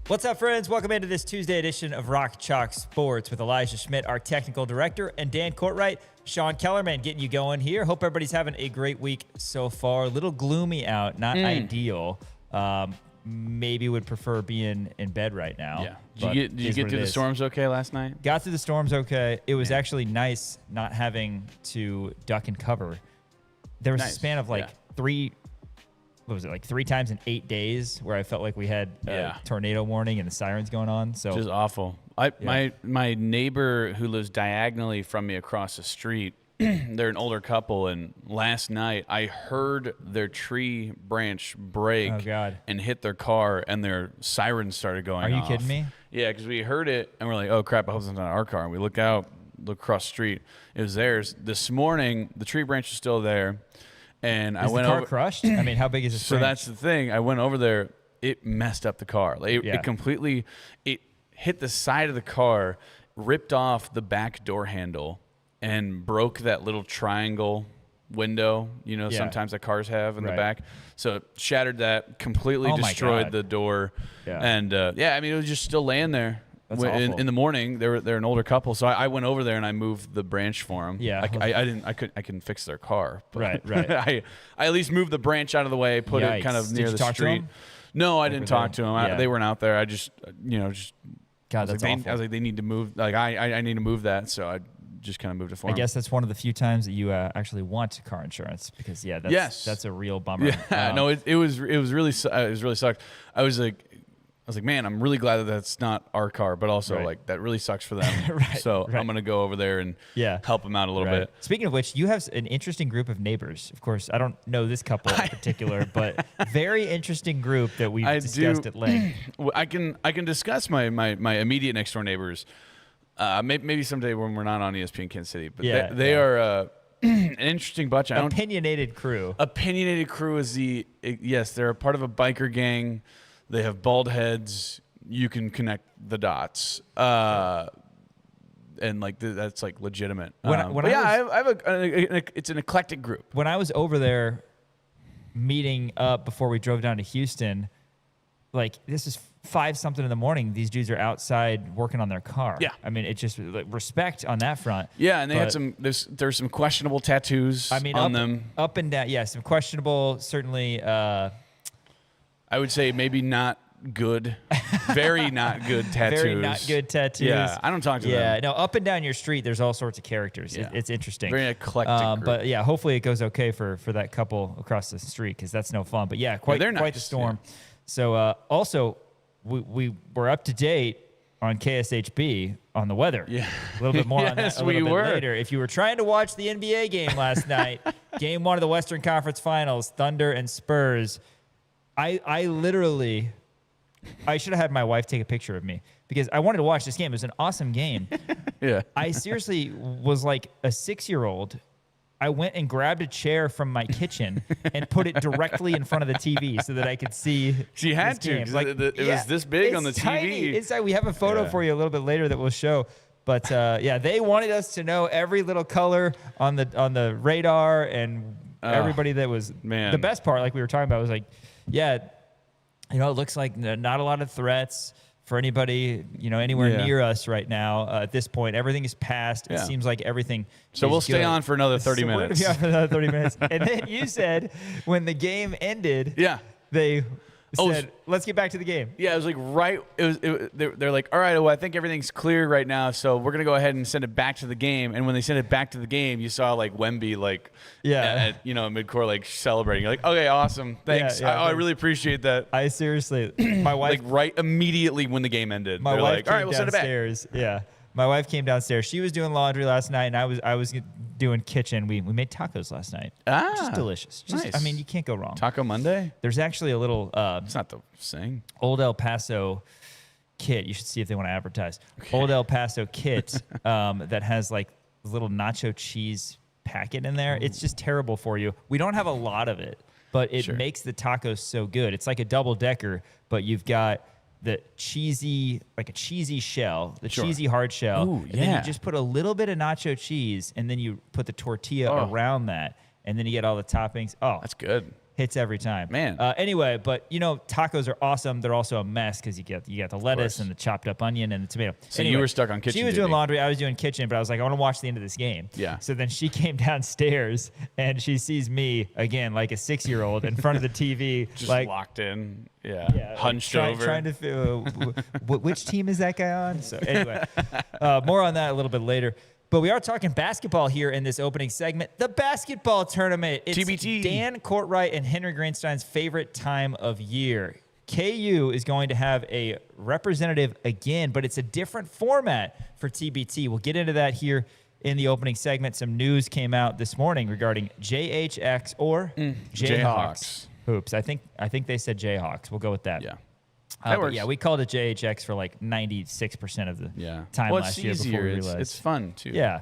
What's up, friends? Welcome into this Tuesday edition of Rock Chalk Sports with Elijah Schmidt, our technical director, and Dan Courtwright. Sean Kellerman getting you going here. Hope everybody's having a great week so far. A little gloomy out, not ideal. Maybe would prefer being in bed right now. Yeah. Did you get through the storms okay last night? Got through the storms okay. It was actually nice not having to duck and cover. There was a span of three times in 8 days where I felt like we had a tornado warning and the sirens going on. So just awful. My neighbor who lives diagonally from me across the street, they're an older couple, and last night I heard their tree branch break and hit their car, and their sirens started going off. Are you kidding me? Yeah, because we heard it, and we're like, oh, crap, I hope it's not our car. And we look across the street. It was theirs. This morning, the tree branch is still there. And I went over. Is the car crushed? I mean, how big is this? So that's the thing. I went over there. It messed up the car. It completely. It hit the side of the car, ripped off the back door handle, and broke that little triangle window. You know, sometimes that cars have in the back. So it shattered that. Completely destroyed the door. Yeah. And I mean, it was just still laying there. In the morning, they're an older couple, so I went over there and I moved the branch for them. Yeah, I couldn't fix their car. But right. I at least moved the branch out of the way, put it kind of near the street. No, I didn't talk to them. Yeah. They weren't out there. I just God, that's awful. I was like, they need to move. Like I need to move that, so I just kind of moved it for them. I guess that's one of the few times that you actually want car insurance because that's a real bummer. Yeah, no, it was really sucked. I was like, man, I'm really glad that that's not our car, but also like that really sucks for them. So I'm gonna go over there and help them out a little bit. Speaking of which, you have an interesting group of neighbors. Of course, I don't know this couple in particular, but very interesting group that we've discussed at length. I can discuss my immediate next door neighbors. Maybe someday when we're not on ESPN Kansas City, but they are. An interesting bunch. Opinionated crew. Opinionated crew is they're a part of a biker gang. They have bald heads. You can connect the dots, and that's like legitimate. It's an eclectic group. When I was over there meeting up before we drove down to Houston, like this is 5-something in the morning. These dudes are outside working on their car. Yeah, I mean, it's just like respect on that front. Yeah, and they had some. There's some questionable tattoos. On them, up and down. Yeah, some questionable. Certainly. I would say maybe not good, very not good tattoos. Very not good tattoos. Yeah, I don't talk to them. Yeah, no, up and down your street, there's all sorts of characters. Yeah. It's interesting. Very eclectic group. But yeah, hopefully it goes okay for that couple across the street because that's no fun. But yeah, quite the storm. Yeah. So also, we were up to date on KSHB on the weather. Yeah. A little bit more on that a little bit later. If you were trying to watch the NBA game last night, Game 1 of the Western Conference Finals, Thunder and Spurs, I literally should have had my wife take a picture of me because I wanted to watch this game. It was an awesome game. Yeah. I seriously was like a 6-year-old. I went and grabbed a chair from my kitchen and put it directly in front of the TV so that I could see. She had to. Like, it was this big on the tiny. TV. We have a photo for you a little bit later that we'll show. But they wanted us to know every little color on the radar and everybody that was. Man. The best part, like we were talking about, was like, it looks like not a lot of threats for anybody, anywhere near us right now. At this point, everything is passed. It seems like everything. So we'll stay on for another 30 minutes. We're gonna be on for another 30 minutes. And then you said when the game ended, they said, let's get back to the game. Yeah, it was like they're like, all right, well, I think everything's clear right now, so we're going to go ahead and send it back to the game. And when they sent it back to the game, you saw like Wemby at midcourt like celebrating. You're like, okay, awesome. Thanks. I really appreciate that. I seriously, my wife. Like right immediately when the game ended. My wife like, all right, we'll send it back. Yeah. My wife came downstairs. She was doing laundry last night, and I was doing kitchen. We made tacos last night. Just delicious. Nice. I mean, you can't go wrong. Taco Monday? There's actually a little it's not the same. Old El Paso kit. You should see if they want to advertise. Okay. Old El Paso kit that has like a little nacho cheese packet in there. Ooh. It's just terrible for you. We don't have a lot of it, but it makes the tacos so good. It's like a double-decker, but you've got the cheesy, like a cheesy shell, the cheesy hard shell. Ooh, and then you just put a little bit of nacho cheese, and then you put the tortilla around that, and then you get all the toppings. Oh, that's good. hits every time. Man. Anyway, but tacos are awesome. They're also a mess because you got the lettuce and the chopped up onion and the tomato. So you were stuck on kitchen. She was doing laundry. I was doing kitchen, but I was like, I want to watch the end of this game. Yeah. So then she came downstairs and she sees me again, like a 6-year-old in front of the TV, just like locked in. Yeah. Hunched over. Trying to feel which team is that guy on? So anyway, more on that a little bit later. But we are talking basketball here in this opening segment. The basketball tournament. It's TBT. Dan Courtwright and Henry Greenstein's favorite time of year. KU is going to have a representative again, but it's a different format for TBT. We'll get into that here in the opening segment. Some news came out this morning regarding JHX or JHX Hoops. I think they said Jayhawks. We'll go with that. Yeah. Yeah, we called it JHX for like 96% of the time last year before we realized. It's fun, too. Yeah,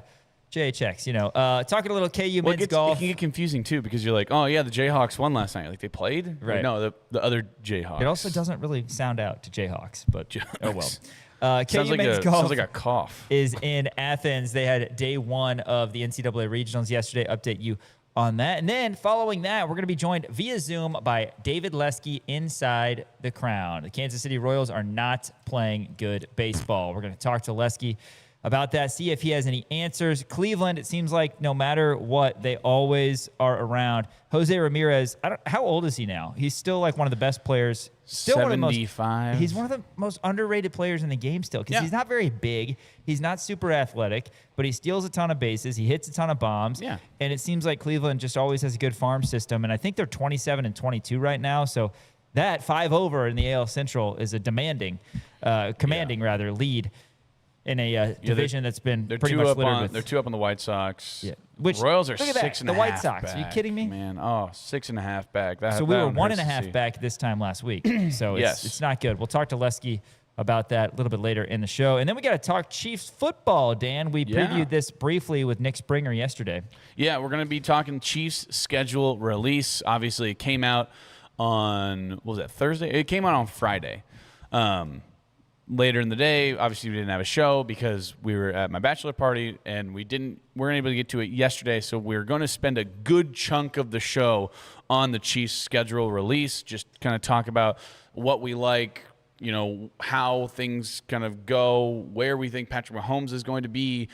JHX, talking a little KU men's It golf. can get confusing, too, because you're like, oh, yeah, the Jayhawks won last night. Like, they played? Right. Like, no, the other Jayhawks. It also doesn't really sound out to Jayhawks, but oh well. KU men's golf sounds like a cough. is in Athens. They had day one of the NCAA regionals yesterday. Update you on that. And then following that, we're going to be joined via Zoom by David Lesky inside the Crown. The Kansas City Royals are not playing good baseball. We're going to talk to Lesky about that, see if he has any answers. Cleveland, it seems like no matter what, they always are around. Jose Ramirez, how old is he now? He's still like one of the best players. Still 75. He's one of the most underrated players in the game still because he's not very big. He's not super athletic, but he steals a ton of bases. He hits a ton of bombs. Yeah. And it seems like Cleveland just always has a good farm system. And I think they're 27-22 right now. So that 5 over in the AL Central is a commanding lead in a division that's been pretty much littered with. They're 2 up on the White Sox. Yeah. Which, Royals are look at that, 6.5 the White Sox. back. Are you kidding me? Man, 6.5 back. So we were 1.5 back this time last week. So it's not good. We'll talk to Lesky about that a little bit later in the show. And then we got to talk Chiefs football, Dan. We previewed this briefly with Nick Springer yesterday. Yeah, we're going to be talking Chiefs schedule release. Obviously, it came out on, what was that, Thursday? It came out on Friday. Later in the day, obviously we didn't have a show because we were at my bachelor party and weren't able to get to it yesterday. So we're going to spend a good chunk of the show on the Chiefs schedule release, just kind of talk about what we like, how things kind of go, where we think Patrick Mahomes is going to be,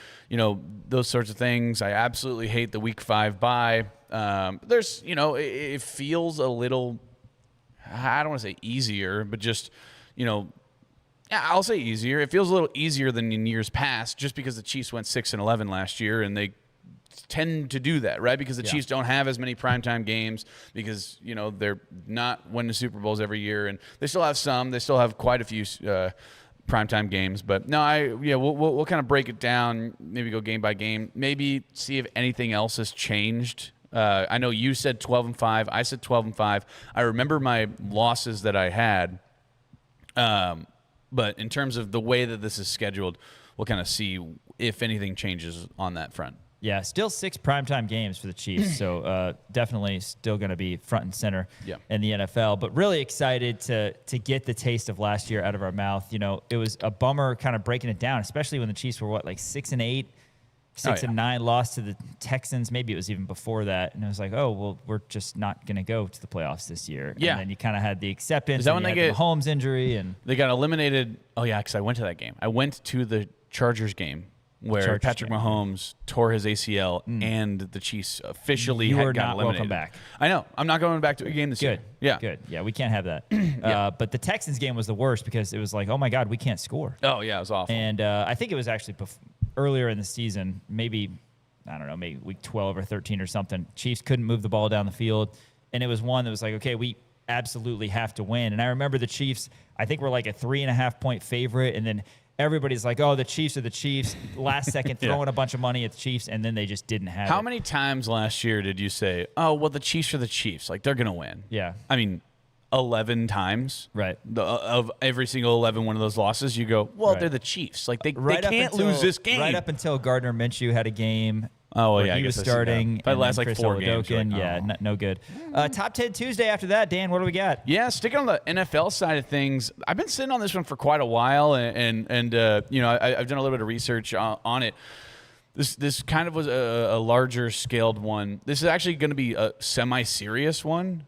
those sorts of things. I absolutely hate the Week 5 bye. There's, it feels a little, I don't want to say easier, but just, I'll say easier. It feels a little easier than in years past just because the Chiefs went 6-11 last year, and they tend to do that, right? Because the Chiefs don't have as many primetime games because, they're not winning Super Bowls every year, and they still have some. They still have quite a few primetime games. But, no, we'll kind of break it down, maybe go game by game, maybe see if anything else has changed. I know you said 12-5. I said 12-5. I remember my losses that I had. But in terms of the way that this is scheduled, we'll kind of see if anything changes on that front. Yeah, still 6 primetime games for the Chiefs, so definitely still going to be front and center in the NFL. But really excited to get the taste of last year out of our mouth. It was a bummer kind of breaking it down, especially when the Chiefs were, 6-8, 6-9, lost to the Texans. Maybe it was even before that. And it was like, oh, well, we're just not going to go to the playoffs this year. Yeah. And then you kind of had the acceptance. Is that when they get the Mahomes injury? And they got eliminated. Oh, yeah, because I went to that game. I went to the Chargers game where Patrick Mahomes tore his ACL and the Chiefs officially got eliminated. Welcome back. I know. I'm not going back to a game this year. Yeah. Good. Yeah, we can't have that. But the Texans game was the worst because it was like, oh, my God, we can't score. Oh, yeah, it was awful. And I think it was actually earlier in the season, maybe week 12 or 13 or something. Chiefs couldn't move the ball down the field. And it was one that was like, okay, we absolutely have to win. And I remember the Chiefs, I think, were like a 3.5-point favorite. And then everybody's like, oh, the Chiefs are the Chiefs. Last second, throwing a bunch of money at the Chiefs, and then they just didn't have it. How many times last year did you say, oh, well, the Chiefs are the Chiefs? Like, they're going to win. Yeah. I mean, 11 times. Right. Of every single 11 one of those losses, you go, well, they're the Chiefs. Like, they can't lose this game. Right up until Gardner Minshew had a game. Oh, well, yeah. He was starting. That last, like, Chris 4 games. Like, no good. Top 10 Tuesday after that. Dan, what do we got? Yeah, sticking on the NFL side of things, I've been sitting on this one for quite a while, and I've done a little bit of research on it. This kind of was a larger scaled one. This is actually going to be a semi-serious one.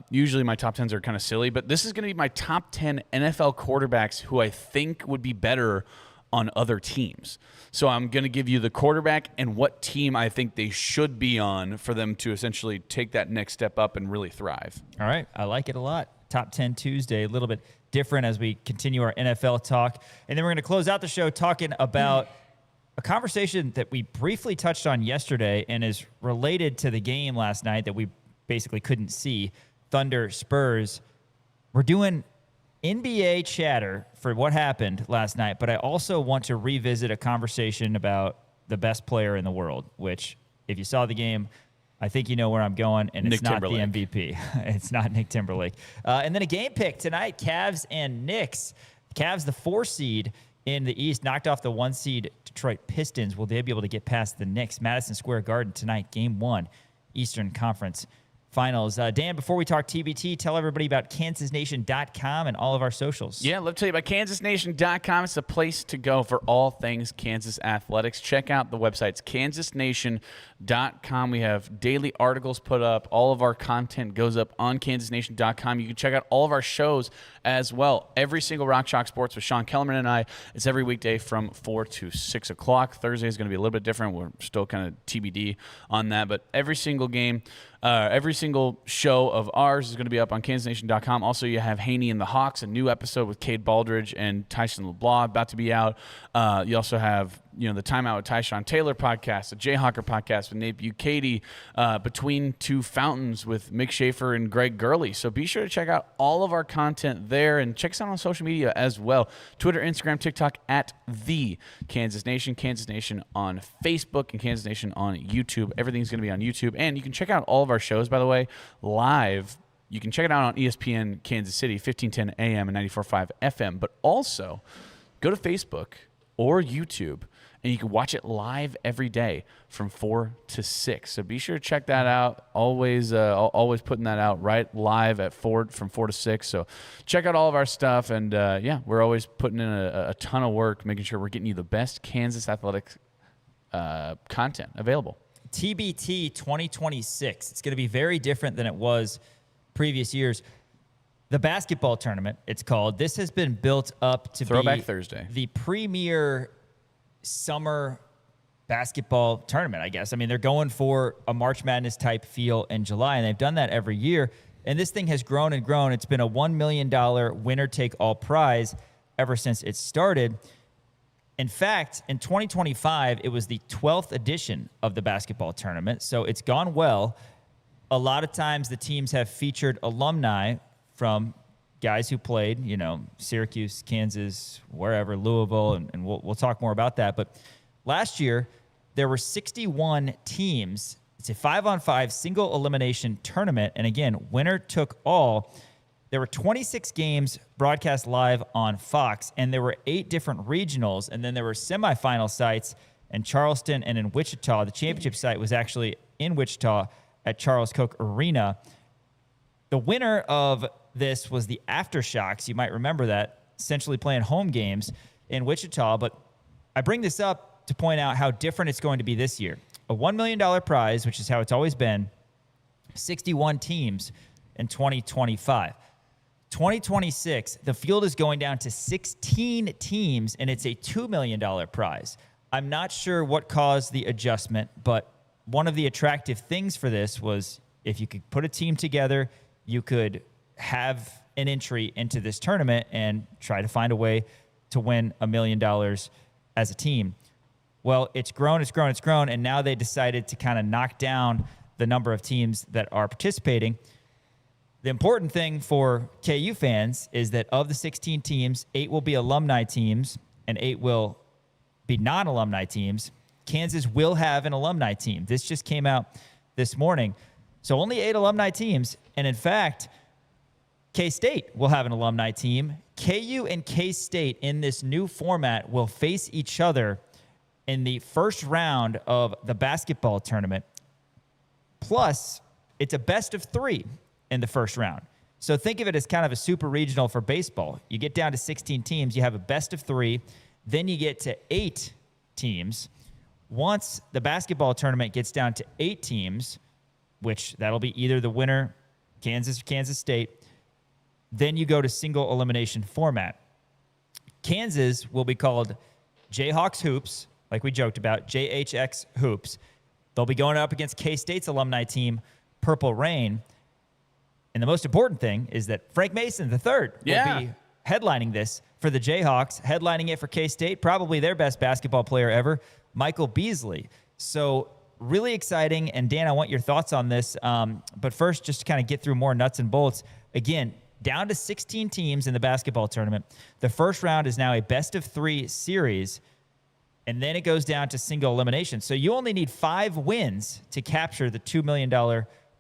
Usually my top 10s are kind of silly, but this is going to be my top 10 NFL quarterbacks who I think would be better on other teams. So I'm going to give you the quarterback and what team I think they should be on for them to essentially take that next step up and really thrive. All right. I like it a lot. Top 10 Tuesday, a little bit different as we continue our NFL talk. And then we're going to close out the show talking about a conversation that we briefly touched on yesterday and is related to the game last night that we basically couldn't see. Thunder Spurs. We're doing NBA chatter for what happened last night, but I also want to revisit a conversation about the best player in the world, which if you saw the game, I think you know where I'm going, and it's not the MVP. It's not Nick Timberlake. And then a game pick tonight, Cavs and Knicks. Cavs, the 4 seed in the East, knocked off the 1 seed Detroit Pistons. Will they be able to get past the Knicks? Madison Square Garden tonight, Game 1, Eastern Conference Finals. Dan, before we talk TBT, tell everybody about KansasNation.com and all of our socials. Yeah, let me tell you about KansasNation.com. It's a place to go for all things Kansas athletics. Check out the websites, KansasNation.com. We have daily articles put up. All of our content goes up on KansasNation.com. You can check out all of our shows as well. Every single Rock Chalk Sports with Sean Kellerman and I. It's every weekday from 4 to 6 o'clock. Thursday is going to be a little bit different. We're still kind of TBD on that, but every single game, every single show of ours is going to be up on KansasNation.com. Also, you have Haney and the Hawks, a new episode with Cade Baldridge and Tyson LeBlanc about to be out. You also have the Timeout with Tyshawn Taylor podcast, the Jayhawker podcast with Nate Bukaty, Between Two Fountains with Mick Schaefer and Greg Gurley. So be sure to check out all of our content there and check us out on social media as well. Twitter, Instagram, TikTok at the Kansas Nation, Kansas Nation on Facebook, and Kansas Nation on YouTube. Everything's going to be on YouTube. And you can check out all of our shows, by the way, live. You can check it out on ESPN Kansas City, 1510 AM and 94.5 FM. But also, go to Facebook or YouTube, and you can watch it live every day from 4 to 6. So be sure to check that out. Always putting that out right live at 4 from 4 to 6. So check out all of our stuff. And, we're always putting in a ton of work, making sure we're getting you the best Kansas athletics content available. TBT 2026. It's going to be very different than it was previous years. The basketball tournament, it's called. This has been built up to Throwback Thursday, the premier summer basketball tournament, I guess. I mean, they're going for a March Madness type feel in July, and they've done that every year. And this thing has grown and grown. It's been a $1 million winner-take-all prize ever since it started. In fact, in 2025, it was the 12th edition of the basketball tournament, so it's gone well. A lot of times the teams have featured alumni from guys who played, Syracuse, Kansas, wherever, Louisville, and we'll talk more about that. But last year, there were 61 teams. It's a 5-on-5 single elimination tournament, and again, winner took all. There were 26 games broadcast live on Fox, and there were 8 different regionals, and then there were semifinal sites in Charleston and in Wichita. The championship site was actually in Wichita at Charles Koch Arena. The winner of this was the Aftershocks. You might remember that, essentially playing home games in Wichita. But I bring this up to point out how different it's going to be this year. A $1 million prize, which is how it's always been, 61 teams in 2025. 2026, the field is going down to 16 teams, and it's a $2 million prize. I'm not sure what caused the adjustment, but one of the attractive things for this was if you could put a team together, you could have an entry into this tournament and try to find a way to win $1 million as a team. Well, it's grown, and now they decided to kind of knock down the number of teams that are participating. The important thing for KU fans is that of the 16 teams, 8 will be alumni teams and 8 will be non-alumni teams. Kansas will have an alumni team. This just came out this morning. So only 8 alumni teams. And in fact, K-State will have an alumni team. KU and K-State in this new format will face each other in the first round of the basketball tournament. Plus, it's a best of 3 in the first round. So think of it as kind of a super regional for baseball. You get down to 16 teams, you have a best of 3, then you get to 8 teams. Once the basketball tournament gets down to 8 teams, which that'll be either the winner Kansas or Kansas State. Then you go to single elimination format. Kansas will be called JHX Hoops, like we joked about, JHX Hoops. They'll be going up against K-State's alumni team, Purple Rain. And the most important thing is that Frank Mason III will be headlining this for the Jayhawks, headlining it for K-State, probably their best basketball player ever, Michael Beasley. So really exciting. And Dan, I want your thoughts on this. But first, just to kind of get through more nuts and bolts, again, down to 16 teams in the basketball tournament. The first round is now a best-of-3 series, and then it goes down to single elimination. So you only need 5 wins to capture the $2 million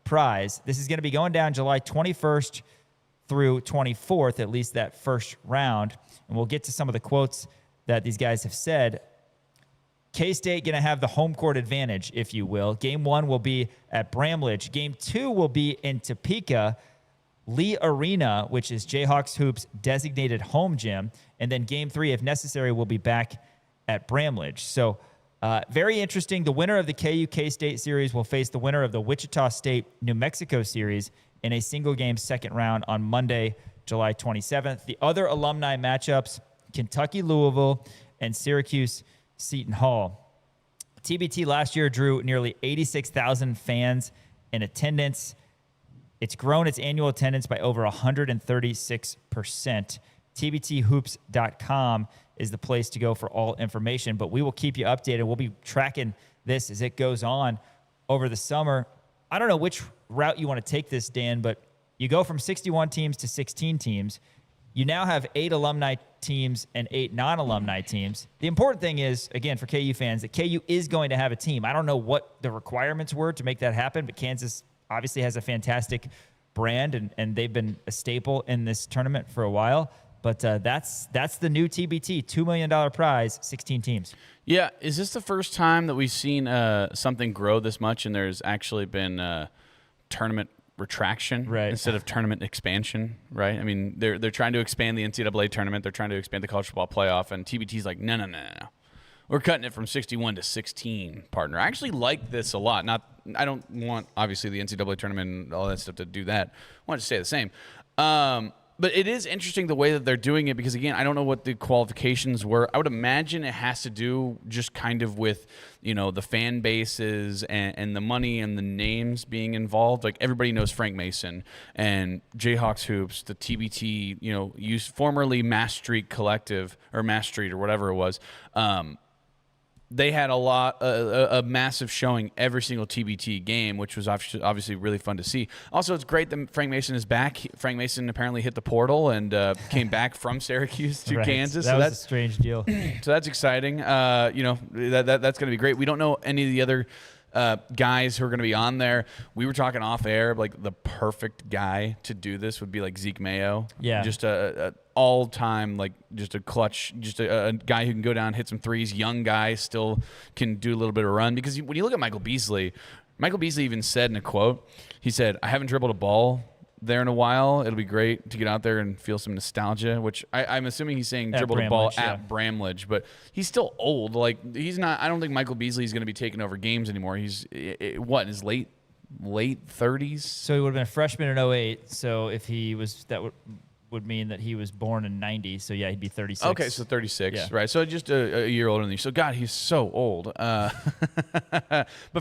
prize. This is going to be going down July 21st through 24th, at least that first round. And we'll get to some of the quotes that these guys have said. K-State going to have the home court advantage, if you will. Game 1 will be at Bramlage. Game 2 will be in Topeka, Lee Arena, which is JHX Hoops' designated home gym. And then Game 3, if necessary, will be back at Bramlage. So very interesting. The winner of the KU K-State series will face the winner of the Wichita State New Mexico series in a single-game second round on Monday, July 27th. The other alumni matchups, Kentucky-Louisville and Syracuse-Seton Hall. TBT last year drew nearly 86,000 fans in attendance. It's grown its annual attendance by over 136%. TBTHoops.com is the place to go for all information, but we will keep you updated. We'll be tracking this as it goes on over the summer. I don't know which route you want to take this, Dan, but you go from 61 teams to 16 teams. You now have 8 alumni teams and 8 non-alumni teams. The important thing is, again, for KU fans, that KU is going to have a team. I don't know what the requirements were to make that happen, but Kansas obviously has a fantastic brand, and they've been a staple in this tournament for a while. But that's the new TBT, $2 million prize, 16 teams. Yeah, is this the first time that we've seen something grow this much and there's actually been tournament retraction instead of tournament expansion, right? I mean, they're trying to expand the NCAA tournament. They're trying to expand the college football playoff, and TBT's like, no. We're cutting it from 61 to 16, partner. I actually like this a lot. I don't want, obviously, the NCAA tournament and all that stuff to do that. I want it to stay the same. But it is interesting the way that they're doing it because, again, I don't know what the qualifications were. I would imagine it has to do just kind of with, the fan bases and the money and the names being involved. Like, everybody knows Frank Mason and JHX Hoops, the TBT, used formerly Mass Street Collective or Mass Street or whatever it was. They had a massive showing every single TBT game, which was obviously really fun to see. Also, it's great that Frank Mason is back. Frank Mason apparently hit the portal and came back from Syracuse to Kansas. That was a strange deal. So that's exciting. That's going to be great. We don't know any of the other guys who are going to be on there. We were talking off air, like the perfect guy to do this would be like Zeke Mayo. Yeah. Just a all-time, like just a clutch, just a guy who can go down, hit some threes, young guy, still can do a little bit of run. Because when you look at Michael Beasley even said in a quote, he said, I haven't dribbled a ball there in a while. It'll be great to get out there and feel some nostalgia, which I'm assuming he's saying dribbled a ball at Bramlage, but he's still old. Like, he's not, I don't think Michael Beasley is going to be taking over games anymore. He's in his late 30s? So he would have been a freshman in 08. So if he was, that would mean that he was born in 90. So yeah, he'd be 36. Okay, so 36, right? So just a year older than you. So God, he's so old. But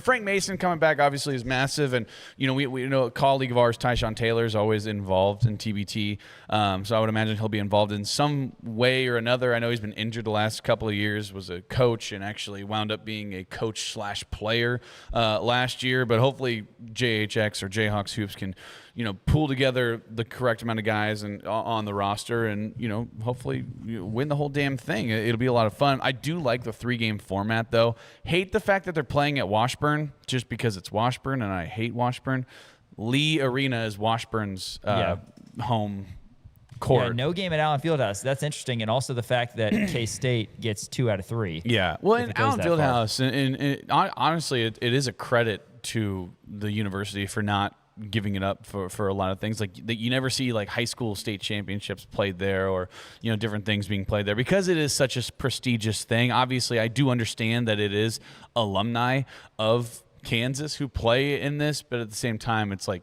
Frank Mason coming back obviously is massive, and we know a colleague of ours, Tyshawn Taylor, is always involved in TBT. So I would imagine he'll be involved in some way or another. I know he's been injured the last couple of years. Was a coach and actually wound up being a coach/player last year. But hopefully JHX or JHX Hoops can pull together the correct amount of guys and on the roster and, hopefully win the whole damn thing. It'll be a lot of fun. I do like the 3-game format, though. Hate the fact that they're playing at Washburn just because it's Washburn, and I hate Washburn. Lee Arena is Washburn's home court. Yeah, no game at Allen Fieldhouse. That's interesting. And also the fact that K-State gets 2 out of 3. Yeah. Well, in Allen Fieldhouse, and honestly, it is a credit to the university for not giving it up for a lot of things. Like, you never see like high school state championships played there, or different things being played there, because it is such a prestigious thing. Obviously, I do understand that it is alumni of Kansas who play in this, but at the same time, it's like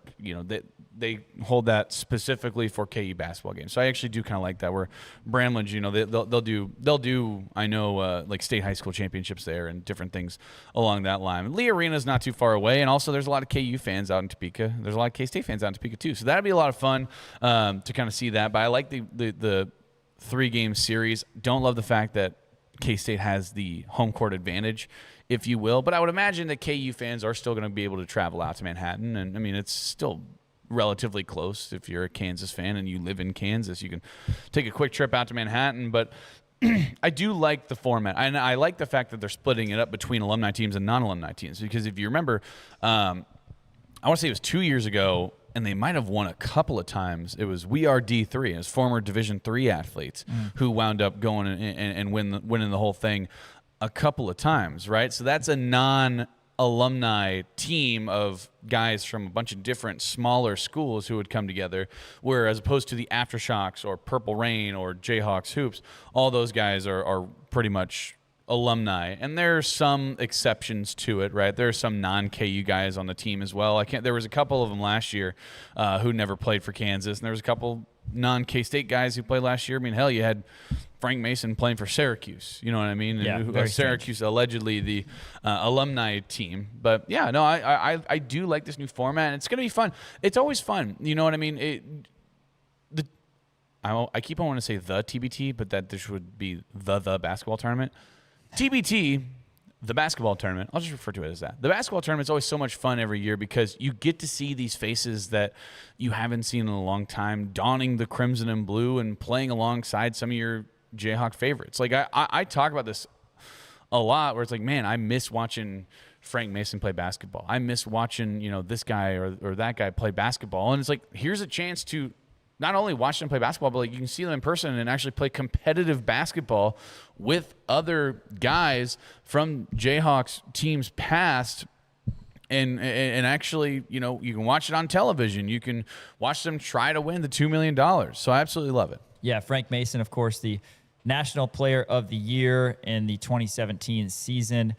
they hold that specifically for KU basketball games. So I actually do kind of like that. Where Bramlage, they'll do I know like state high school championships there and different things along that line. Lee Arena's not too far away, and also there's a lot of KU fans out in Topeka. There's a lot of K-State fans out in Topeka too. So that'd be a lot of fun to kind of see that. But I like the 3-game series. Don't love the fact that K-State has the home court advantage, if you will. But I would imagine that KU fans are still going to be able to travel out to Manhattan. And, I mean, it's still relatively close. If you're a Kansas fan and you live in Kansas, you can take a quick trip out to Manhattan. But I do like the format. And I like the fact that they're splitting it up between alumni teams and non-alumni teams. Because if you remember, I want to say it was 2 years ago, and they might have won a couple of times. It was We Are D3. It was former Division III athletes who wound up going and winning the whole thing a couple of times, right? So that's a non-alumni team of guys from a bunch of different smaller schools who would come together, where as opposed to the Aftershocks or Purple Rain or JHX Hoops, all those guys are pretty much alumni, and there are some exceptions to it, right? There are some non-KU guys on the team as well. There was a couple of them last year who never played for Kansas, and there was a couple non-K-State guys who played last year. I mean, hell, you had Frank Mason playing for Syracuse. You know what I mean? Yeah, Syracuse, allegedly the alumni team. But yeah, no, I do like this new format, and it's going to be fun. It's always fun. You know what I mean? I keep on wanting to say the TBT, but that this would be the basketball tournament. TBT, the basketball tournament, I'll just refer to it as that. The basketball tournament is always so much fun every year because you get to see these faces that you haven't seen in a long time donning the crimson and blue and playing alongside some of your Jayhawk favorites. Like I talk about this a lot where it's like, man, I miss watching Frank Mason play basketball. I miss watching, this guy or that guy play basketball. And it's like, here's a chance to not only watch them play basketball, but like you can see them in person and actually play competitive basketball with other guys from Jayhawks teams past. And actually, you can watch it on television. You can watch them try to win the $2 million. So I absolutely love it. Yeah, Frank Mason, of course, the National Player of the Year in the 2017 season.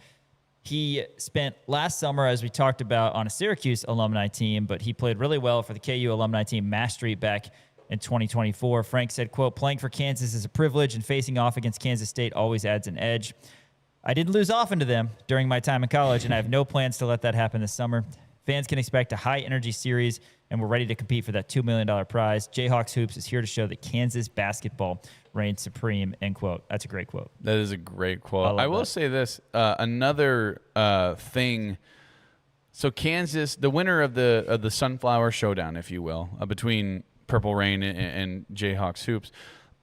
He spent last summer, as we talked about, on a Syracuse alumni team, but he played really well for the KU alumni team, Mass Street, back in 2024. Frank said, quote, "Playing for Kansas is a privilege, and facing off against Kansas State always adds an edge. I didn't lose often to them during my time in college, and I have no plans to let that happen this summer. Fans can expect a high-energy series, and we're ready to compete for that $2 million prize. JHX Hoops is here to show that Kansas basketball reigns supreme," end quote. That's a great quote. That is a great quote. I will say this. Another thing. So Kansas, the winner of the Sunflower Showdown, if you will, between Purple Rain and JHX Hoops,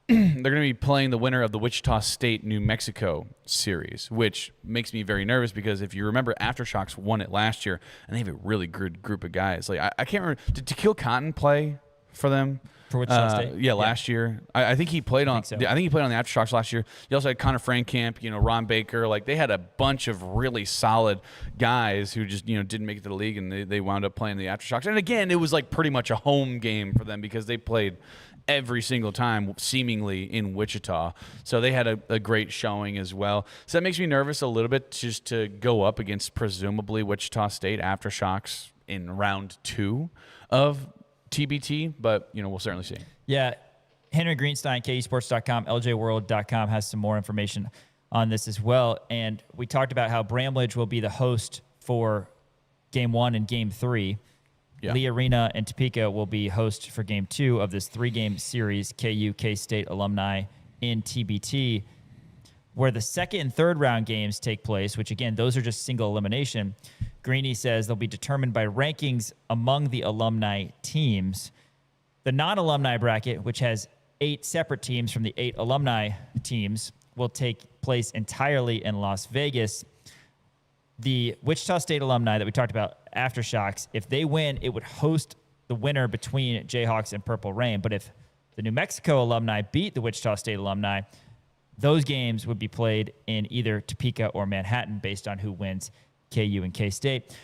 they're going to be playing the winner of the Wichita State, New Mexico series, which makes me very nervous because if you remember, Aftershocks won it last year, and they have a really good group of guys. Like I can't remember, did Tequil Cotton play for them? For Wichita State? Yeah, last year. I think he played on. So. I think he played on the Aftershocks last year. You also had Connor Frankamp, Ron Baker. Like they had a bunch of really solid guys who just didn't make it to the league, and they wound up playing the Aftershocks. And again, it was like pretty much a home game for them because they played every single time seemingly in Wichita. So they had a great showing as well. So that makes me nervous a little bit just to go up against presumably Wichita State Aftershocks in round 2 of TBT, but we'll certainly see. Yeah, Henry Greenstein, KUSports.com, LJWorld.com has some more information on this as well. And we talked about how Bramlage will be the host for Game 1 and Game 3. Yeah. Lee Arena and Topeka will be host for Game 2 of this 3-game series, KU K-State alumni in TBT, where the second and third round games take place, which, again, those are just single elimination. Greeny says they'll be determined by rankings among the alumni teams. The non-alumni bracket, which has 8 separate teams from the 8 alumni teams, will take place entirely in Las Vegas. The Wichita State alumni that we talked about, Aftershocks, if they win, it would host the winner between Jayhawks and Purple Rain. But if the New Mexico alumni beat the Wichita State alumni, those games would be played in either Topeka or Manhattan based on who wins KU and K-State.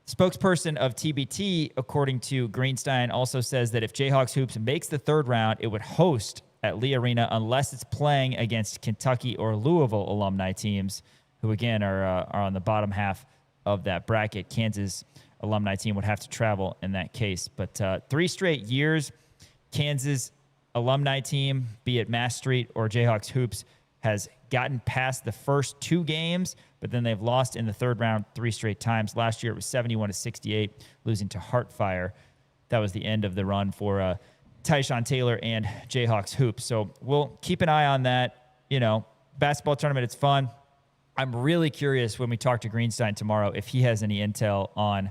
Spokesperson of TBT, according to Greenstein, also says that if JHX Hoops makes the third round, it would host at Lee Arena unless it's playing against Kentucky or Louisville alumni teams, who, again, are on the bottom half of that bracket. Kansas Alumni team would have to travel in that case. But 3 straight years, Kansas Alumni team, be it Mass Street or JHX Hoops, has gotten past the first 2 games, but then they've lost in the third round 3 straight times. Last year it was 71-68, losing to Heartfire. That was the end of the run for Tyshawn Taylor and JHX Hoops. So we'll keep an eye on that. You know, basketball tournament, it's fun. I'm really curious when we talk to Greenstein tomorrow if he has any intel on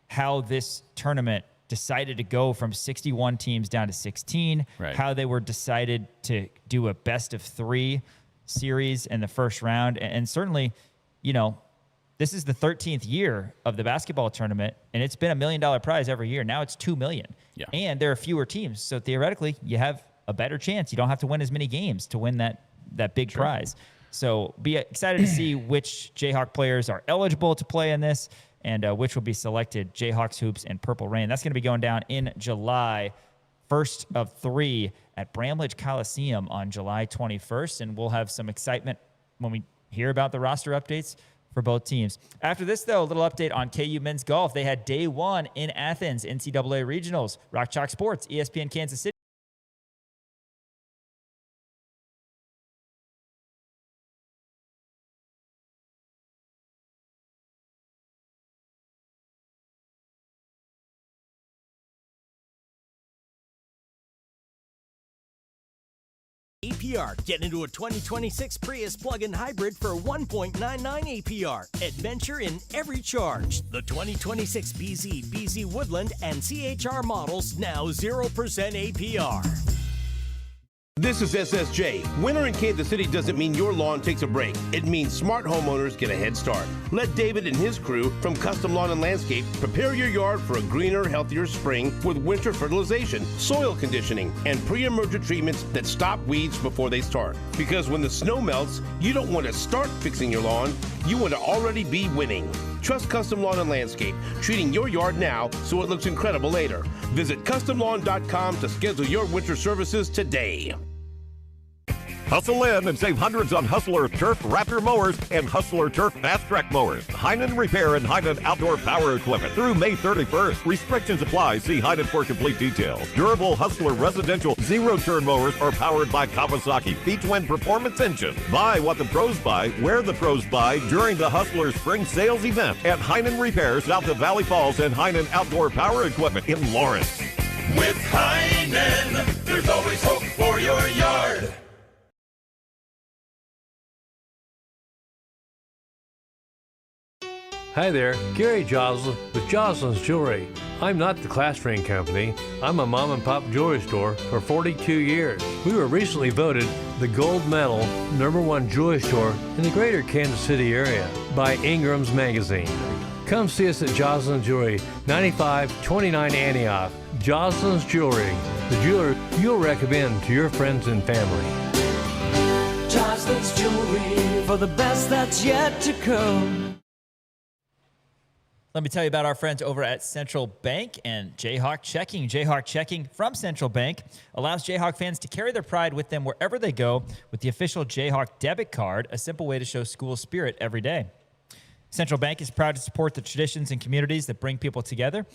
how this tournament decided to go from 61 teams down to 16, right, how they were decided to do a best of 3 series in the first round. And certainly, you know, this is the 13th year of the basketball tournament, and it's been $1 million prize every year. Now it's $2 million. Yeah. And there are fewer teams. So theoretically, you have a better chance. You don't have to win as many games to win that big prize. So be excited to see which Jayhawk players are eligible to play in this and which will be selected. JHX Hoops and Purple Rain. That's going to be going down in July, first of 3 at Bramlage Coliseum on July 21st. And we'll have some excitement when we hear about the roster updates for both teams. After this, though, a little update on KU men's golf. They had day 1 in Athens, NCAA Regionals. Rock Chalk Sports, ESPN Kansas City. APR. Get into a 2026 Prius plug-in hybrid for 1.99 APR. Adventure in every charge. The 2026 BZ Woodland, and CHR models now 0% APR. This is SSJ. Winter in Kansas City doesn't mean your lawn takes a break. It means smart homeowners get a head start. Let David and his crew from Custom Lawn and Landscape prepare your yard for a greener, healthier spring with winter fertilization, soil conditioning, and pre-emergent treatments that stop weeds before they start. Because when the snow melts, you don't want to start fixing your lawn. You want to already be winning. Trust Custom Lawn and Landscape, treating your yard now so it looks incredible later. Visit CustomLawn.com to schedule your winter services today. Hustle in and save hundreds on Hustler Turf Raptor mowers and Hustler Turf Fast Track mowers. Heinen Repair and Heinen Outdoor Power Equipment through May 31st. Restrictions apply. See Heinen for complete details. Durable Hustler residential zero-turn mowers are powered by Kawasaki V-Twin Performance Engine. Buy what the pros buy, where the pros buy during the Hustler Spring Sales event at Heinen Repair south of Valley Falls and Heinen Outdoor Power Equipment in Lawrence. With Heinen, there's always hope for your yard. Hi there, Gary Joslin with Joslin's Jewelry. I'm not the class ring company. I'm a mom and pop jewelry store for 42 years. We were recently voted the gold medal #1 jewelry store in the greater Kansas City area by Ingram's Magazine. Come see us at Joslin's Jewelry, 9529 Antioch. Joslin's Jewelry, the jeweler you'll recommend to your friends and family. Joslin's Jewelry, for the best that's yet to come. Let me tell you about our friends over at Central Bank and JHawk Checking. JHawk Checking from Central Bank allows Jayhawk fans to carry their pride with them wherever they go with the official Jayhawk debit card, a simple way to show school spirit every day. Central Bank is proud to support the traditions and communities that bring people together.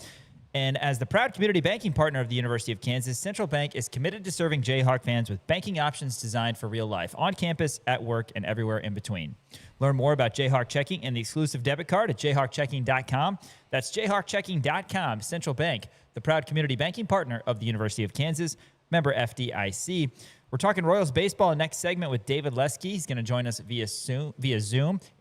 And as the proud community banking partner of the University of Kansas, Central Bank is committed to serving Jayhawk fans with banking options designed for real life, on campus, at work, and everywhere in between. Learn more about Jayhawk Checking and the exclusive debit card at jayhawkchecking.com. That's jayhawkchecking.com. Central Bank, the proud community banking partner of the University of Kansas, member FDIC. We're talking Royals baseball next segment with David Lesky. He's going to join us via Zoom.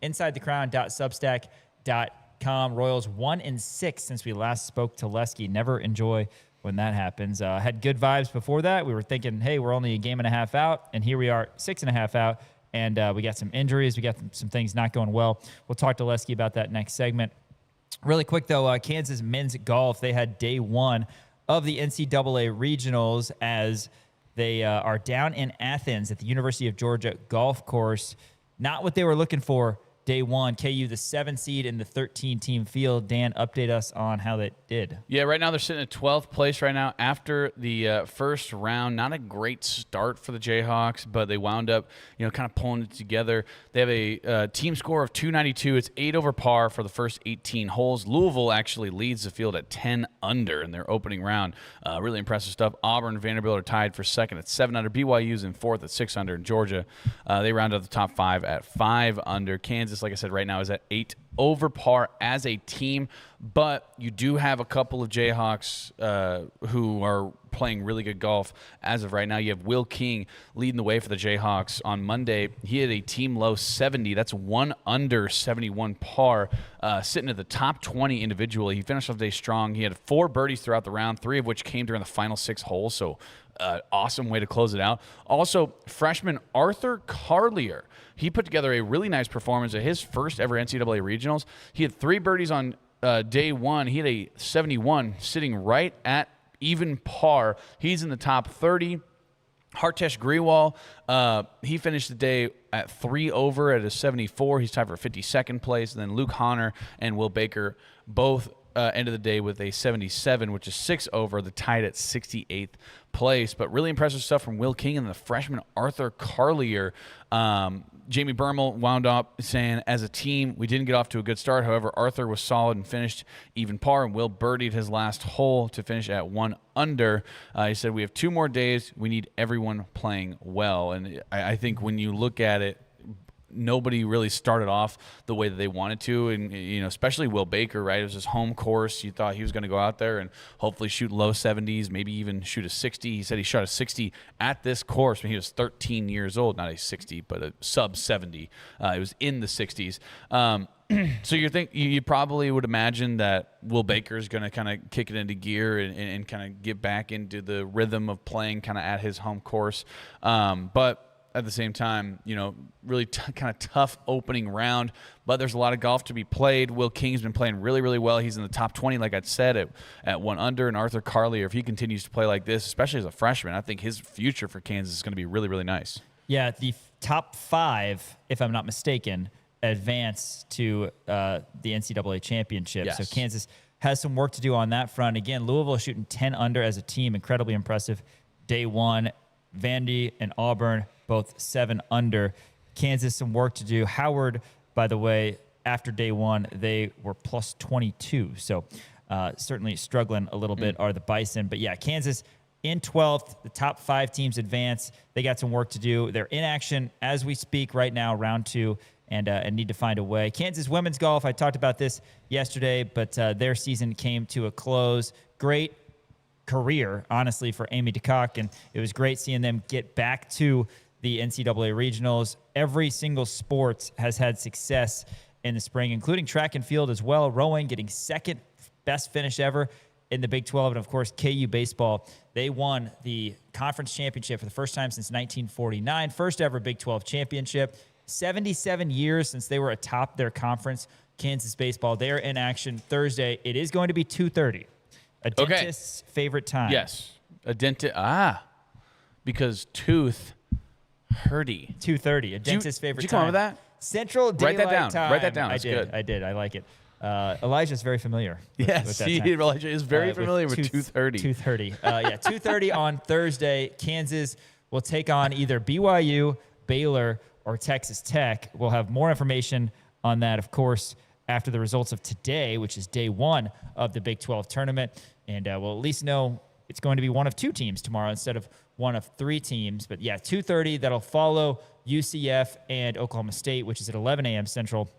InsideTheCrown.substack.com. Royals 1-6 since we last spoke to Lesky. Never enjoy when that happens. Had good vibes before that. We were thinking, hey, we're only a game and a half out, and here we are 6.5 out, and we got some injuries. We got some things not going well. We'll talk to Lesky about that next segment. Really quick, though, Kansas men's golf, they had day 1 of the NCAA regionals as they are down in Athens at the University of Georgia golf course. Not what they were looking for day one. KU, the 7 seed in the 13-team field. Dan, update us on how that did. Yeah, right now they're sitting at 12th place right now after the first round. Not a great start for the Jayhawks, but they wound up, kind of pulling it together. They have a team score of 292. It's 8 over par for the first 18 holes. Louisville actually leads the field at 10 under in their opening round. Really impressive stuff. Auburn and Vanderbilt are tied for second at 7 under. BYU's in fourth at 6 under. And Georgia, they round out the top 5 at 5 under. Kansas, like I said, right now is at 8 over par as a team, but you do have a couple of Jayhawks who are playing really good golf as of right now. You have Will King leading the way for the Jayhawks. On Monday, he had a team low 70. That's 1 under 71 par, sitting at the top 20 individually. He finished off the day strong. He had 4 birdies throughout the round, 3 of which came during the final 6 holes, so awesome way to close it out. Also, freshman Arthur Carlier, he put together a really nice performance at his first ever NCAA regionals. He had 3 birdies on day one. He had a 71 sitting right at even par. He's in the top 30. Hartesh Grewal, he finished the day at 3 over at a 74. He's tied for 52nd place. And then Luke Honor and Will Baker both end of the day with a 77, which is 6 over, the tied at 68th place. But really impressive stuff from Will King and the freshman Arthur Carlier. Jamie Bermel wound up saying, as a team, we didn't get off to a good start. However, Arthur was solid and finished even par, and Will birdied his last hole to finish at 1 under. He said, we have 2 more days. We need everyone playing well. And I think when you look at it, nobody really started off the way that they wanted to, and especially Will Baker, right? It was his home course. You thought he was going to go out there and hopefully shoot low 70s, maybe even shoot a 60. He said he shot a 60 at this course when he was 13 years old, not a 60, but a sub 70. It was in the 60s. So you probably would imagine that Will Baker is going to kind of kick it into gear and kind of get back into the rhythm of playing kind of at his home course. But at the same time, really kind of tough opening round, but there's a lot of golf to be played. Will King's been playing really, really well. He's in the top 20, like I said, at 1 under. And Arthur Carlier, if he continues to play like this, especially as a freshman, I think his future for Kansas is going to be really, really nice. Yeah, the top 5, if I'm not mistaken, advance to the NCAA championship. Yes. So Kansas has some work to do on that front. Again, Louisville shooting 10 under as a team, incredibly impressive. Day one, Vandy and Auburn, both 7 under. Kansas, some work to do. Howard, by the way, after day one, they were plus 22. So certainly struggling a little bit are the Bison. But yeah, Kansas in 12th, the top 5 teams advance. They got some work to do. They're in action as we speak right now, round 2, and need to find a way. Kansas women's golf, I talked about this yesterday, but their season came to a close. Great career, honestly, for Amy DeCock, and it was great seeing them get back to the NCAA regionals. Every single sport has had success in the spring, including track and field as well. Rowing getting 2nd best finish ever in the Big 12, and of course KU baseball, they won the conference championship for the first time since 1949, first ever Big 12 championship. 77 years since they were atop their conference. Kansas baseball, they're in action Thursday. It is going to be 2:30. A dentist's favorite time. Yes. A dentist. Because tooth hurty. 2:30. A dentist's favorite time. Did you come up with that? Central Daylight Time. Write that down. That's good. good. I did. I like it. Elijah's very familiar with yes, that time. Elijah is very familiar with 2:30. 2:30. 2:30 on Thursday. Kansas will take on either BYU, Baylor, or Texas Tech. We'll have more information on that, of course, after the results of today, which is day 1 of the Big 12 tournament. And we'll at least know it's going to be one of 2 teams tomorrow instead of one of 3 teams. But yeah, 2:30, that'll follow UCF and Oklahoma State, which is at 11 a.m. Central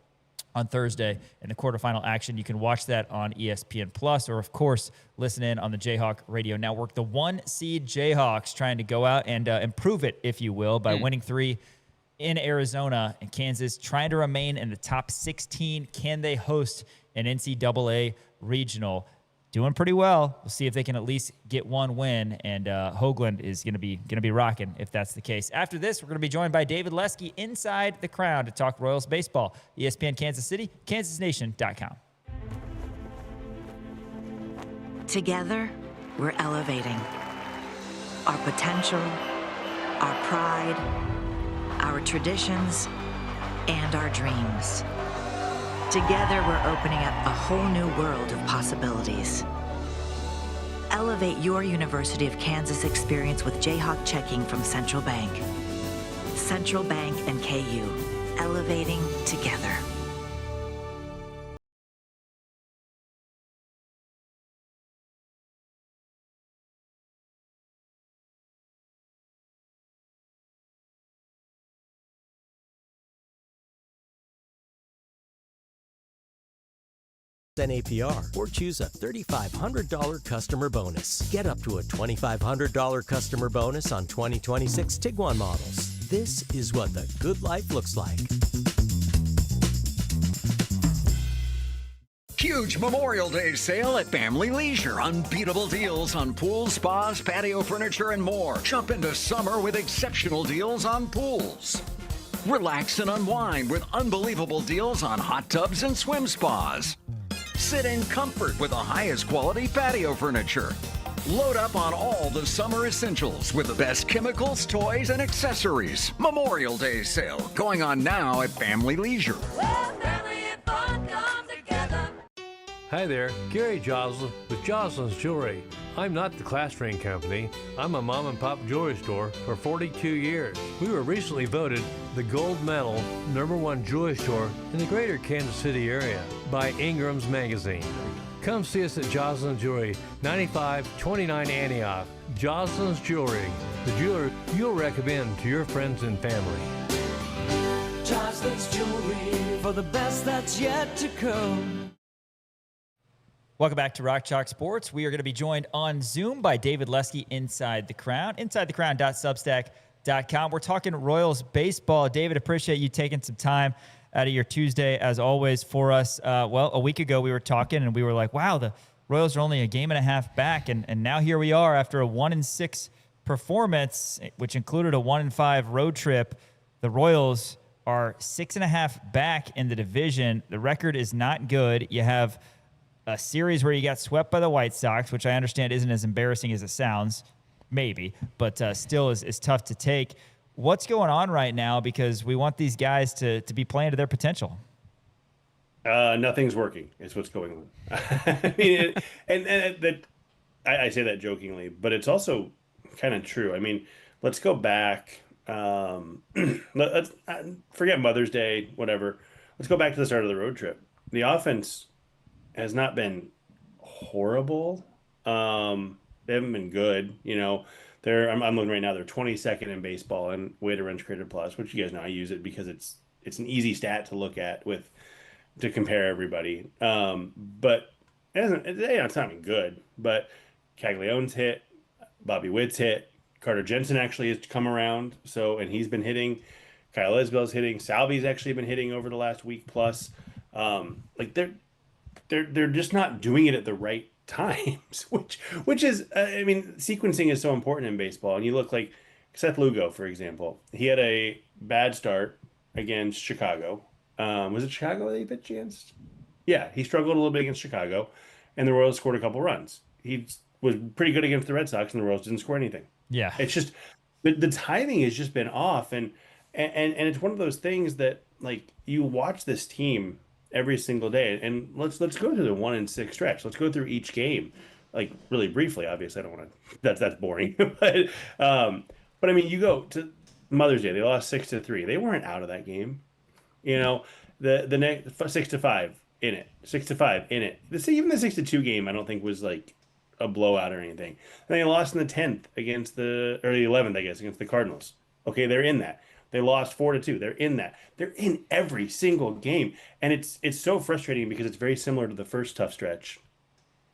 on Thursday in the quarterfinal action. You can watch that on ESPN Plus, or of course, listen in on the Jayhawk Radio Network. The 1 seed Jayhawks trying to go out and improve it, if you will, by winning 3 in Arizona, and Kansas trying to remain in the top 16. Can they host an NCAA regional? Doing pretty well. We'll see if they can at least get 1 win, and Hoagland is going to be rocking if that's the case. After this, we're going to be joined by David Lesky inside the Crown to talk Royals baseball. ESPN Kansas City, KansasNation.com. Together, we're elevating our potential, our pride, our traditions, and our dreams. Together, we're opening up a whole new world of possibilities. Elevate your University of Kansas experience with Jayhawk checking from Central Bank. Central Bank and KU, elevating together. APR or choose a $3,500 customer bonus. Get up to a $2,500 customer bonus on 2026 Tiguan models. This is what the good life looks like. Huge Memorial Day sale at Family Leisure. Unbeatable deals on pools, spas, patio furniture, and more. Jump into summer with exceptional deals on pools. Relax and unwind with unbelievable deals on hot tubs and swim spas. Sit in comfort with the highest quality patio furniture. Load up on all the summer essentials with the best chemicals, toys, and accessories. Memorial Day sale going on now at Family Leisure. Hi there, Gary Joslin with Joslin's Jewelry. I'm not the class ring company. I'm a mom and pop jewelry store for 42 years. We were recently voted the gold medal #1 jewelry store in the greater Kansas City area by Ingram's Magazine. Come see us at Joslin's Jewelry, 9529 Antioch. Joslin's Jewelry, the jeweler you'll recommend to your friends and family. Joslin's Jewelry for the best that's yet to come. Welcome back to Rock Chalk Sports. We are going to be joined on Zoom by David Lesky, Inside the Crown, insidethecrown.substack.com. We're talking Royals baseball. David, appreciate you taking some time out of your Tuesday, as always, for us. Well, a week ago we were talking, and we were like, wow, the Royals are only a game and a half back, and now here we are after a 1-6 performance, which included a 1-5 road trip. The Royals are 6.5 back in the division. The record is not good. You have a series where you got swept by the White Sox, which I understand isn't as embarrassing as it sounds, maybe, but still is tough to take. What's going on right now? Because we want these guys to be playing to their potential. Nothing's working is what's going on. I mean, I say that jokingly, but it's also kind of true. I mean, let's go back. Let's forget Mother's Day, whatever. Let's go back to the start of the road trip. The offense has not been horrible. They haven't been good. You know, I'm looking right now. They're 22nd in baseball in weighted runs created plus, which you guys know I use it because it's an easy stat to look at to compare everybody. But it's not been good. But Caglianone's hit, Bobby Witt's hit, Carter Jensen actually has come around. And he's been hitting. Kyle Isbell's hitting. Salvi's actually been hitting over the last week plus. They're just not doing it at the right times, which is, I mean, sequencing is so important in baseball. And you look like Seth Lugo, for example. He had a bad start against Chicago. Was it Chicago that he pitched against? Yeah, he struggled a little bit against Chicago, and the Royals scored a couple runs. He was pretty good against the Red Sox, and the Royals didn't score anything. Yeah, it's just the timing has just been off, and it's one of those things that, like, you watch this team every single day, and let's go through the 1-6 stretch. Let's go through each game, like, really briefly. Obviously, I don't want to. That's boring. but I mean, you go to Mother's Day. They lost 6-3. They weren't out of that game. You know, the next 6-5 in it, 6-5 in it. Even the 6-2 game, I don't think was like a blowout or anything. And they lost in the 10th against the 11th, I guess, against the Cardinals. Okay, they're in that. They lost 4-2. They're in that. They're in every single game. And it's so frustrating because it's very similar to the first tough stretch,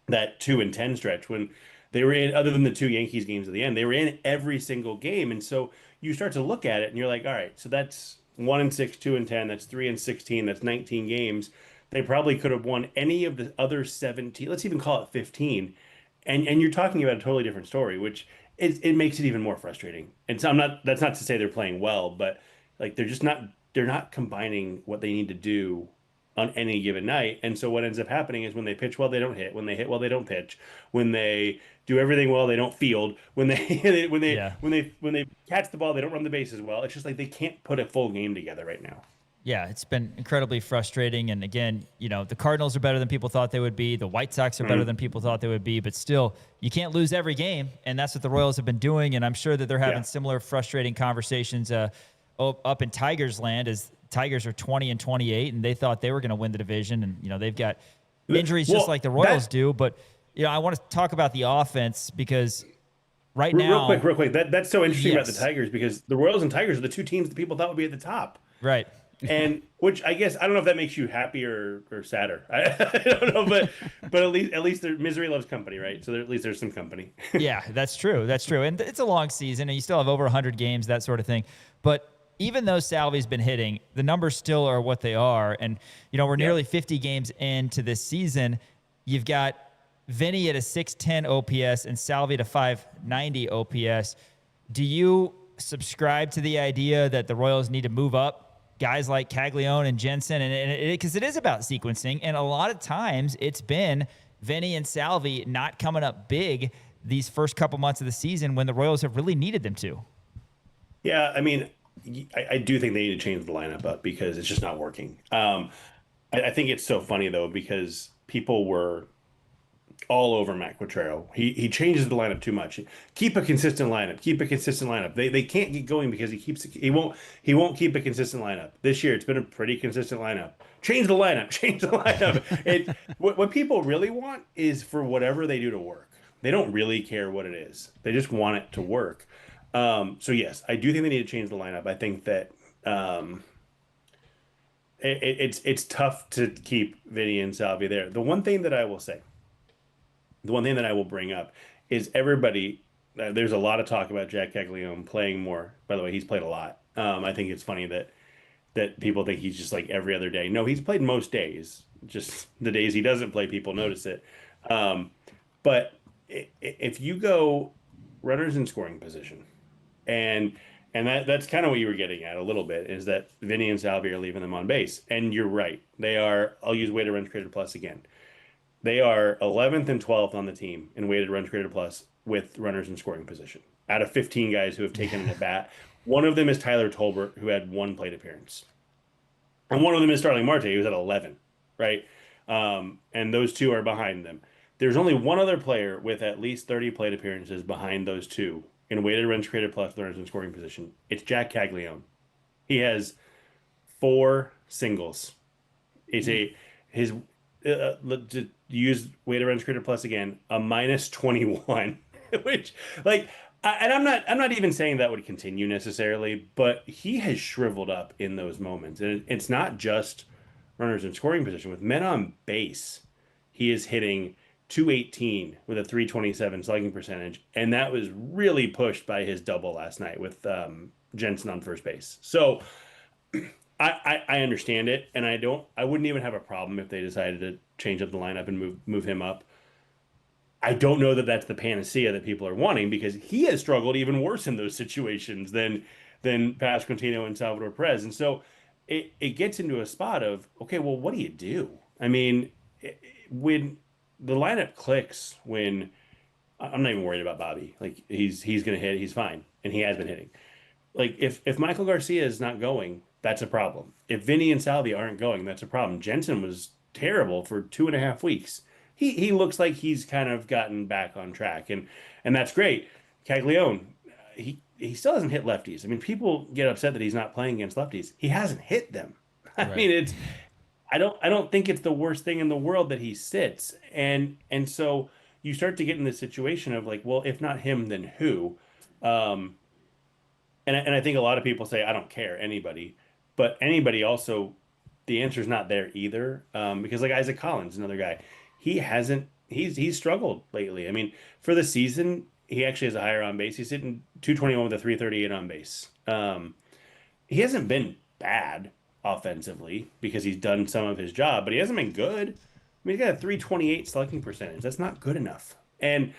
that 2-10 stretch, when they were in, other than the two Yankees games at the end, they were in every single game. And so you start to look at it and you're like, all right, so that's 1-6, 2-10, that's 3-16, that's 19 games. They probably could have won any of the other 17, let's even call it 15. And you're talking about a totally different story, which it makes it even more frustrating. And so that's not to say they're playing well, but like they're not combining what they need to do on any given night. And so what ends up happening is when they pitch well, they don't hit. When they hit well, they don't pitch. When they do everything well, they don't field. When they catch the ball, they don't run the bases well. It's just like they can't put a full game together right now. Yeah, it's been incredibly frustrating. And again, the Cardinals are better than people thought they would be. The White Sox are better than people thought they would be. But still, you can't lose every game. And that's what the Royals have been doing. And I'm sure that they're having similar frustrating conversations up in Tigers land, as Tigers are 20-28, and they thought they were going to win the division. And, they've got injuries just like the Royals do. But, I want to talk about the offense because now. Real quick. That's so interesting about the Tigers, because the Royals and Tigers are the two teams that people thought would be at the top. Right. And which I guess, I don't know if that makes you happier or sadder. I don't know, but at least misery loves company, right? So at least there's some company. Yeah, that's true. That's true. And it's a long season, and you still have over 100 games, that sort of thing. But even though Salvi's been hitting, the numbers still are what they are. And, we're nearly 50 games into this season. You've got Vinny at a 610 OPS and Salvi at a 590 OPS. Do you subscribe to the idea that the Royals need to move up guys like Caglione and Jensen? And because it is about sequencing, and a lot of times it's been Vinny and Salvi not coming up big these first couple months of the season when the Royals have really needed them to. Yeah, I mean, I do think they need to change the lineup up because it's just not working. I think it's so funny, though, because people were all over Matt Quatrero. He changes the lineup too much. Keep a consistent lineup. Keep a consistent lineup. They can't get going because he won't keep a consistent lineup. This year it's been a pretty consistent lineup. Change the lineup. Change the lineup. What people really want is for whatever they do to work. They don't really care what it is. They just want it to work. So yes, I do think they need to change the lineup. I think that it's tough to keep Vinny and Salvi there. The one thing that I will say, the one thing that I will bring up is everybody, there's a lot of talk about Jack Caglione playing more. By the way, he's played a lot. I think it's funny that people think he's just like every other day. No, he's played most days. Just the days he doesn't play, people notice it. But if you go runners in scoring position, and that's kind of what you were getting at a little bit, is that Vinny and Salvi are leaving them on base. And you're right. They are, I'll use weighted runs created plus again. They are 11th and 12th on the team in weighted runs created plus with runners in scoring position out of 15 guys who have taken an at bat. One of them is Tyler Tolbert, who had one plate appearance. And one of them is Starling Marte, who's at 11, right? And those two are behind them. There's only one other player with at least 30 plate appearances behind those two in weighted runs created plus runners in scoring position. It's Jack Caglione. He has 4 singles. It's to use weighted runs created plus again, a -21, which and I'm not even saying that would continue necessarily, but he has shriveled up in those moments. And it's not just runners in scoring position. With men on base, he is hitting .218 with a .327 slugging percentage, and that was really pushed by his double last night with Jensen on first base. So I understand it, and I wouldn't even have a problem if they decided to change up the lineup and move him up. I don't know that that's the panacea that people are wanting, because he has struggled even worse in those situations than Pasquantino and Salvador Perez. And so it gets into a spot of, okay, well, what do you do? I mean, when the lineup clicks, when I'm not even worried about Bobby. Like, he's going to hit, he's fine, and he has been hitting. Like, if Michael Garcia is not going, that's a problem. If Vinny and Salvi aren't going, that's a problem. Jensen was terrible for 2.5 weeks. He looks like he's kind of gotten back on track, and that's great. Caglione, he still hasn't hit lefties. I mean, people get upset that he's not playing against lefties. He hasn't hit them. I mean, I don't think it's the worst thing in the world that he sits, and so you start to get in this situation of like, well, if not him, then who? And I think a lot of people say, I don't care, anybody, but anybody also, the answer is not there either, because like Isaac Collins, another guy. He's struggled lately. I mean, for the season, he actually has a higher on base. He's hitting .221 with a .338 on base. He hasn't been bad offensively because he's done some of his job, but he hasn't been good. I mean, he's got a .328 slugging percentage. That's not good enough. And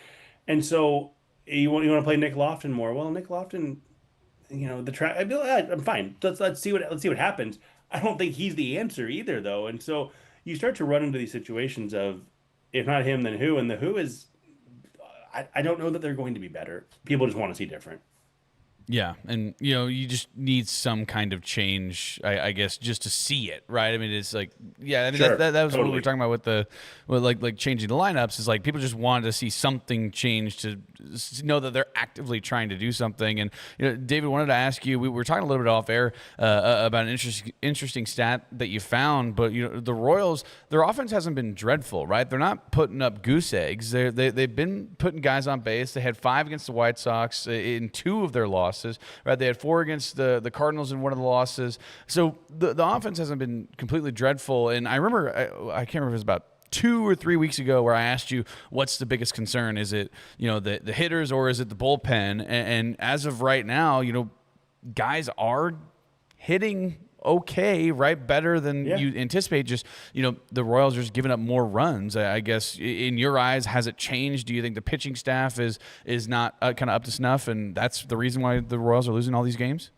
so you want to play Nick Lofton more. Well, Nick Lofton, the track. I'm fine. Let's see what happens. I don't think he's the answer either, though. And so you start to run into these situations of, if not him, then who? And the who is, I don't know that they're going to be better. People just want to see different. Yeah, and you just need some kind of change, I guess, just to see it, right? I mean, it's like, yeah, I mean, Sure, that was totally. what we were talking about with like changing the lineups. Is like people just wanted to see something change to know that they're actively trying to do something. And David, wanted to ask you, we were talking a little bit off air about an interesting stat that you found, but the Royals, their offense hasn't been dreadful, right? They're not putting up goose eggs. They've been putting guys on base. They had 5 against the White Sox in 2 of their losses. Right, they had 4 against the Cardinals in one of the losses. So the offense hasn't been completely dreadful. And I remember, I can't remember if it was about 2 or 3 weeks ago where I asked you, what's the biggest concern? Is it the hitters or is it the bullpen? And as of right now, guys are hitting okay, right? Better than you anticipate. Just, the Royals are just giving up more runs. I guess in your eyes, has it changed? Do you think the pitching staff is not kind of up to snuff, and that's the reason why the Royals are losing all these games?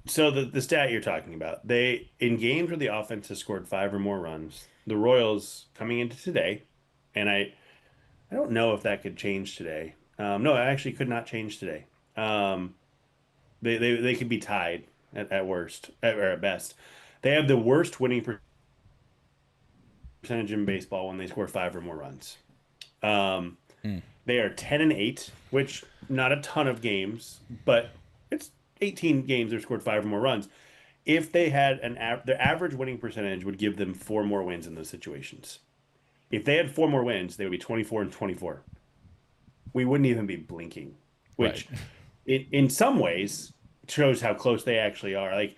So the stat you're talking about, they in games where the offense has scored 5 or more runs, the Royals coming into today, and I don't know if that could change today. No, it actually could not change today. They could be tied at worst or at best. They have the worst winning percentage in baseball when they score 5 or more runs. They are 10-8, which not a ton of games, but it's 18 games they've scored 5 or more runs. If they had their average winning percentage would give them 4 more wins in those situations. If they had 4 more wins, they would be 24-24. We wouldn't even be blinking, which in some ways shows how close they actually are. Like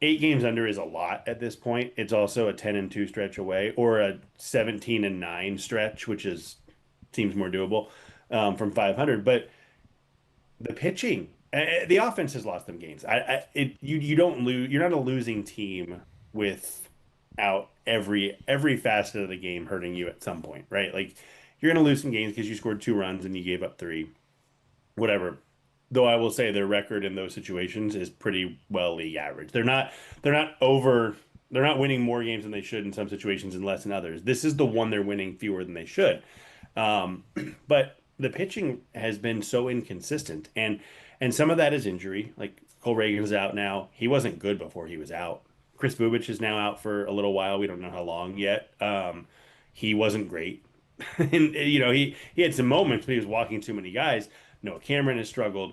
8 games under is a lot at this point. It's also a 10-2 stretch away, or a 17-9 stretch, which seems more doable from 500. But the pitching, the offense has lost them games. You don't lose. You're not a losing team without every facet of the game hurting you at some point, right? Like you're going to lose some games because you scored 2 runs and you gave up 3, whatever. Though I will say their record in those situations is pretty well league average. They're not winning more games than they should in some situations and less in others. This is the one they're winning fewer than they should. But the pitching has been so inconsistent, and some of that is injury. Like Cole Reagan's out now. He wasn't good before he was out. Chris Bubich is now out for a little while. We don't know how long yet. He wasn't great. And he had some moments, but he was walking too many guys. Noah Cameron has struggled.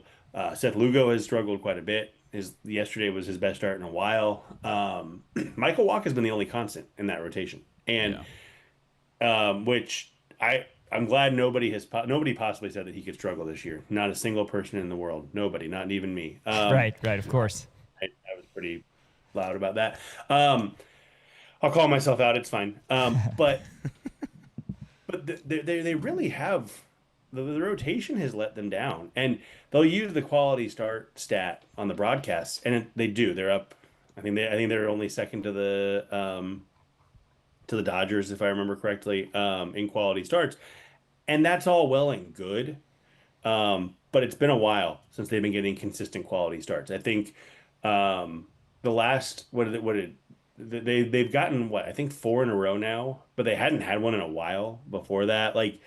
Seth Lugo has struggled quite a bit. Yesterday was his best start in a while. Michael Walk has been the only constant in that rotation, and which I'm glad nobody possibly said that he could struggle this year. Not a single person in the world. Nobody, not even me. Right, of course. I was pretty loud about that. I'll call myself out. It's fine. But they really have. The rotation has let them down, and they'll use the quality start stat on the broadcasts, and they do. They're up. I think they're only second to the Dodgers, if I remember correctly, in quality starts, and that's all well and good. But it's been a while since they've been getting consistent quality starts. I think the last they've gotten I think 4 in a row now, but they hadn't had one in a while before that. Like.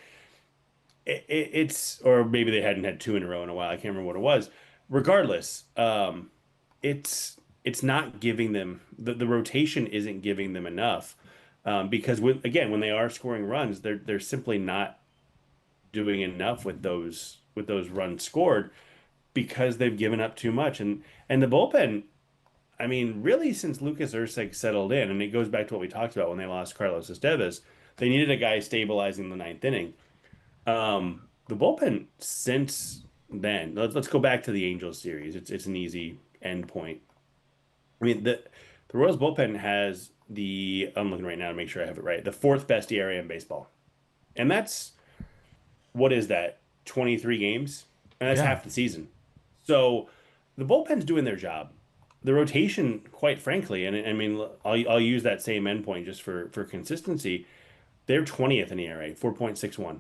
Or maybe they hadn't had 2 in a row in a while. I can't remember what it was. Regardless, it's not giving them the rotation isn't giving them enough because when they are scoring runs, they're simply not doing enough with those runs scored because they've given up too much. And the bullpen, I mean, really since Lucas Erceg settled in, and it goes back to what we talked about when they lost Carlos Estevez, they needed a guy stabilizing the 9th inning. The bullpen since then, let's go back to the Angels series. It's an easy end point. I mean, the Royals bullpen has I'm looking right now to make sure I have it right, the 4th best ERA in baseball. And that's, what is that, 23 games? And that's half the season. So the bullpen's doing their job. The rotation, quite frankly, and I mean, I'll use that same endpoint just for consistency. They're 20th in ERA, 4.61.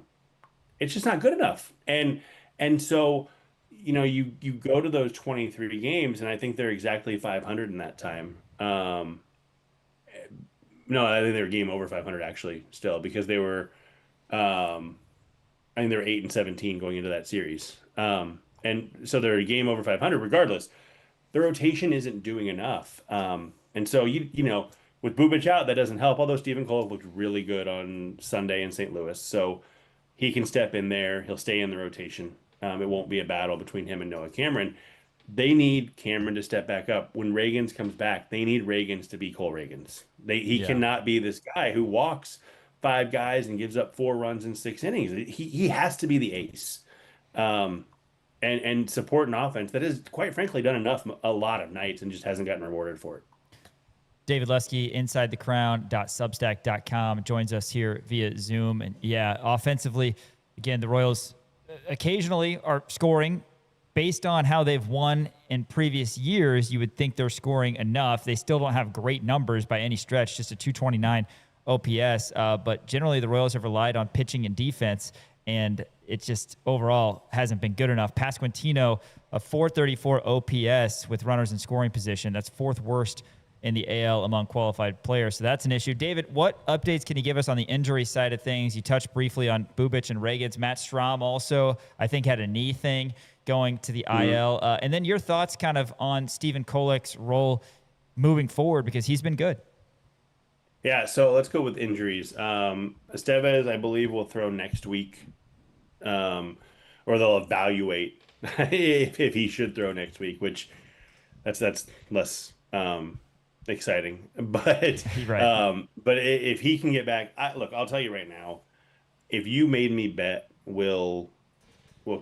It's just not good enough. And so, you go to those 23 games, and I think they're exactly 500 in that time. No, I think they were game over 500 actually still, because they were, I think they were 8-17 going into that series. and so they're a game over 500 regardless. The rotation isn't doing enough. And so you know, with Bubic out, that doesn't help. Although Stephen Cole looked really good on Sunday in St. Louis, so he can step in there. He'll stay in the rotation. It won't be a battle between him and Noah Cameron. They need Cameron to step back up. When Reagans comes back, they need Reagans to be Cole Reagans. He cannot be this guy who walks 5 guys and gives up 4 runs in 6 innings. He has to be the ace. And support an offense that has, quite frankly, done enough a lot of nights and just hasn't gotten rewarded for it. David Lesky, InsideTheCrown.substack.com, joins us here via Zoom. And yeah, offensively, again, the Royals occasionally are scoring based on how they've won in previous years. You would think they're scoring enough. They still don't have great numbers by any stretch, just a 229 OPS. But generally, the Royals have relied on pitching and defense, and it just overall hasn't been good enough. Pasquantino, a 434 OPS with runners in scoring position. That's 4th worst in the AL among qualified players. So that's an issue. David, what updates can you give us on the injury side of things? You touched briefly on Bubic and Reagans. Matt Strahm also, I think, had a knee thing going to the IL. And then your thoughts kind of on Stephen Kolek's role moving forward, because he's been good. Yeah, so let's go with injuries. Estevez, I believe, will throw next week, or they'll evaluate if he should throw next week, which that's less exciting. But right. But if he can get back, look, I'll tell you right now, if you made me bet will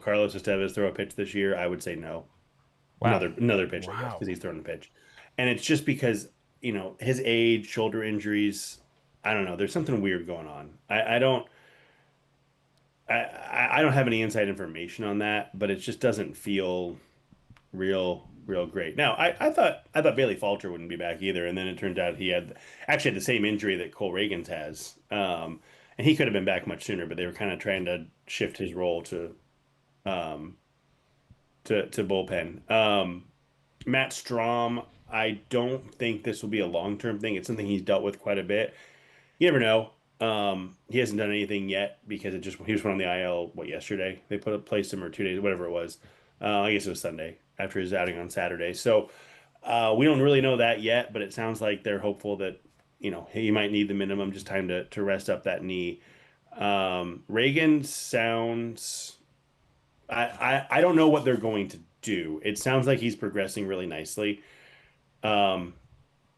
Carlos Estevez throw a pitch this year, I would say no. Wow. Another pitch, I guess, because he's throwing the pitch, and it's just because, you know, his age, shoulder injuries. I don't know. There's something weird going on. I don't have any inside information on that, but it just doesn't feel real great. Now, I thought Bailey Falter wouldn't be back either, and then it turned out he had the same injury that Cole Reagans has, and he could have been back much sooner, but they were kind of trying to shift his role to bullpen. Matt Strahm, I don't think this will be a long-term thing. It's something he's dealt with quite a bit. You never know. He hasn't done anything yet because he just went on the IL, yesterday? They placed him, or 2 days, whatever it was. I guess it was Sunday after his outing on Saturday. So we don't really know that yet, but it sounds like they're hopeful that, you know, he might need the minimum just time to rest up that knee. Reagan sounds... I don't know what they're going to do. It sounds like he's progressing really nicely.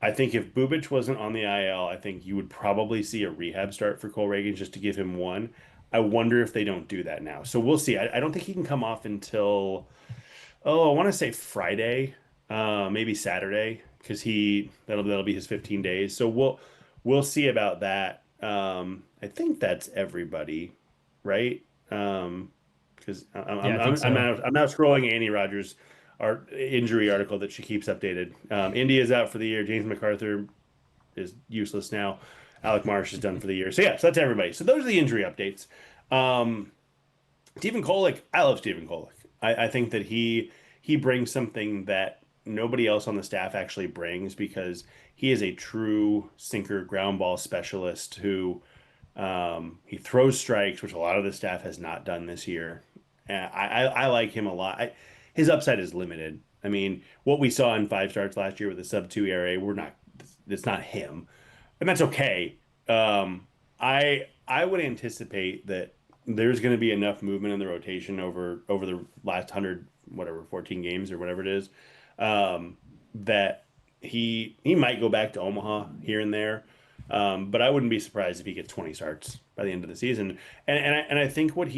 I think if Bubic wasn't on the IL, I think you would probably see a rehab start for Cole Reagans just to give him one. I wonder if they don't do that now. So we'll see. I don't think he can come off until, I want to say Friday, maybe Saturday, because that'll be his 15 days. So we'll see about that. I think that's everybody, right? Because I'm now scrolling Annie Rogers' injury article that she keeps updated. India's out for the year. James MacArthur is useless now. Alec Marsh is done for the year. So that's everybody. So those are the injury updates. Stephen Kolek, I love Stephen Kolek. I think that he brings something that nobody else on the staff actually brings, because he is a true sinker ground ball specialist who he throws strikes, which a lot of the staff has not done this year. I like him a lot. His upside is limited. I mean, what we saw in 5 starts last year with a sub-2 ERA, it's not him, and that's okay. I would anticipate that there's going to be enough movement in the rotation over the last 14 games or whatever it is, that he might go back to Omaha here and there. But I wouldn't be surprised if he gets 20 starts by the end of the season. And I think what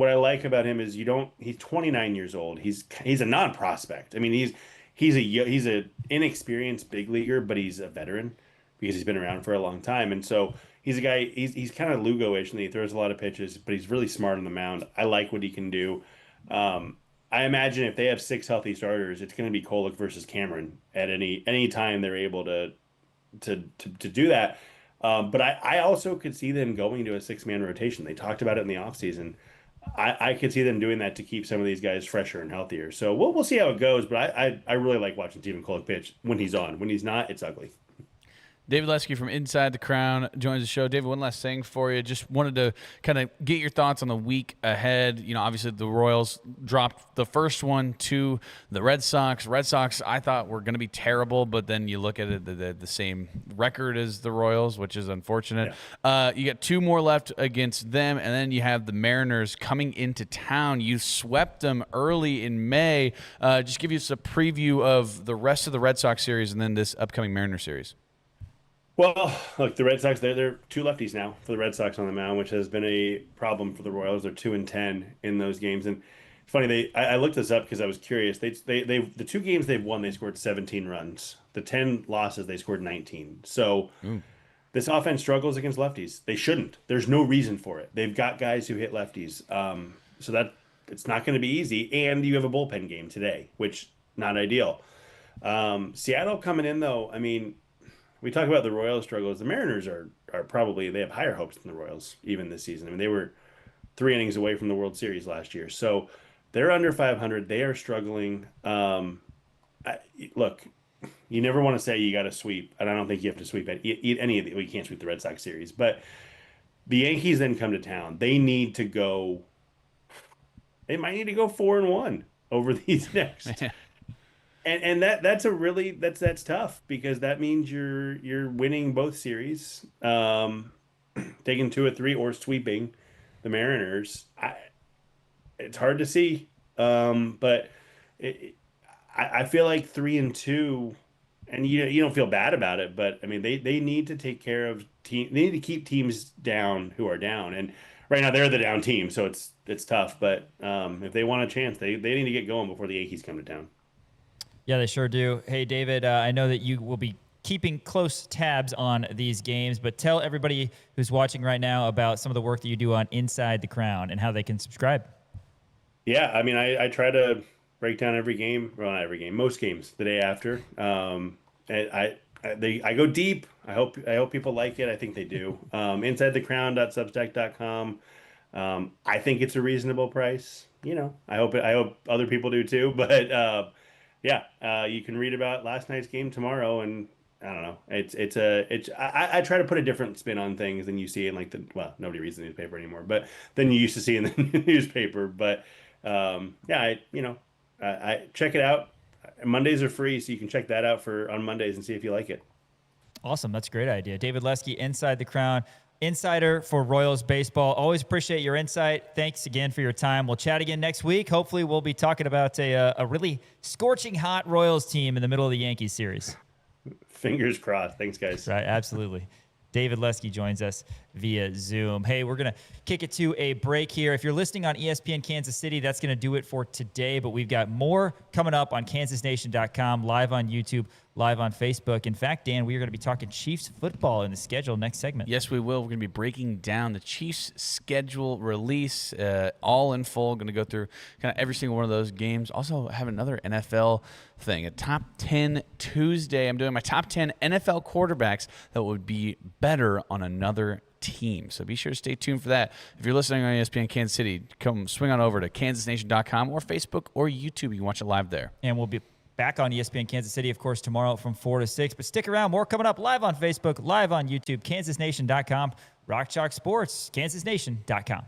I like about him is he's 29 years old. He's a non-prospect. I mean, he's a inexperienced big leaguer, but he's a veteran because he's been around for a long time. And so he's a guy, he's kind of Lugo-ish, and he throws a lot of pitches, but he's really smart on the mound. I like what he can do. I imagine if they have 6 healthy starters, it's going to be Kolek versus Cameron at any time they're able to do that. But I also could see them going to a 6-man rotation. They talked about it in the offseason. I could see them doing that to keep some of these guys fresher and healthier. So we'll see how it goes. But I really like watching Stephen Kolek pitch when he's on. When he's not, it's ugly. David Lesky from Inside the Crown joins the show. David, one last thing for you. Just wanted to kind of get your thoughts on the week ahead. You know, obviously the Royals dropped the first one to the Red Sox. Red Sox, I thought were going to be terrible, but then you look at it, the same record as the Royals, which is unfortunate. Yeah. You got 2 more left against them, and then you have the Mariners coming into town. You swept them early in May. Just give us a preview of the rest of the Red Sox series and then this upcoming Mariner series. Well, look, the Red Sox, they're 2 lefties now for the Red Sox on the mound, which has been a problem for the Royals. They're 2-10 in those games. And it's funny, I looked this up because I was curious. The 2 games they've won, they scored 17 runs. The 10 losses, they scored 19. So this offense struggles against lefties. They shouldn't. There's no reason for it. They've got guys who hit lefties. So that it's not going to be easy. And you have a bullpen game today, which not ideal. Seattle coming in, though, I mean, we talk about the Royals struggles. The Mariners are probably, they have higher hopes than the Royals even this season. I mean, they were 3 innings away from the World Series last year. So they're under 500. They are struggling. Look, you never want to say you got to sweep, and I don't think you have to sweep any of the, well, you can't sweep the Red Sox series, but the Yankees then come to town. They need to go, they might need to go 4-1 over these next. And that's tough because that means you're winning both series, taking 2 or 3 or sweeping the Mariners. It's hard to see, but I feel like 3-2, and you don't feel bad about it. But I mean, they need to take care of team. They need to keep teams down who are down, and right now they're the down team, so it's tough. But if they want a chance, they need to get going before the Yankees come to town. Yeah, they sure do. Hey, David, I know that you will be keeping close tabs on these games, but tell everybody who's watching right now about some of the work that you do on Inside the Crown and how they can subscribe. Yeah, I mean, I try to break down every game, well, not every game, most games the day after. I go deep. I hope people like it. I think they do. InsideTheCrown.substack.com. I think it's a reasonable price. You know, I hope other people do too. But you can read about last night's game tomorrow, and I don't know. I try to put a different spin on things than you see in nobody reads the newspaper anymore, but than you used to see in the newspaper. But I check it out. Mondays are free, so you can check that out on Mondays and see if you like it. Awesome. That's a great idea. David Lesky, Inside the Crown, insider for Royals baseball. Always appreciate your insight. Thanks again for your time. We'll chat again next week. Hopefully we'll be talking about a really scorching hot Royals team in the middle of the Yankees series. Fingers crossed. Thanks, guys. Right, absolutely. David Lesky joins us via Zoom. Hey, we're going to kick it to a break here. If you're listening on ESPN Kansas City, that's going to do it for today, but we've got more coming up on kansasnation.com, live on YouTube, live on Facebook. In fact, Dan, we are going to be talking Chiefs football in the schedule next segment. Yes, we will. We're going to be breaking down the Chiefs schedule release, all in full. Going to go through kind of every single one of those games. Also have another NFL thing, a top 10 Tuesday. I'm doing my top 10 NFL quarterbacks that would be better on another team. So be sure to stay tuned for that. If you're listening on ESPN Kansas City, come swing on over to kansasnation.com or Facebook or YouTube. You can watch it live there. And we'll be back on ESPN Kansas City, of course, tomorrow from 4 to 6. But stick around. More coming up live on Facebook, live on YouTube, kansasnation.com, Rock Chalk Sports, kansasnation.com.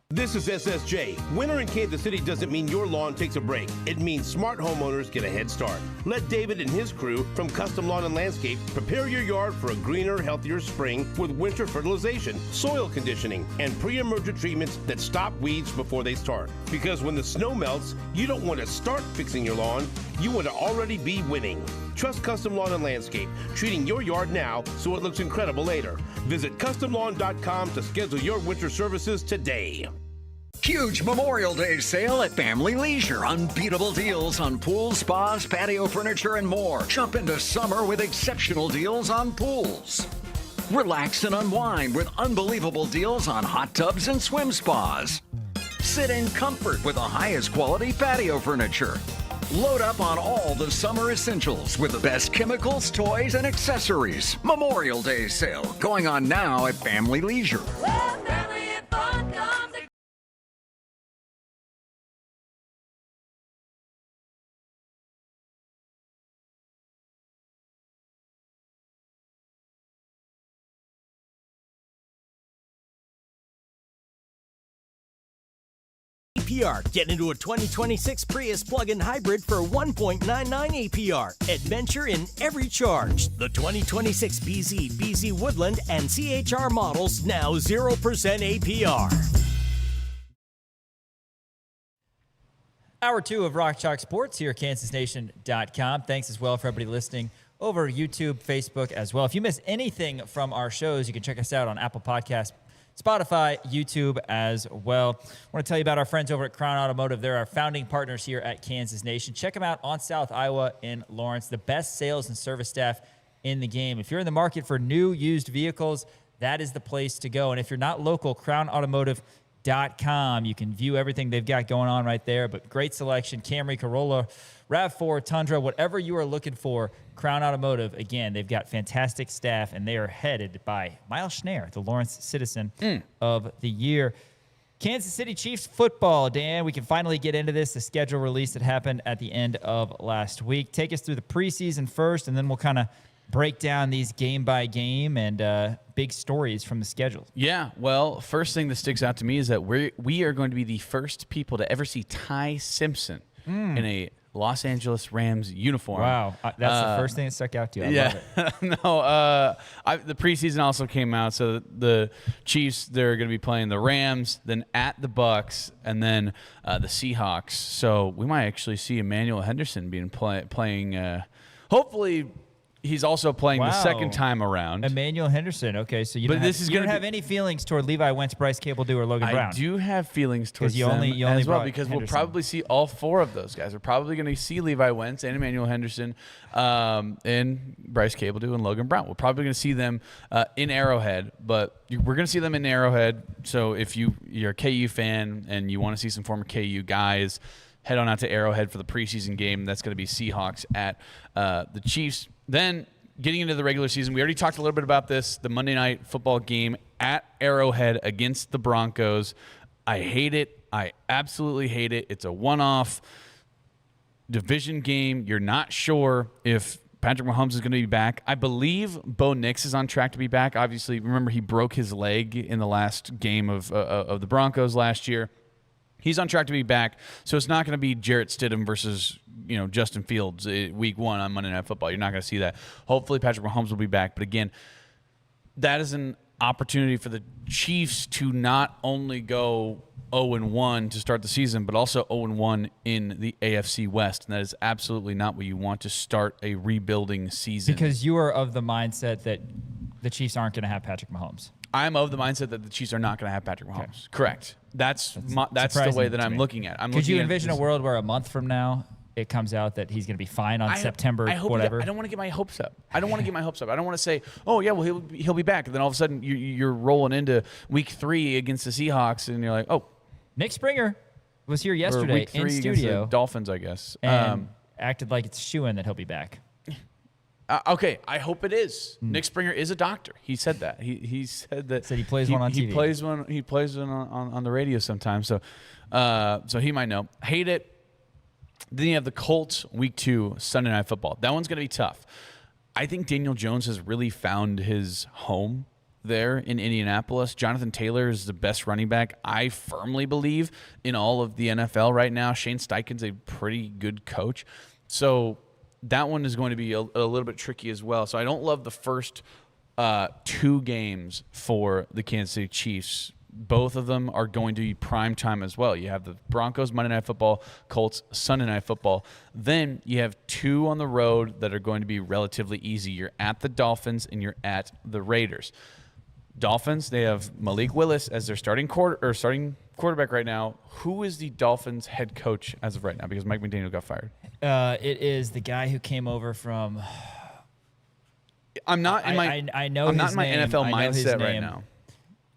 This is SSJ. Winter in Kansas City doesn't mean your lawn takes a break. It means smart homeowners get a head start. Let David and his crew from Custom Lawn and Landscape prepare your yard for a greener, healthier spring with winter fertilization, soil conditioning, and pre-emergent treatments that stop weeds before they start. Because when the snow melts, you don't want to start fixing your lawn. You want to already be winning. Trust Custom Lawn and Landscape, treating your yard now so it looks incredible later. Visit CustomLawn.com to schedule your winter services today. Huge Memorial Day sale at Family Leisure. Unbeatable deals on pools, spas, patio furniture, and more. Jump into summer with exceptional deals on pools. Relax and unwind with unbelievable deals on hot tubs and swim spas. Sit in comfort with the highest quality patio furniture. Load up on all the summer essentials with the best chemicals, toys, and accessories. Memorial Day sale going on now at Family Leisure. APR. Get into a 2026 Prius plug-in hybrid for 1.99 APR. Adventure in every charge. The 2026 BZ, BZ Woodland, and CHR models now 0% APR. Hour 2 of Rock Chalk Sports here at KansasNation.com. Thanks as well for everybody listening over YouTube, Facebook as well. If you miss anything from our shows, you can check us out on Apple Podcasts, Spotify, YouTube as well. I want to tell you about our friends over at Crown Automotive. They're our founding partners here at Kansas Nation. Check them out on South Iowa in Lawrence. The best sales and service staff in the game. If you're in the market for new, used vehicles, that is the place to go. And if you're not local, CrownAutomotive.com. You can view everything they've got going on right there, but great selection. Camry, Corolla, RAV4, Tundra, whatever you are looking for, Crown Automotive. Again, they've got fantastic staff, and they are headed by Miles Schneer, the Lawrence Citizen of the Year. Kansas City Chiefs football, Dan. We can finally get into this. The schedule release that happened at the end of last week. Take us through the preseason first, and then we'll kind of break down these game by game and big stories from the schedule. Yeah, well, first thing that sticks out to me is that we are going to be the first people to ever see Ty Simpson in a Los Angeles Rams uniform. Wow, that's the first thing that stuck out to you. I love it. The preseason also came out, so the Chiefs, they're going to be playing the Rams, then at the Bucks, and then the Seahawks. So we might actually see Emmanuel Henderson being playing. Hopefully, he's also playing the second time around. Emmanuel Henderson. Okay, so you don't have any feelings toward Levi Wentz, Bryce Cable-Dew, or Logan Brown. I do have feelings towards them as well, because we'll probably see all four of those guys. We're probably going to see Levi Wentz and Emmanuel Henderson and Bryce Cable-Dew and Logan Brown. We're probably going to see them in Arrowhead, but we're going to see them in Arrowhead. So if you're a KU fan and you want to see some former KU guys, head on out to Arrowhead for the preseason game. That's going to be Seahawks at the Chiefs. Then, getting into the regular season, we already talked a little bit about this, the Monday Night Football game at Arrowhead against the Broncos. I hate it. I absolutely hate it. It's a one-off division game. You're not sure if Patrick Mahomes is going to be back. I believe Bo Nix is on track to be back. Obviously, remember he broke his leg in the last game of the Broncos last year. He's on track to be back, so it's not going to be Jarrett Stidham versus Justin Fields week 1 on Monday Night Football. You're not going to see that. Hopefully, Patrick Mahomes will be back. But again, that is an opportunity for the Chiefs to not only go 0-1 to start the season, but also 0-1 in the AFC West. And that is absolutely not what you want to start a rebuilding season. Because you are of the mindset that the Chiefs aren't going to have Patrick Mahomes. I'm of the mindset that the Chiefs are not going to have Patrick Mahomes. Okay. Correct. That's the way that I'm looking at it. Could you envision a world where a month from now it comes out that he's going to be fine on September whatever? I don't want to get my hopes up. I don't want to say, oh yeah, well he'll be back, and then all of a sudden you're rolling into week 3 against the Seahawks, and you're like, oh, Nick Springer was here yesterday week 3 in studio, against the Dolphins, I guess, and acted like it's shoo-in that he'll be back. Okay, I hope it is. Nick Springer is a doctor. He said that. He said that. Said he plays one on TV. He plays one on the radio sometimes. So he might know. Hate it. Then you have the Colts week 2 Sunday Night Football. That one's going to be tough. I think Daniel Jones has really found his home there in Indianapolis. Jonathan Taylor is the best running back, I firmly believe, in all of the NFL right now. Shane Steichen's a pretty good coach. So that one is going to be a little bit tricky as well. So I don't love the first 2 games for the Kansas City Chiefs. Both of them are going to be prime time as well. You have the Broncos Monday Night Football, Colts Sunday Night Football. Then you have 2 on the road that are going to be relatively easy. You're at the Dolphins and you're at the Raiders. Dolphins, they have Malik Willis as their starting quarterback right now. Who is the Dolphins head coach as of right now? Because Mike McDaniel got fired. It is the guy who came over from. I'm not in my NFL mindset right now.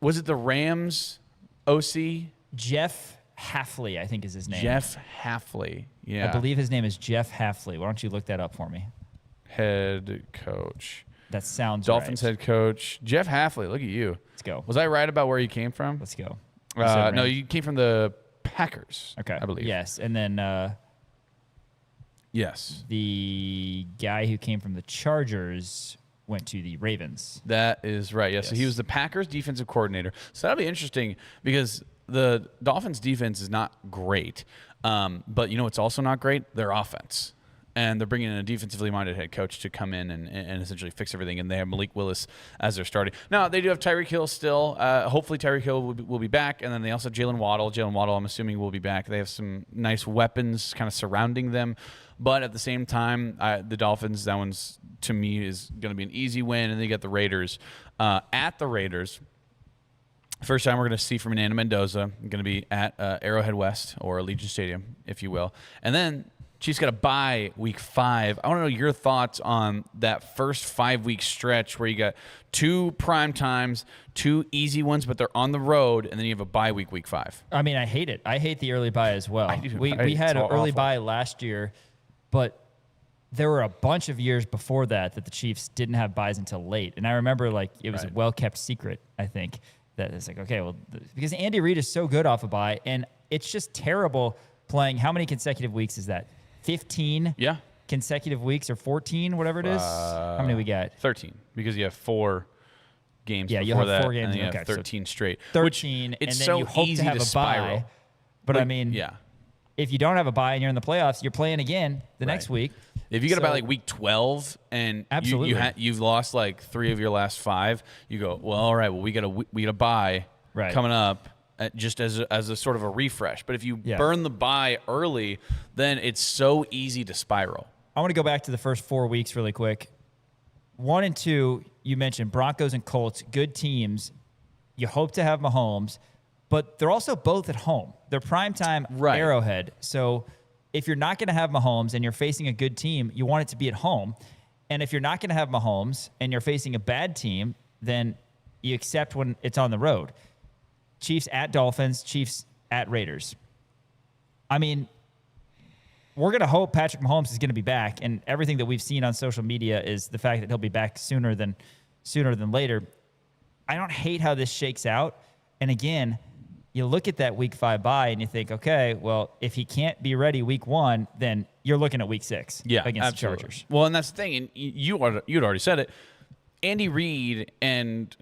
Was it the Rams OC? Jeff Hafley, I think is his name. Jeff Hafley. Yeah. I believe his name is Jeff Hafley. Why don't you look that up for me? Head coach. That sounds Dolphins right. head coach. Jeff Hafley. Look at you. Let's go. Was I right about where you came from? Let's go. No, you came from the Packers. Okay. I believe. Yes. And then yes. The guy who came from the Chargers went to the Ravens. That is right. Yes. So he was the Packers defensive coordinator. So that'll be interesting because the Dolphins' defense is not great, but you know what's also not great? Their offense. And they're bringing in a defensively minded head coach to come in and essentially fix everything. And they have Malik Willis as their starting. Now, they do have Tyreek Hill still. Hopefully, Tyreek Hill will be back. And then they also have Jalen Waddle. Jalen Waddle, I'm assuming, will be back. They have some nice weapons kind of surrounding them. But at the same time, the Dolphins, that one's, to me, is going to be an easy win. And they get the Raiders. At the Raiders, first time we're going to see from Fernando Mendoza. Going to be at Arrowhead West, or Allegiant Stadium, if you will. And then Chiefs got a bye week 5. I want to know your thoughts on that first 5-week stretch where you got 2 prime times, 2 easy ones, but they're on the road, and then you have a bye week 5. I mean, I hate it. I hate the early bye as well. We had an early bye last year, but there were a bunch of years before that the Chiefs didn't have byes until late. And I remember it was a well-kept secret, I think, that it's okay, well, because Andy Reid is so good off a bye, and it's just terrible playing. How many consecutive weeks is that? 15 consecutive weeks, or 14, whatever it is. How many we got? 13, because you have 4 games you'll before have 4 that, games, and then you okay, have 13 straight. 13, it's and then so you hope easy to have a spiral. bye. But I mean, if you don't have a bye and you're in the playoffs, you're playing again the next week. If you get about week 12 and you've lost 3 of your last 5, you go, well, all right, well, we got a bye coming up. Just as a sort of a refresh. But if you burn the bye early, then it's so easy to spiral. I want to go back to the first 4 weeks really quick. 1 and 2, you mentioned Broncos and Colts, good teams. You hope to have Mahomes, but they're also both at home. They're primetime Arrowhead. So if you're not going to have Mahomes and you're facing a good team, you want it to be at home. And if you're not going to have Mahomes and you're facing a bad team, then you accept when it's on the road. Chiefs at Dolphins, Chiefs at Raiders. I mean, we're going to hope Patrick Mahomes is going to be back, and everything that we've seen on social media is the fact that he'll be back sooner than later. I don't hate how this shakes out. And again, you look at that week 5 bye and you think, okay, well, if he can't be ready week 1, then you're looking at week 6 against the Chargers. Well, and that's the thing, and you'd already said it. Andy Reid and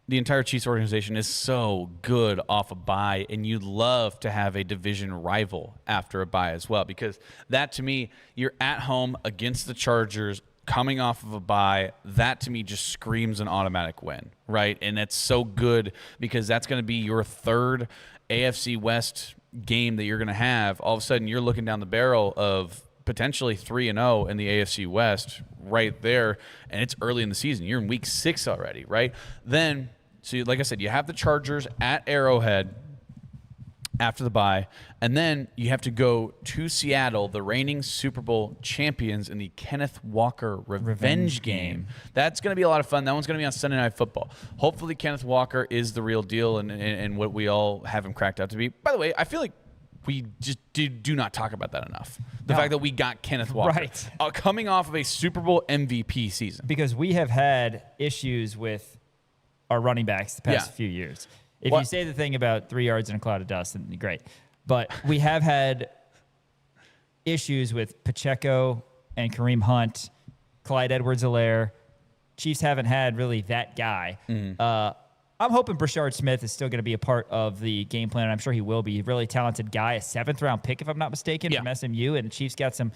the entire Chiefs organization is so good off a bye, and you'd love to have a division rival after a bye as well, because that, to me, you're at home against the Chargers coming off of a bye. That, to me, just screams an automatic win, right? And that's so good because that's going to be your 3rd AFC West game that you're going to have. All of a sudden, you're looking down the barrel of potentially 3-0 in the AFC West right there, and it's early in the season. You're in week 6 already, right? Then, so like I said, you have the Chargers at Arrowhead after the bye, and then you have to go to Seattle, the reigning Super Bowl champions, in the Kenneth Walker revenge game. That's going to be a lot of fun. That one's going to be on Sunday Night Football. Hopefully Kenneth Walker is the real deal and what we all have him cracked out to be. By the way, I feel like we just do not talk about that enough. The fact that we got Kenneth Walker coming off of a Super Bowl MVP season. Because we have had issues with our running backs the past few years. If you say the thing about 3 yards in a cloud of dust, then great. But we have had issues with Pacheco and Kareem Hunt, Clyde Edwards-Helaire. Chiefs haven't had really that guy. I'm hoping Brashard Smith is still going to be a part of the game plan, and I'm sure he will be. A really talented guy, a 7th-round pick, if I'm not mistaken, from SMU, and the Chiefs got some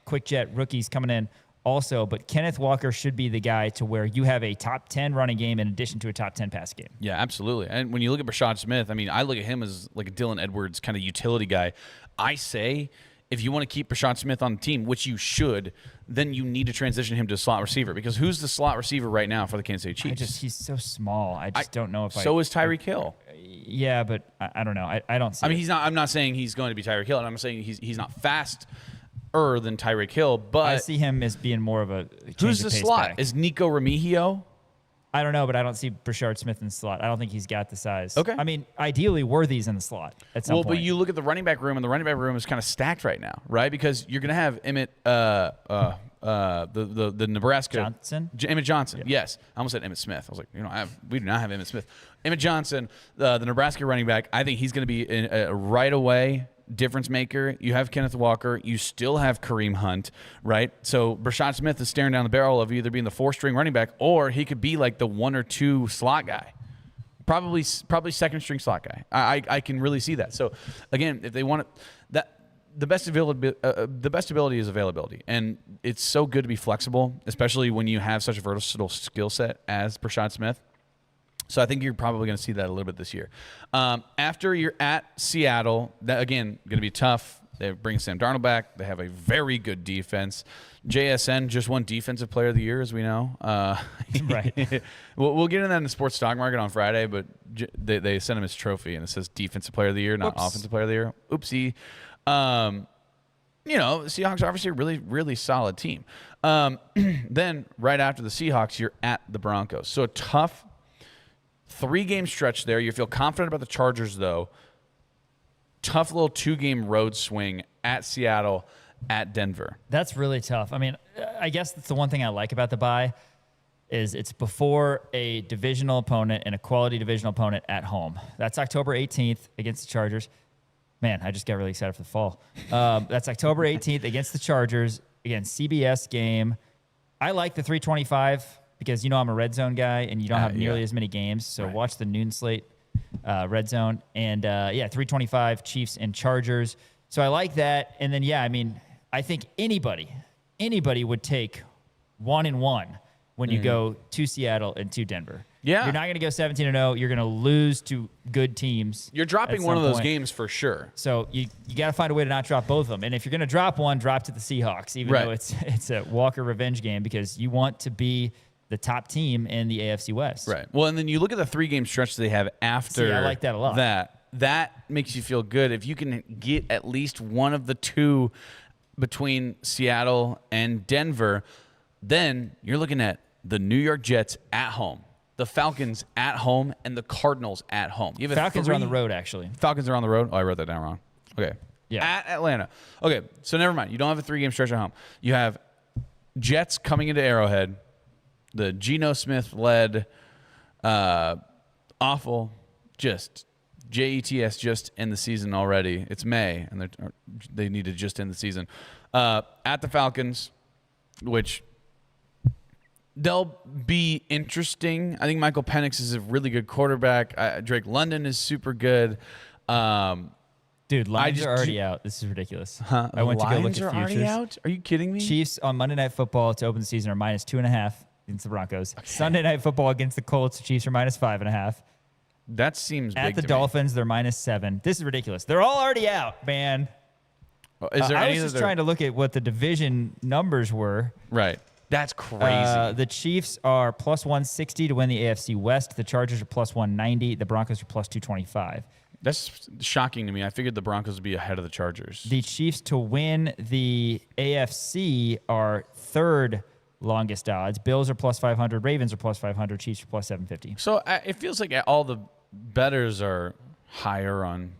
quick jet rookies coming in also. But Kenneth Walker should be the guy to where you have a top 10 running game in addition to a top 10 pass game. Yeah, absolutely. And when you look at Brashard Smith, I mean, I look at him as like a Dylan Edwards kind of utility guy. I say, if you want to keep Brashard Smith on the team, which you should, then you need to transition him to a slot receiver, because who's the slot receiver right now for the Kansas City Chiefs? He's so small. I just don't know if So is Tyreek Hill. Yeah, but I don't know. I don't see he's not. I'm not saying he's going to be Tyreek Hill, and I'm saying he's not faster than Tyreek Hill, but I see him as being more of a who's the slot? Back. Is Nico Remigio? I don't know, but I don't see Brashard Smith in the slot. I don't think he's got the size. Okay. I mean, ideally, Worthy's in the slot at some point. But you look at the running back room, and the running back room is kind of stacked right now, right? Because you're going to have Emmett, the Nebraska Johnson. Emmett Johnson. Yeah. Yes, I almost said Emmett Smith. I was like, we do not have Emmett Smith. Emmett Johnson, the Nebraska running back. I think he's going to be a right away difference maker. You have Kenneth Walker. You still have Kareem Hunt, right? So Brashard Smith is staring down the barrel of either being the 4-string running back, or he could be like the 1 or 2 slot guy. Probably second string slot guy. I can really see that. So again, if they want that. The best ability is availability, and it's so good to be flexible, especially when you have such a versatile skill set as Prashad Smith. So I think you're probably going to see that a little bit this year. After you're at Seattle, that again going to be tough. They bring Sam Darnold back. They have a very good defense. JSN just won Defensive Player of the Year, as we know. Right. We'll get into that in the sports stock market on Friday, but they sent him his trophy, and it says Defensive Player of the Year, not Offensive Player of the Year. Oopsie. The Seahawks are obviously a really, really solid team. Then right after the Seahawks, you're at the Broncos. So a tough 3-game stretch there. You feel confident about the Chargers, though. Tough little 2-game road swing at Seattle, at Denver. That's really tough. I mean, I guess that's the one thing I like about the bye is it's before a divisional opponent and a quality divisional opponent at home. That's October 18th against the Chargers. Man, I just got really excited for the fall. That's October 18th against the Chargers. Again, CBS game. I like the 325 because, I'm a red zone guy, and you don't have nearly as many games. So watch the noon slate, red zone. And, 325, Chiefs and Chargers. So I like that. And then, I think anybody would take 1-1 when you go to Seattle and to Denver. Yeah. You're not going to go 17-0. You're going to lose to good teams. You're dropping one of those games for sure. So you got to find a way to not drop both of them. And if you're going to drop one, drop to the Seahawks, even though it's a Walker revenge game, because you want to be the top team in the AFC West. Right. Well, and then you look at the 3-game stretch they have after. See, I like that a lot. That makes you feel good. If you can get at least one of the two between Seattle and Denver, then you're looking at the New York Jets at home, the Falcons at home, and the Cardinals at home. Falcons are on the road, actually. Falcons are on the road? Oh, I wrote that down wrong. Okay. Yeah. At Atlanta. Okay, so never mind. You don't have a 3-game stretch at home. You have Jets coming into Arrowhead, the Geno Smith-led awful, just JETS just end the season already. It's May, and they need to just end the season. At the Falcons, which they'll be interesting. I think Michael Penix is a really good quarterback. Drake London is super good. Dude, lines are already out. This is ridiculous. I went to go look at Lines futures. are already out? Are you kidding me? Chiefs on Monday Night Football to open the season are -2.5 against the Broncos. Okay. Sunday Night Football against the Colts, the Chiefs are -5.5. That seems big At the to Dolphins, they're -7. This is ridiculous. They're all already out, man. Is there I was just trying to look at what the division numbers were. Right. That's crazy. The Chiefs are +160 to win the AFC West. The Chargers are +190. The Broncos are +225. That's shocking to me. I figured the Broncos would be ahead of the Chargers. The Chiefs to win the AFC are third longest odds. Bills are +500. Ravens are +500. Chiefs are +750. So it feels like all the bettors are higher on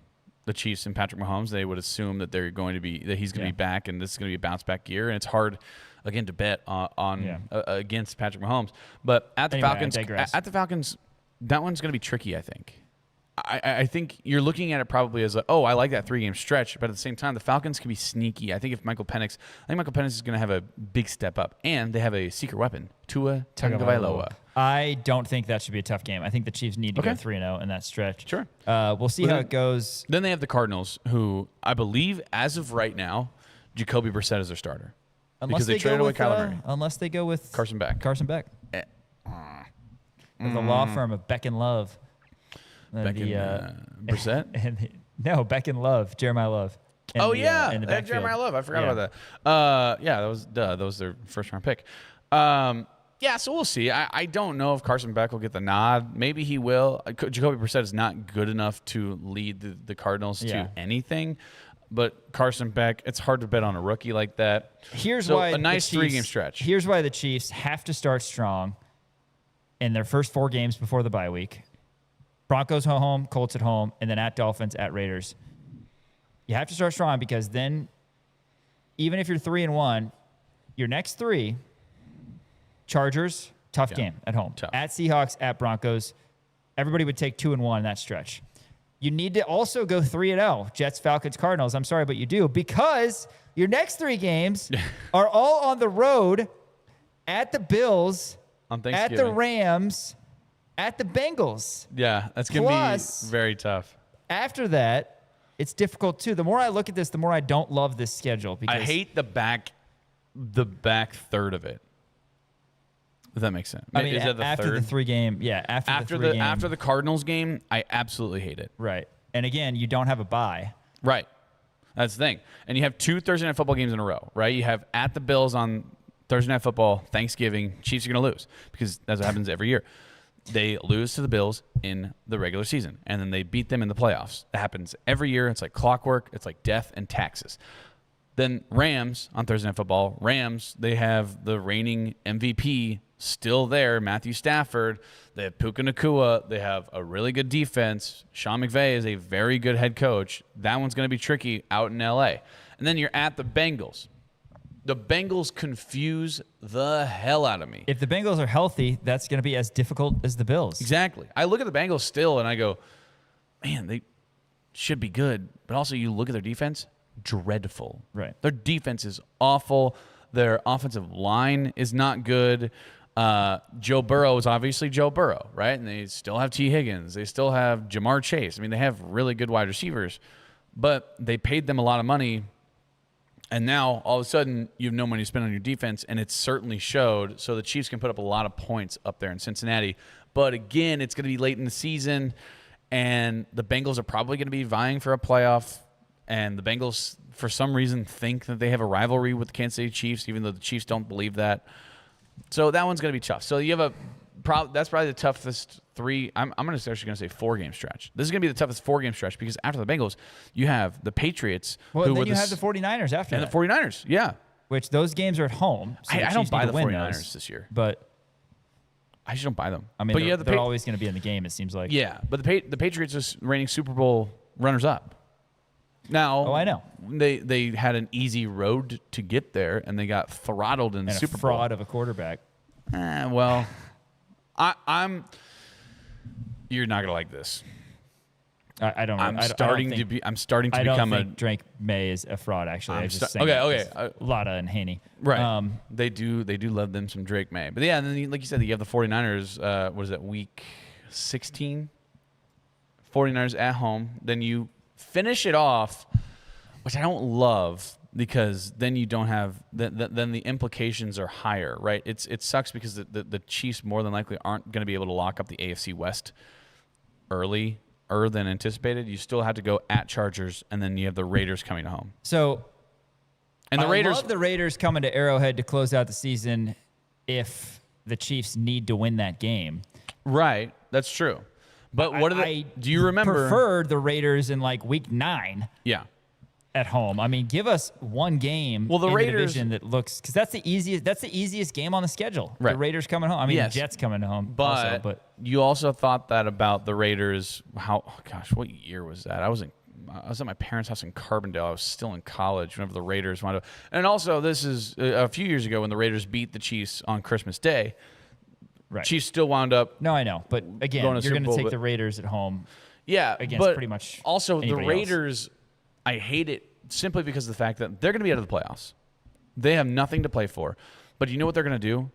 the Chiefs and Patrick Mahomes. They would assume that he's going to be back, and this is going to be a bounce back year. And it's hard, again, to bet on against Patrick Mahomes. But at the Falcons, that one's going to be tricky, I think. I think you're looking at it probably as I like that 3-game stretch, but at the same time, the Falcons can be sneaky. I think Michael Penix is going to have a big step up, and they have a secret weapon, Tua Tagovailoa. I don't think that should be a tough game. I think the Chiefs need to go 3-0 in that stretch. Sure. We'll see how it goes. Then they have the Cardinals, who I believe, as of right now, Jacoby Brissett is their starter. Unless they traded away Kyler Murray. Unless they go with Carson Beck. The law firm of Beck and Love. Brissett? No, Beck and Love, Jeremiah Love. Jeremiah Love. I forgot about that. That was their first-round pick. So we'll see. I don't know if Carson Beck will get the nod. Maybe he will. Jacoby Brissett is not good enough to lead the Cardinals to anything. But Carson Beck, it's hard to bet on a rookie like that. Here's why a nice 3-game stretch. Here's why the Chiefs have to start strong in their first 4 games before the bye week. Broncos at home, Colts at home, and then at Dolphins, at Raiders. You have to start strong because then, even if you're 3-1, your next 3, Chargers, tough game at home. Tough. At Seahawks, at Broncos, everybody would take 2-1 in that stretch. You need to also go 3-0. Jets, Falcons, Cardinals. I'm sorry, but you do, because your next 3 games are all on the road, at the Bills, on at the Rams, at the Bengals. Yeah, that's going to be very tough. After that, it's difficult too. The more I look at this, the more I don't love this schedule. Because I hate the back third of it. If that makes sense. I mean, is that the after third? the 3 game, yeah, after the Cardinals game, I absolutely hate it. Right. And again, you don't have a bye. Right. That's the thing. And you have 2 Thursday Night Football games in a row, right? You have at the Bills on Thursday Night Football, Thanksgiving. Chiefs are going to lose because that's what happens every year. They lose to the Bills in the regular season, and then they beat them in the playoffs. That happens every year. It's like clockwork. It's like death and taxes. Then Rams on Thursday Night Football. Rams, they have the reigning MVP still there, Matthew Stafford. They have Puka Nacua. They have a really good defense. Sean McVay is a very good head coach. That one's going to be tricky out in L.A. And then you're at the Bengals. The Bengals confuse the hell out of me. If the Bengals are healthy, that's going to be as difficult as the Bills. Exactly. I look at the Bengals still, and I go, man, they should be good. But also, you look at their defense, dreadful. Right. Their defense is awful. Their offensive line is not good. Joe Burrow is obviously Joe Burrow, right? And they still have T. Higgins. They still have Jamar Chase. I mean, they have really good wide receivers, but they paid them a lot of money. And now, all of a sudden, you have no money to spend on your defense, and it certainly showed. So the Chiefs can put up a lot of points up there in Cincinnati. But again, it's going to be late in the season, and the Bengals are probably going to be vying for a playoff. And the Bengals, for some reason, think that they have a rivalry with the Kansas City Chiefs, even though the Chiefs don't believe that. So that one's going to be tough. So you have that's probably the toughest 3. I'm actually going to say 4-game stretch. This is going to be the toughest 4-game stretch because after the Bengals, you have the Patriots. Well, then you have the 49ers after that. And the 49ers, yeah. Which those games are at home. So I don't buy the 49ers those, this year. But I just don't buy them. I mean, but they're always going to be in the game, it seems like. Yeah, but the Patriots are reigning Super Bowl runners-up. Now, I know. They had an easy road to get there, and they got throttled in the Super Bowl. A fraud of a quarterback. Well, I'm. You're not gonna like this. I don't. I'm starting to become a. Drake May is a fraud. Actually, Okay. Lotta and Haney. Right. They do love them some Drake May, but yeah, and then like you said, you have the 49ers. What is that? Week 16. 49ers at home. Then you finish it off, which I don't love. Because then you don't have then the implications are higher, right? It sucks because the Chiefs more than likely aren't going to be able to lock up the AFC West earlier than anticipated. You still have to go at Chargers, and then you have the Raiders coming home. So, and I love the Raiders coming to Arrowhead to close out the season if the Chiefs need to win that game. Right, that's true. But do you remember? Prefer the Raiders in like week 9. Yeah. At home. I mean, give us one game in the Raiders, division that looks, because that's the easiest game on the schedule. Right. The Raiders coming home. I mean, yes. The Jets coming home. But you also thought that about the Raiders. What year was that? I was at my parents' house in Carbondale. I was still in college whenever the Raiders wound up. And also, this is a few years ago when the Raiders beat the Chiefs on Christmas Day. Right. Chiefs still wound up. No, I know. But again, you're going to take the Raiders at home. Yeah. Against pretty much also the Raiders. Else. I hate it simply because of the fact that they're going to be out of the playoffs. They have nothing to play for. But you know what they're going to do?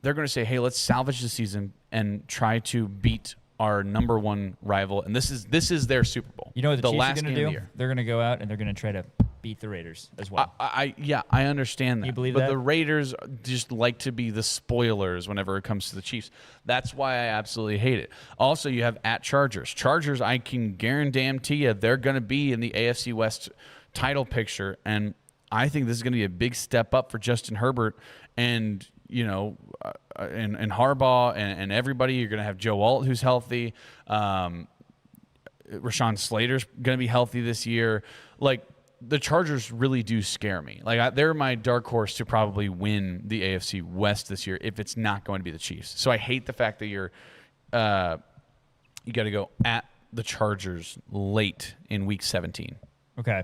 They're going to say, hey, let's salvage the season and try to beat our number 1 rival. And this is their Super Bowl. You know what the Chiefs last are going to do? They're going to go out and they're going to try to beat the Raiders as well. I understand that. You believe that? But the Raiders just like to be the spoilers whenever it comes to the Chiefs. That's why I absolutely hate it. Also, you have at Chargers. Chargers, I can guarantee you, they're going to be in the AFC West title picture, and I think this is going to be a big step up for Justin Herbert and and Harbaugh and everybody. You're going to have Joe Alt, who's healthy. Rashawn Slater's going to be healthy this year. Like, the Chargers really do scare me. Like, they're my dark horse to probably win the AFC West this year if it's not going to be the Chiefs. So I hate the fact that you got to go at the Chargers late in Week 17. Okay.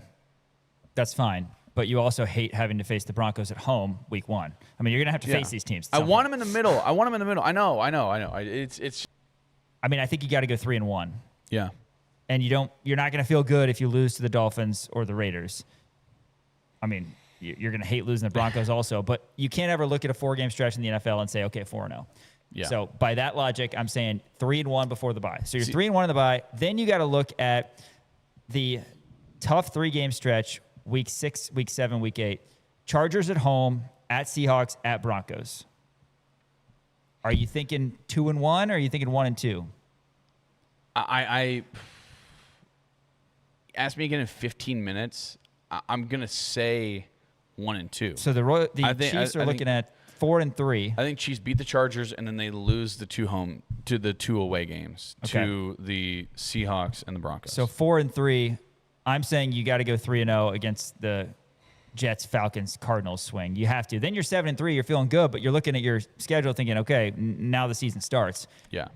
That's fine. But you also hate having to face the Broncos at home week 1. I mean, you're going to have to face these teams. I want them in the middle. I know. It's. I mean, I think you got to go 3-1. Yeah. And you're not going to feel good if you lose to the Dolphins or the Raiders. I mean, you're going to hate losing the Broncos also, but you can't ever look at a 4-game stretch in the NFL and say, okay, 4-0. Yeah. So by that logic, I'm saying 3-1 before the bye. So you're 3-1 in the bye. Then you got to look at the tough 3-game stretch, week 6, week 7, week 8. Chargers at home, at Seahawks, at Broncos. Are you thinking 2-1 or are you thinking 1-2? I ask me again in 15 minutes. I'm gonna say 1-2. So the Chiefs are looking at 4-3. I think Chiefs beat the Chargers and then they lose the 2 away games to the Seahawks and the Broncos. So 4-3. I'm saying you got to go 3-0 against the Jets, Falcons, Cardinals swing. You have to. Then you're 7-3. You're feeling good, but you're looking at your schedule thinking, okay, now the season starts. Yeah.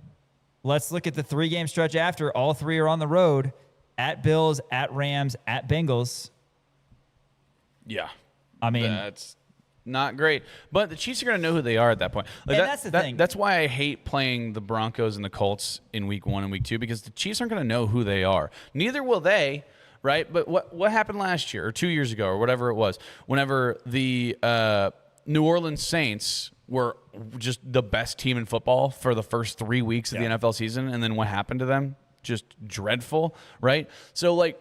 Let's look at the 3-game stretch after. All 3 are on the road, at Bills, at Rams, at Bengals. Yeah. I mean, that's not great. But the Chiefs are going to know who they are at that point. And that's the thing. That's why I hate playing the Broncos and the Colts in week 1 and week 2, because the Chiefs aren't going to know who they are. Neither will they, right? But what happened last year or 2 years ago or whatever it was, whenever the New Orleans Saints were just the best team in football for the first 3 weeks of the NFL season, and then what happened to them? Just dreadful, right? So, like,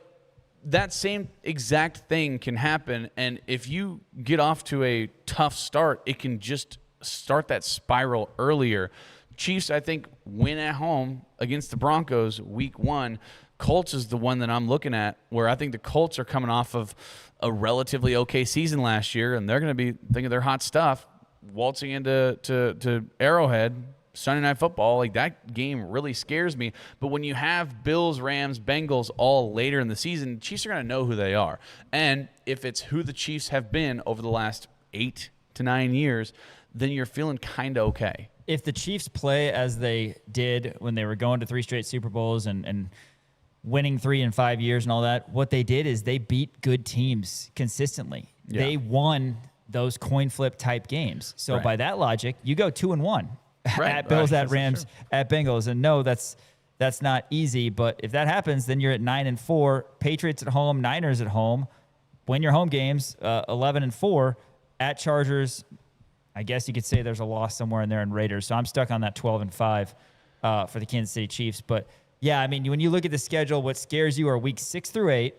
that same exact thing can happen, and if you get off to a tough start, it can just start that spiral earlier. Chiefs, I think, win at home against the Broncos week 1. Colts is the one that I'm looking at, where I think the Colts are coming off of a relatively okay season last year, and they're going to be thinking they're hot stuff, waltzing into to Arrowhead, Sunday Night Football. Like, that game really scares me. But when you have Bills, Rams, Bengals all later in the season, Chiefs are going to know who they are. And if it's who the Chiefs have been over the last 8 to 9 years, then you're feeling kind of okay. If the Chiefs play as they did when they were going to 3 straight Super Bowls and winning 3 in 5 years and all that, what they did is they beat good teams consistently. Yeah. They won those coin flip type games. So by that logic, you go 2-1 at Bills, at Rams, at Bengals. And no, that's not easy. But if that happens, then you're at 9-4. Patriots at home, Niners at home. Win your home games, 11-4 at Chargers. I guess you could say there's a loss somewhere in there in Raiders. So I'm stuck on that 12-5 for the Kansas City Chiefs. But yeah, I mean, when you look at the schedule, what scares you are weeks 6 through 8,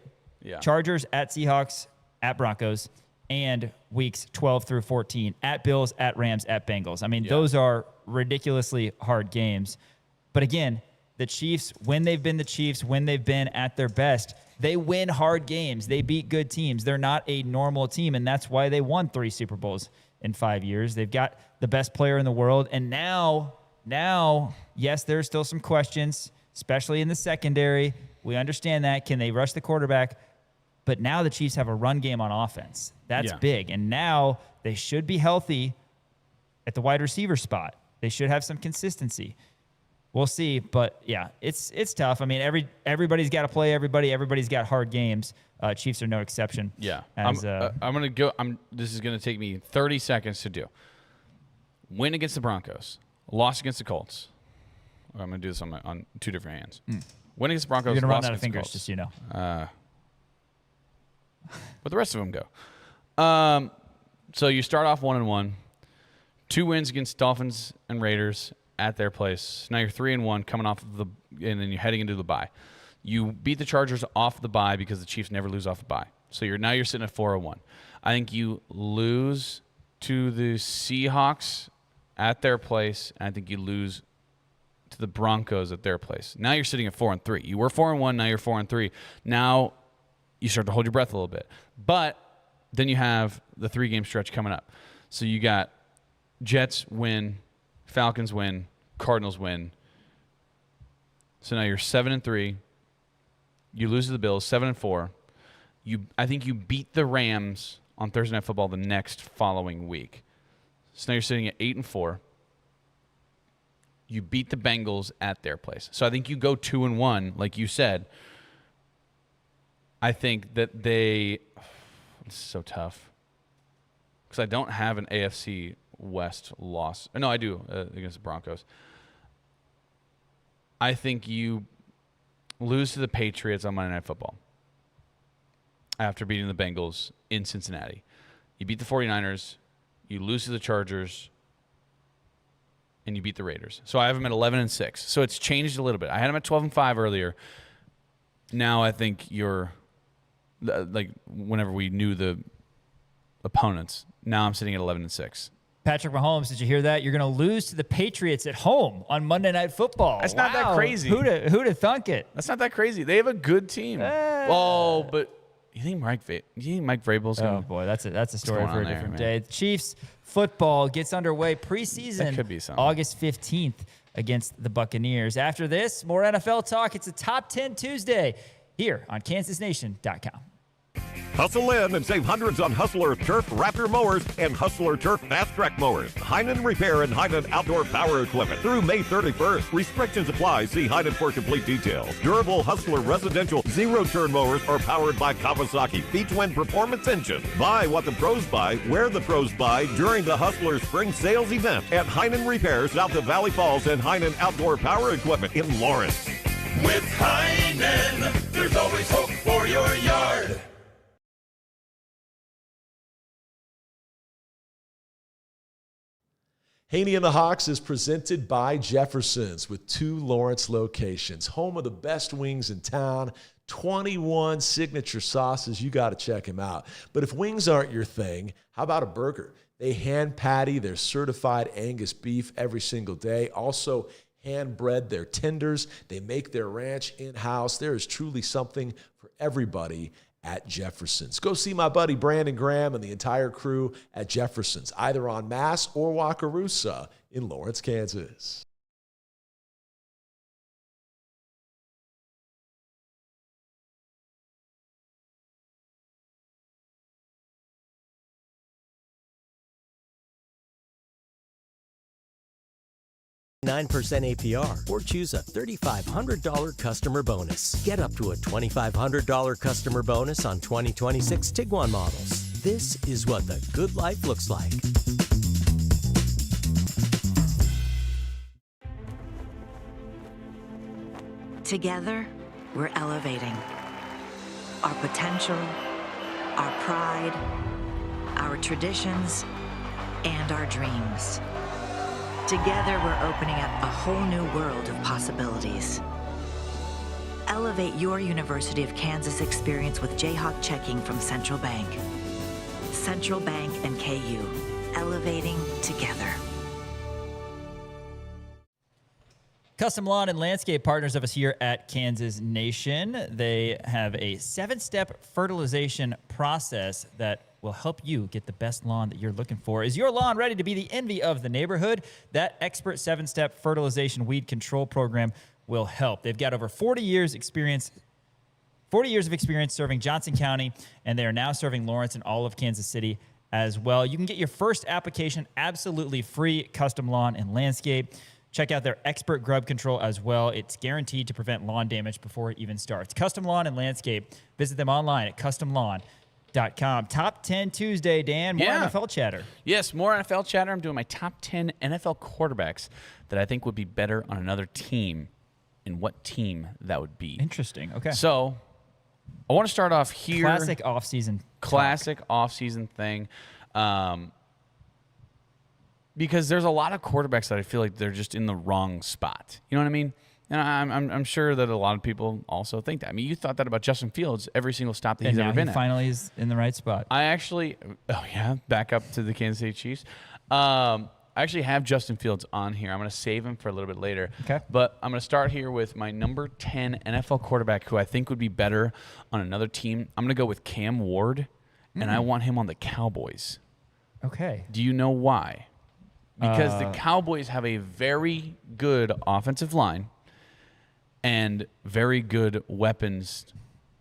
Chargers at Seahawks, at Broncos, and weeks 12 through 14 at Bills, at Rams, at Bengals. I mean, those are ridiculously hard games. But again, the Chiefs, when they've been the Chiefs, when they've been at their best, they win hard games. They beat good teams. They're not a normal team, and that's why they won 3 Super Bowls in 5 years. They've got the best player in the world, and now, yes, there's still some questions, especially in the secondary. We understand that. Can they rush the quarterback? But now the Chiefs have a run game on offense. That's big. And now they should be healthy at the wide receiver spot. They should have some consistency. We'll see. But, yeah, it's tough. I mean, everybody's got to play everybody. Everybody's got hard games. Chiefs are no exception. Yeah. I'm going to go. This is going to take me 30 seconds to do. Win against the Broncos. Loss against the Colts. I'm going to do this on 2 different hands. Win against the Broncos. You're going to run loss out of against the fingers, Colts. just so you know. But the rest of them go. So you start off 1-1, 2 wins against Dolphins and Raiders at their place. Now you're 3-1 coming off of and then you're heading into the bye. You beat the Chargers off the bye because the Chiefs never lose off the bye. So you're sitting at 4-1. I think you lose to the Seahawks at their place, and I think you lose to the Broncos at their place. Now you're sitting at 4-3. You were 4-1, now you're 4-3. Now you start to hold your breath a little bit. But then you have the 3-game stretch coming up. So you got Jets win, Falcons win, Cardinals win. So now you're 7-3. You lose to the Bills, 7-4. I think you beat the Rams on Thursday Night Football the next following week. So now you're sitting at 8-4. You beat the Bengals at their place. So I think you go 2-1, like you said. I think that this is so tough because I don't have an AFC West loss. No, I do against the Broncos. I think you lose to the Patriots on Monday Night Football after beating the Bengals in Cincinnati. You beat the 49ers. You lose to the Chargers. and you beat the Raiders. So I have them at 11-6. So it's changed a little bit. I had them at 12-5 earlier. Now I think you're like whenever we knew the opponents. Now I'm sitting at 11-6. Patrick Mahomes, did you hear that? You're going to lose to the Patriots at home on Monday Night Football. That's not that crazy. Who'da thunk it? That's not that crazy. They have a good team. Oh, but you think Mike Vrabel's going to... Oh, boy, that's a story for a different day. The Chiefs football gets underway preseason That could be something. August 15th against the Buccaneers. After this, more NFL talk. It's a Top 10 Tuesday here on KansasNation.com. Hustle in and save hundreds on Hustler Turf Raptor mowers and Hustler Turf Fast Track mowers. Heinen Repair and Heinen Outdoor Power Equipment through May 31st. Restrictions apply. See Heinen for complete details. Durable Hustler residential zero-turn mowers are powered by Kawasaki V-Twin Performance Engine. Buy what the pros buy, where the pros buy during the Hustler Spring Sales event at Heinen Repair, south of Valley Falls, and Heinen Outdoor Power Equipment in Lawrence. With Heinen, there's always hope for your yard. Haney and the Hawks is presented by Jefferson's with 2 Lawrence locations. Home of the best wings in town, 21 signature sauces. You got to check them out. But if wings aren't your thing, how about a burger? They hand patty their certified Angus beef every single day. Also hand bread their tenders. They make their ranch in-house. There is truly something for everybody at Jefferson's. Go see my buddy Brandon Graham and the entire crew at Jefferson's, either on Mass or Wakarusa in Lawrence, Kansas. $9% APR or choose a $3,500 customer bonus. Get up to a $2,500 customer bonus on 2026 Tiguan models. This is what the good life looks like. Together, we're elevating our potential, our pride, our traditions, and our dreams. Together, we're opening up a whole new world of possibilities. Elevate your University of Kansas experience with JHX checking from Central Bank. Central Bank and KU, elevating together. Custom Lawn and Landscape partners of us here at Kansas Nation. They have a 7-step fertilization process that will help you get the best lawn that you're looking for. Is your lawn ready to be the envy of the neighborhood? That expert 7-step fertilization weed control program will help. They've got over 40 years of experience serving Johnson County, and they are now serving Lawrence and all of Kansas City as well. You can get your first application absolutely free, Custom Lawn and Landscape. Check out their expert grub control as well. It's guaranteed to prevent lawn damage before it even starts. Custom Lawn and Landscape. Visit them online at customlawn.com. Top 10 Tuesday, Dan. More NFL chatter. Yes, more NFL chatter. I'm doing my top 10 NFL quarterbacks that I think would be better on another team, and what team that would be. Interesting. Okay. So I want to start off here. Classic offseason thing. Because there's a lot of quarterbacks that I feel like they're just in the wrong spot. You know what I mean? And I'm sure that a lot of people also think that. I mean, you thought that about Justin Fields every single stop that he's ever been at. Finally is in the right spot. Back up to the Kansas City Chiefs. I actually have Justin Fields on here. I'm going to save him for a little bit later. Okay. But I'm going to start here with my number 10 NFL quarterback who I think would be better on another team. I'm going to go with Cam Ward, and I want him on the Cowboys. Okay. Do you know why? Because the Cowboys have a very good offensive line and very good weapons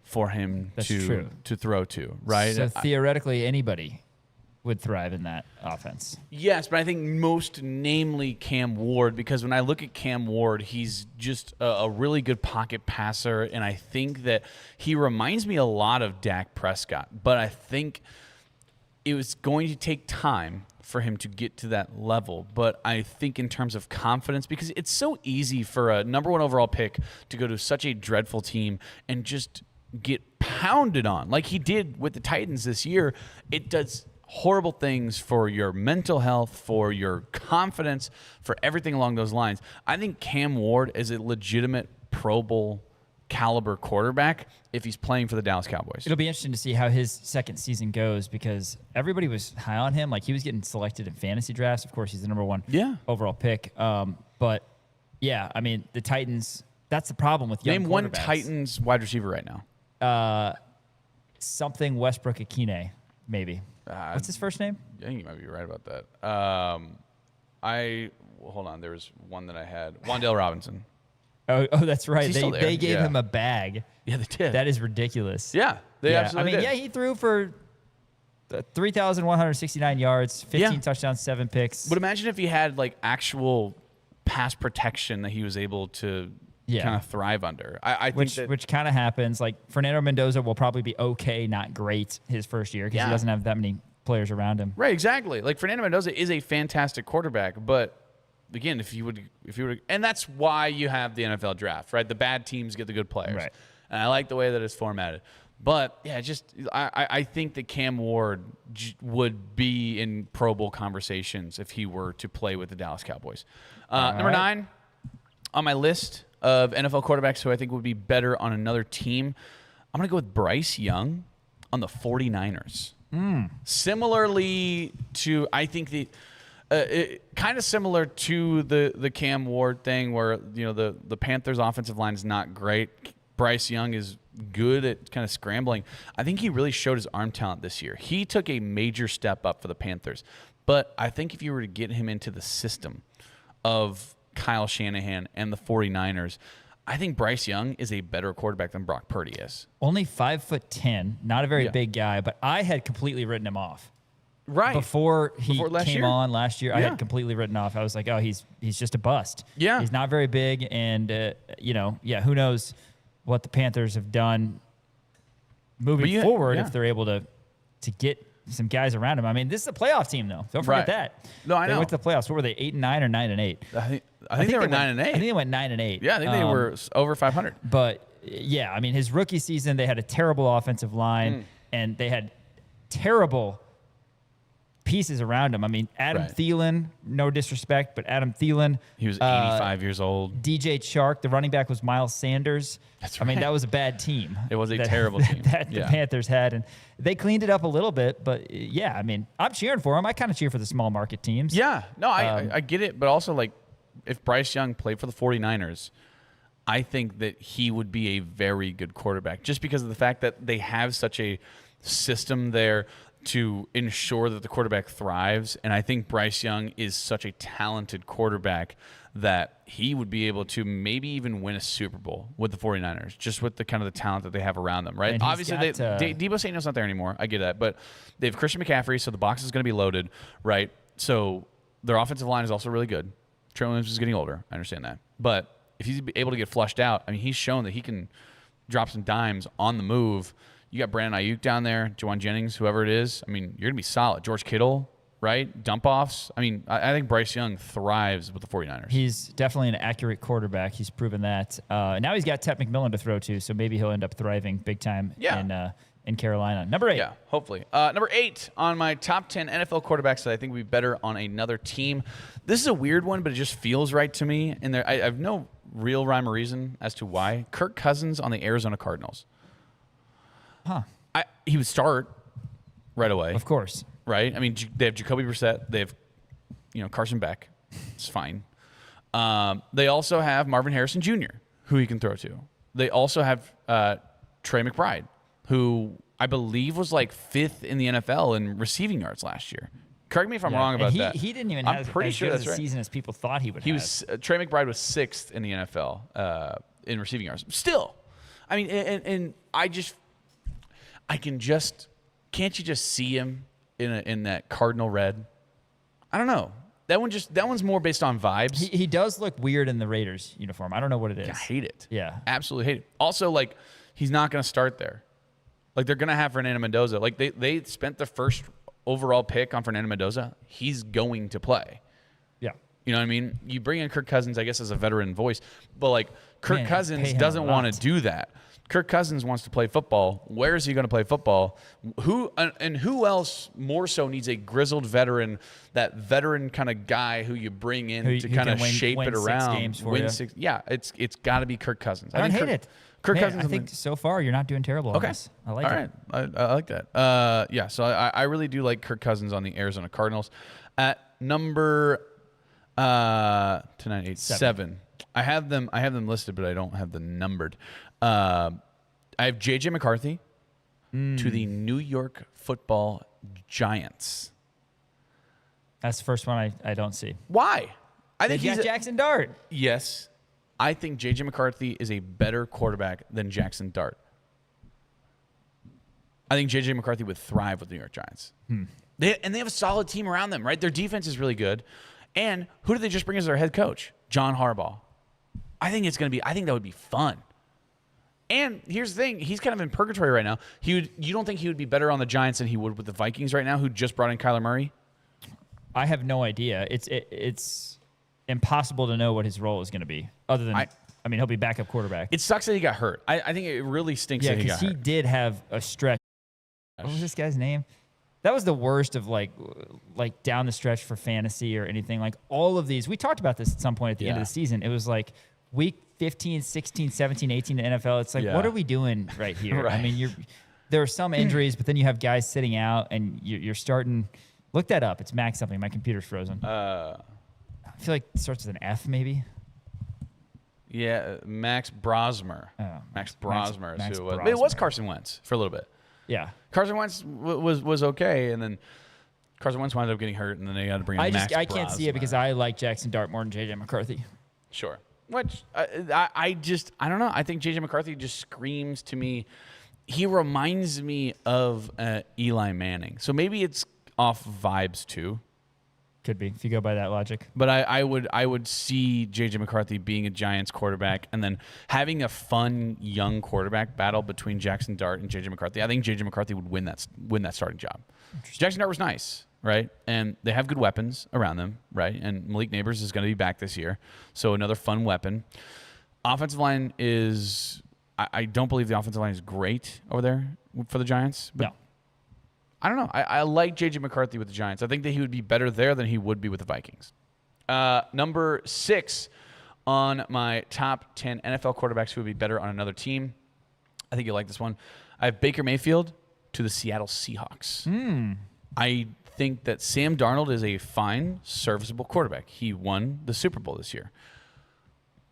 for him to throw to, right? So theoretically, anybody would thrive in that offense. Yes, but I think most namely Cam Ward, because when I look at Cam Ward, he's just a really good pocket passer, and I think that he reminds me a lot of Dak Prescott, but I think it was going to take time for him to get to that level. But I think in terms of confidence, because it's so easy for a number 1 overall pick to go to such a dreadful team and just get pounded on like he did with the Titans this year. It does horrible things for your mental health, for your confidence, for everything along those lines. I think Cam Ward is a legitimate Pro Bowl caliber quarterback if he's playing for the Dallas Cowboys. It'll be interesting to see how his second season goes because everybody was high on him. Like, he was getting selected in fantasy drafts. Of course, he's the number one overall pick. But, yeah, I mean, the Titans, that's the problem with young quarterbacks. Name one Titans wide receiver right now. Something Westbrook Akine, maybe. What's his first name? I think you might be right about that. Hold on. There was one that I had. Wan'Dale Robinson. Oh, that's right. They gave him a bag. Yeah, they did. That is ridiculous. Yeah, they absolutely did. Yeah, he threw for 3,169 yards, 15 touchdowns, 7 picks. But imagine if he had like actual pass protection that he was able to kind of thrive under. I think which kind of happens. Like, Fernando Mendoza will probably be okay, not great, his first year because he doesn't have that many players around him. Right, exactly. Like, Fernando Mendoza is a fantastic quarterback, but again, if you would, and that's why you have the NFL draft, right? The bad teams get the good players, right? And I like the way that it's formatted. But yeah, I think that Cam Ward would be in Pro Bowl conversations if he were to play with the Dallas Cowboys. Number 9 on my list of NFL quarterbacks who I think would be better on another team, I'm going to go with Bryce Young on the 49ers. Similarly to, I think kind of similar to the Cam Ward thing where, the Panthers offensive line is not great. Bryce Young is good at kind of scrambling. I think he really showed his arm talent this year. He took a major step up for the Panthers. But I think if you were to get him into the system of Kyle Shanahan and the 49ers, I think Bryce Young is a better quarterback than Brock Purdy is. Only 5'10", not a very big guy, but I had completely written him off. Right. Before he came on last year, I Yeah. had completely written off. I was like, oh, he's just a bust. Yeah. He's not very big, and, who knows what the Panthers have done moving forward if they're able to get some guys around him. I mean, this is a playoff team, though. Don't forget that. No, I know. They went to the playoffs. What were they, 8-9 or 9-8? I think they were 9-8. I think they went 9-8. Yeah, I think they were over 500. But, yeah, I mean, his rookie season, they had a terrible offensive line, and they had terrible pieces around him. I mean, Adam Thielen, no disrespect, but Adam Thielen. He was 85 years old. DJ Chark, the running back, was Miles Sanders. That's right. I mean, that was a bad team. It was a terrible team. The Panthers had, and they cleaned it up a little bit. But, yeah, I mean, I'm cheering for them. I kind of cheer for the small market teams. Yeah. No, I get it. But also, like, if Bryce Young played for the 49ers, I think that he would be a very good quarterback just because of the fact that they have such a system there to ensure that the quarterback thrives. And I think Bryce Young is such a talented quarterback that he would be able to maybe even win a Super Bowl with the 49ers, just with the kind of the talent that they have around them, right? Obviously, Deebo Samuel's not there anymore. I get that. But they have Christian McCaffrey, so the box is going to be loaded, right? So their offensive line is also really good. Trey Williams is getting older. I understand that. But if he's able to get flushed out, I mean, he's shown that he can drop some dimes on the move. You got Brandon Ayuk down there, Juwan Jennings, whoever it is. I mean, you're going to be solid. George Kittle, right? Dump-offs. I mean, I think Bryce Young thrives with the 49ers. He's definitely an accurate quarterback. He's proven that. Now he's got Ted McMillan to throw to, so maybe he'll end up thriving big time in Carolina. Number 8. Yeah, hopefully. Number 8 on my top 10 NFL quarterbacks that I think would be better on another team. This is a weird one, but it just feels right to me. And I have no real rhyme or reason as to why. Kirk Cousins on the Arizona Cardinals. Huh. He would start right away. Of course. Right? I mean, they have Jacoby Brissett. They have, Carson Beck. It's fine. They also have Marvin Harrison Jr., who he can throw to. They also have Trey McBride, who I believe was like 5th in the NFL in receiving yards last year. Correct me if I'm wrong about that. He didn't even I'm have pretty sure as that's good a right. season as people thought he would have. Trey McBride was 6th in the NFL in receiving yards. Still, I mean, and can't you just see him in that Cardinal red? I don't know. That one's more based on vibes. He does look weird in the Raiders uniform. I don't know what it is. I hate it. Yeah. Absolutely hate it. Also, like, he's not going to start there. Like, they're going to have Fernando Mendoza. Like, they spent the first overall pick on Fernando Mendoza. He's going to play. Yeah. You know what I mean? You bring in Kirk Cousins, I guess, as a veteran voice, but like Kirk Man, Cousins pay him doesn't a want lot. to do that. Kirk Cousins wants to play football. Where is he going to play football? Who else more so needs a grizzled veteran, that veteran kind of guy who you bring in to kind of shape win it around, 6 games for you. Yeah, it's got to be Kirk Cousins. I don't think hate it. Kirk Man, Cousins. I think so far you're not doing terrible. On this. I like All it. right, I like that. Yeah, so I really do like Kirk Cousins on the Arizona Cardinals. At number 7. I have them listed, but I don't have them numbered. I have JJ McCarthy to the New York Football Giants. That's the first one I don't see. Why? I think They got Jackson Dart. Yes, I think JJ McCarthy is a better quarterback than Jackson Dart. I think JJ McCarthy would thrive with the New York Giants. They have a solid team around them, right? Their defense is really good. And who did they just bring as their head coach? John Harbaugh. I think that would be fun. And here's the thing, he's kind of in purgatory right now. You don't think he would be better on the Giants than he would with the Vikings right now, who just brought in Kyler Murray? I have no idea. It's impossible to know what his role is going to be, other than he'll be backup quarterback. It sucks that he got hurt. I think it really stinks that he got hurt. He did have a stretch. What was this guy's name? That was the worst of like down the stretch for fantasy or anything. Like all of these, we talked about this at some point at the end of the season. It was like week 15, 16, 17, 18 in the NFL. It's like, what are we doing right here? Right. I mean, there are some injuries, but then you have guys sitting out, and you're starting. Look that up. It's Max something. My computer's frozen. I feel like it starts with an F, maybe. Yeah, Max Brosmer. Max Brosmer is who it was. But it was Carson Wentz for a little bit. Yeah. Carson Wentz was okay, and then Carson Wentz wound up getting hurt, and then they had to bring in Max I can't see it Brosmer. because I like Jackson Dart more than J.J. McCarthy. Sure. Which I don't know. I think J.J. McCarthy just screams to me. He reminds me of Eli Manning. So maybe it's off vibes too. Could be, if you go by that logic. But I would see J.J. McCarthy being a Giants quarterback and then having a fun young quarterback battle between Jackson Dart and J.J. McCarthy. I think J.J. McCarthy would win that starting job. Jackson Dart was nice, right? And they have good weapons around them, right? And Malik Neighbors is going to be back this year, so another fun weapon. Offensive line is I don't believe the offensive line is great over there for the Giants. But no. I don't know. I like J.J. McCarthy with the Giants. I think that he would be better there than he would be with the Vikings. Number 6 on my top 10 NFL quarterbacks who would be better on another team. I think you'll like this one. I have Baker Mayfield to the Seattle Seahawks. I think that Sam Darnold is a fine, serviceable quarterback. He won the Super Bowl this year.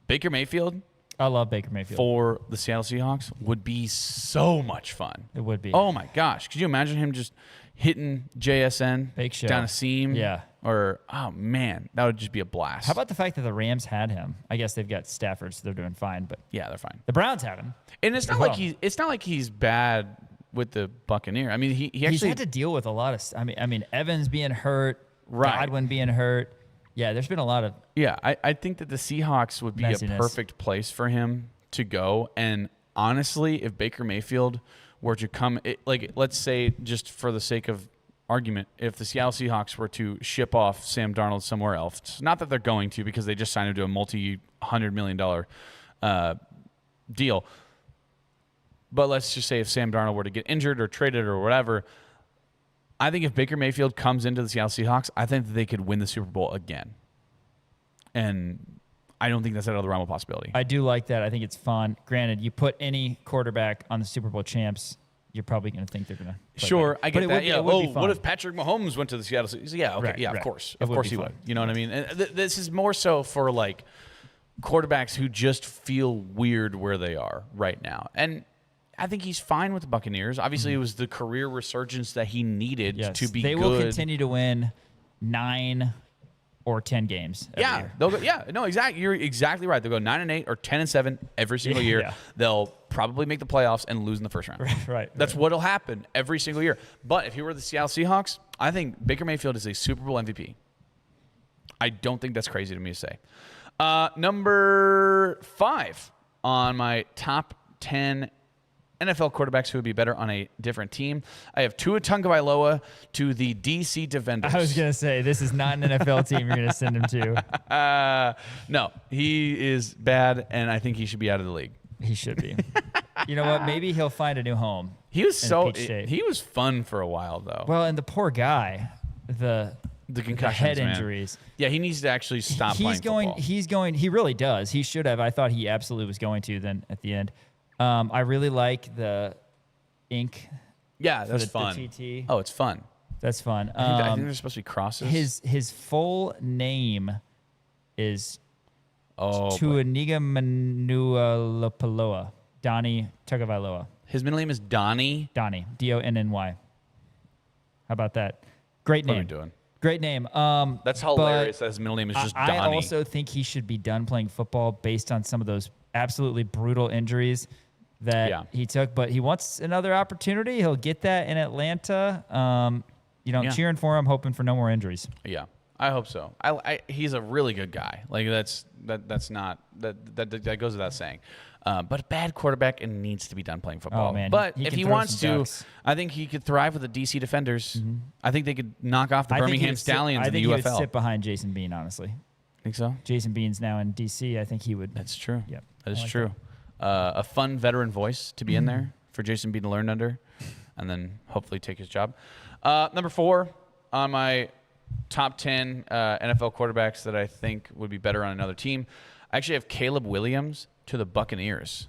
Baker Mayfield, I love Baker Mayfield. for the Seattle Seahawks would be so much fun. It would be. Oh, my gosh. Could you imagine him just hitting JSN Big show. down a seam? Yeah. Or, oh, man, that would just be a blast. How about the fact that the Rams had him? I guess they've got Stafford, so they're doing fine. But Yeah, they're fine. the Browns have him. And it's not like he's bad with the Buccaneer. I mean, he He's actually had to deal with a lot of. I mean, Evans being hurt, Right. Godwin being hurt. Yeah, there's been a lot of. Yeah, I think that the Seahawks would be Messiness. a perfect place for him to go. And honestly, if Baker Mayfield were to come, let's say, just for the sake of argument, if the Seattle Seahawks were to ship off Sam Darnold somewhere else, not that they're going to because they just signed him to a multi-$100 million deal, but let's just say if Sam Darnold were to get injured or traded or whatever, I think if Baker Mayfield comes into the Seattle Seahawks, I think that they could win the Super Bowl again. And I don't think that's out of the realm of possibility. I do like that. I think it's fun. Granted, you put any quarterback on the Super Bowl champs, you're probably going to think they're going to. Sure, I get that. Yeah. What What if Patrick Mahomes went to the Seattle Seahawks? Yeah. Okay. Right, yeah. right. Of course. It Of would course be he fun. would. You know what I mean? And this is more so for like quarterbacks who just feel weird where they are right now. And I think he's fine with the Buccaneers. Obviously, it was the career resurgence that he needed to be they good. will continue to win 9 or 10 games. Every year. They'll go. Yeah, no, exactly. You're exactly right. They'll go 9-8 or 10-7 every single year. Yeah. They'll probably make the playoffs and lose in the first round. Right. That's what'll happen every single year. But if he were the Seattle Seahawks, I think Baker Mayfield is a Super Bowl MVP. I don't think that's crazy to me to say. Number 5 on my top 10 NFL quarterbacks who would be better on a different team. I have Tua Tagovailoa to the DC Defenders. I was going to say, this is not an NFL team you're going to send him to. No, he is bad, and I think he should be out of the league. He should be. You know what? Maybe he'll find a new home. He was he was fun for a while, though. Well, and the poor guy, the concussions, head man. injuries. Yeah, he needs to actually stop playing football. He's going. He really does. He should have. I thought he absolutely was going to. Then at the end, I really like the ink. Yeah, that's fun. The TT. Oh, it's fun. That's fun. I think there's supposed to be crosses. His full name is Tuaniga Manuelopaloa. Donnie Tagovailoa. His middle name is Donnie. Donnie. Donny. How about that? Great name. What are we doing? Great name. That's hilarious that his middle name is just Donnie. I also think he should be done playing football based on some of those absolutely brutal injuries that he took. But he wants another opportunity. He'll get that in Atlanta. Cheering for him, hoping for no more injuries. Yeah, I hope so. He's a really good guy. Like that goes without saying. But a bad quarterback and needs to be done playing football. Oh, man. But He if can he throw wants some to, ducks. I think he could thrive with the DC Defenders. Mm-hmm. I think they could knock off the Birmingham Stallions in the UFL. I think he would sit behind Jason Bean, honestly. Think so? Jason Bean's now in DC. I think he would. That's true. Yep. That is true. A fun veteran voice to be in there for Jason Bean to learn under and then hopefully take his job. Number 4 on my top 10 NFL quarterbacks that I think would be better on another team. I actually have Caleb Williams to the Buccaneers.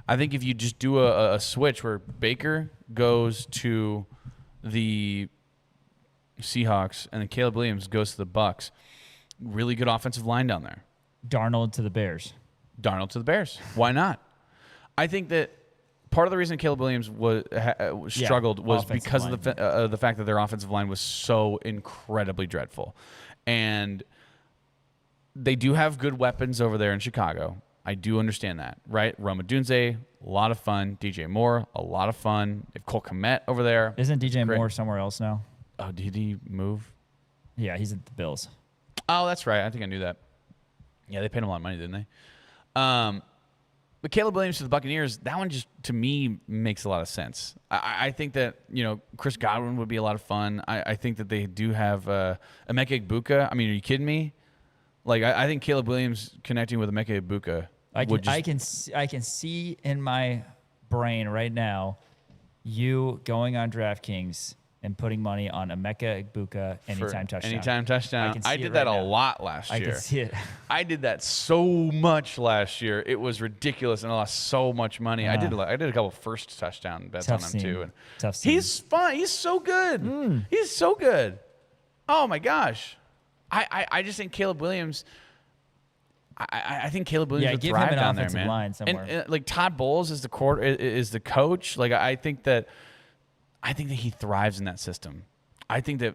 I think if you just do a switch where Baker goes to the Seahawks and then Caleb Williams goes to the Bucs, really good offensive line down there. Darnold to the Bears. Why not? I think that part of the reason Caleb Williams struggled was because of the fact that their offensive line was so incredibly dreadful. And they do have good weapons over there in Chicago. I do understand that, right? Rome Odunze, a lot of fun. DJ Moore, a lot of fun. They have Cole Kmet over there. Isn't DJ Moore somewhere else now? Oh, did he move? Yeah, he's at the Bills. Oh, that's right. I think I knew that. Yeah, they paid him a lot of money, didn't they? But Caleb Williams to the Buccaneers, that one just, to me, makes a lot of sense. I think that, Chris Godwin would be a lot of fun. I think that they do have Emeka Egbuka. I mean, are you kidding me? Like, I think Caleb Williams connecting with Emeka Egbuka I can see in my brain right now you going on DraftKings and putting money on Emeka Egbuka anytime touchdown. I did that a lot last year. I can see it. I did that so much last year. It was ridiculous, and I lost so much money. I did a couple first touchdown bets on him too. And tough scene. He's fun. He's so good. He's so good. Oh my gosh. I just think Caleb Williams. I think Caleb Williams would thrive down there, man. Line somewhere. And like Todd Bowles is the coach. Like I think that he thrives in that system. I think that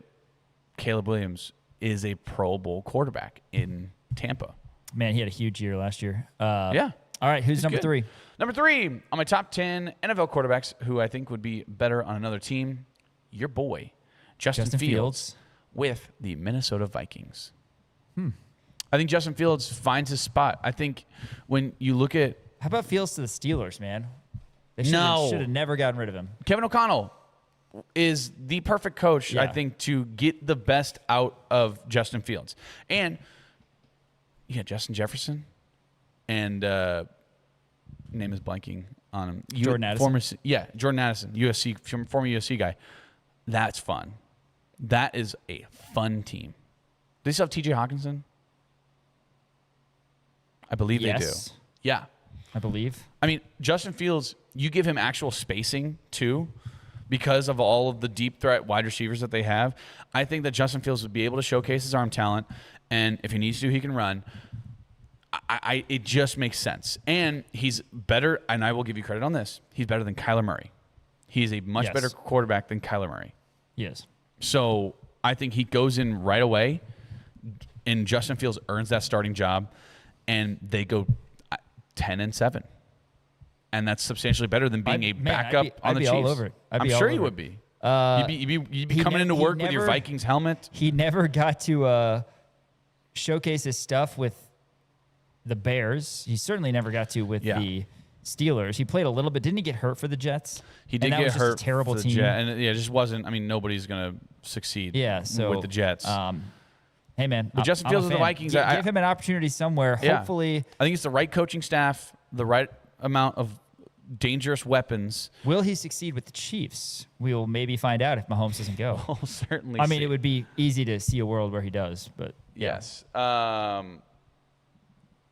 Caleb Williams is a Pro Bowl quarterback in Tampa. Man, he had a huge year last year. Yeah. All right, who's number 3? Number 3 on my top 10 NFL quarterbacks who I think would be better on another team. Your boy, Justin Fields with the Minnesota Vikings. I think Justin Fields finds his spot. I think when you look at... How about Fields to the Steelers, man? They should have never gotten rid of him. Kevin O'Connell is the perfect coach, I think, to get the best out of Justin Fields. And Justin Jefferson and name is blanking on him. Jordan Addison. Jordan Addison, former USC guy. That's fun. That is a fun team. Do they still have TJ Hawkinson? I believe they do. Yeah. I believe. I mean, Justin Fields, you give him actual spacing too because of all of the deep threat wide receivers that they have. I think that Justin Fields would be able to showcase his arm talent, and if he needs to, he can run. It just makes sense. And he's better, and I will give you credit on this, he's better than Kyler Murray. He's a much better quarterback than Kyler Murray. Yes. So I think he goes in right away, and Justin Fields earns that starting job, and they go 10-7. And that's substantially better than being a backup on the Chiefs. All over it. I'm sure you would be. You'd be coming into work with your Vikings helmet. He never got to showcase his stuff with the Bears. He certainly never got to with the Steelers. He played a little bit. Didn't he get hurt for the Jets? He did and that get was just hurt. A terrible for the team. And it just wasn't. I mean, nobody's gonna succeed. Yeah. So with the Jets. Hey man, but Justin Fields with the Vikings. Give him an opportunity somewhere. Yeah. Hopefully, I think it's the right coaching staff, the right amount of dangerous weapons. Will he succeed with the Chiefs? We'll maybe find out if Mahomes doesn't go. We'll certainly. I mean, it would be easy to see a world where he does, but yes.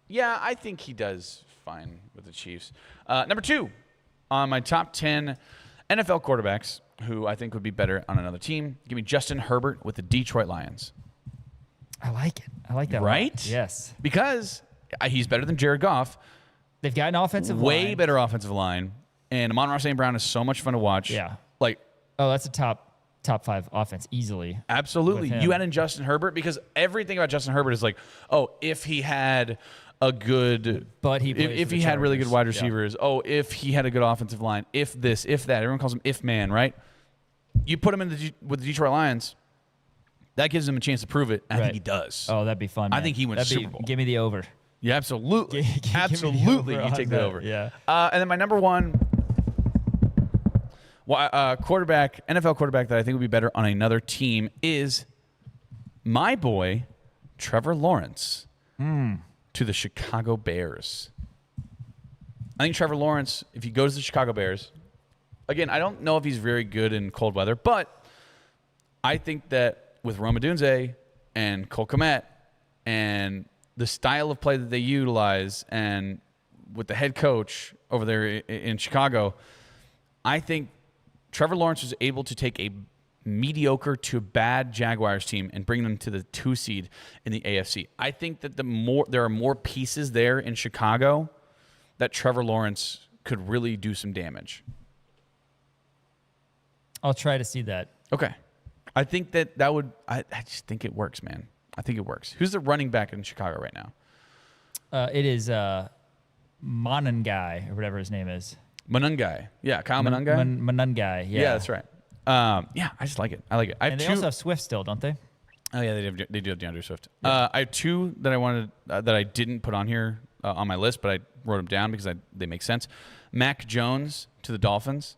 Yeah, I think he does fine with the Chiefs. Number 2 on my top 10 NFL quarterbacks who I think would be better on another team. Give me Justin Herbert with the Detroit Lions. I like it. I like that. Right? Yes. Because he's better than Jared Goff. They've got an offensive way line. better offensive line. And Amon-Ra St. Brown is so much fun to watch. Yeah. That's a top 5 offense easily. Absolutely. You add in Justin Herbert because everything about Justin Herbert is like, if he had a good, but if he had really good wide receivers, if he had a good offensive line, if this, if that. Everyone calls him if man, right? You put him with the Detroit Lions, that gives him a chance to prove it. I think he does. Oh, thatuld be fun. Man. I think he wins Super Bowl. Give me the over. Yeah, absolutely. Absolutely. You take the over. Yeah. And then my number 1 quarterback, NFL quarterback that I think would be better on another team is my boy, Trevor Lawrence, to the Chicago Bears. I think Trevor Lawrence, if he goes to the Chicago Bears, again, I don't know if he's very good in cold weather, but I think that with Rome Odunze and Cole Kmet and the style of play that they utilize and with the head coach over there in Chicago, I think Trevor Lawrence was able to take a mediocre to bad Jaguars team and bring them to the 2 seed in the AFC. I think that there are more pieces there in Chicago that Trevor Lawrence could really do some damage. I'll try to see that. Okay. I think that would I just think it works, man. I think it works. Who's the running back in Chicago right now? It is Monangai or whatever his name is. Monangai. Yeah, Kyle Monangai. Monangai. Yeah, that's right. I just like it. I like it. They also have Swift still, don't they? Oh yeah, they do have DeAndre Swift. Yeah. I have 2 that I wanted that I didn't put on here on my list, but I wrote them down because they make sense. Mac Jones to the Dolphins.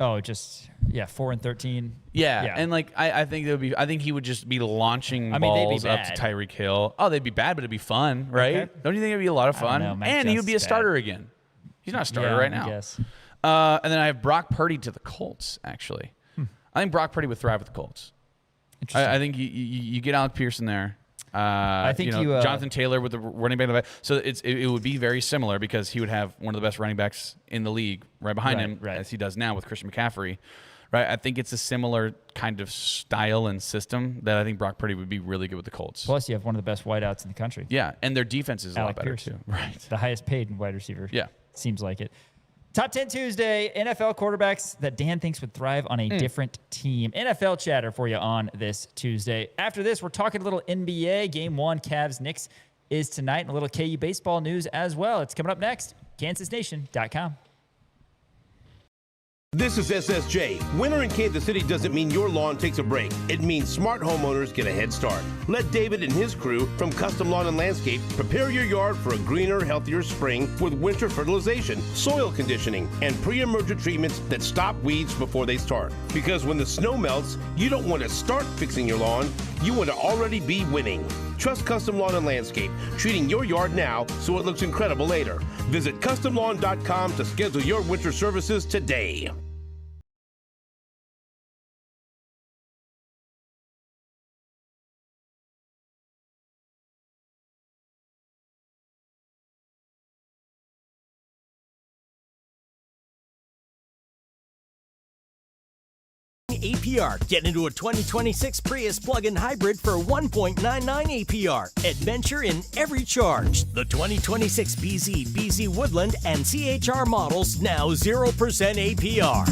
Oh, 4-13. Yeah. And I think it would be. I think he would just be launching balls up to Tyreek Hill. Oh, they'd be bad, but it'd be fun, right? Okay. Don't you think it'd be a lot of fun? And he would be a starter again. He's not a starter right now. I guess. And then I have Brock Purdy to the Colts. Actually, I think Brock Purdy would thrive with the Colts. I think you get Alec Pearson there. I think Jonathan Taylor with the running back. So it would be very similar because he would have one of the best running backs in the league right behind him, as he does now with Christian McCaffrey. Right, I think it's a similar kind of style and system that I think Brock Purdy would be really good with the Colts. Plus, you have one of the best wideouts in the country. Yeah, and their defense is a lot better Pearson. too. Right, the highest paid wide receiver. Yeah, seems like it. Top 10 Tuesday, NFL quarterbacks that Dan thinks would thrive on a different team. NFL chatter for you on this Tuesday. After this, we're talking a little NBA. Game 1, Cavs-Knicks is tonight, and a little KU baseball news as well. It's coming up next. KansasNation.com. This is SSJ. Winter in Kansas City doesn't mean your lawn takes a break. It means smart homeowners get a head start. Let David and his crew from Custom Lawn and Landscape prepare your yard for a greener, healthier spring with winter fertilization, soil conditioning, and pre-emergent treatments that stop weeds before they start. Because when the snow melts, you don't want to start fixing your lawn. You want to already be winning. Trust Custom Lawn and Landscape, treating your yard now so it looks incredible later. Visit CustomLawn.com to schedule your winter services today. APR. Get into a 2026 Prius plug-in hybrid for 1.99 APR. Adventure in every charge. The 2026 BZ Woodland, and CHR models now 0% APR.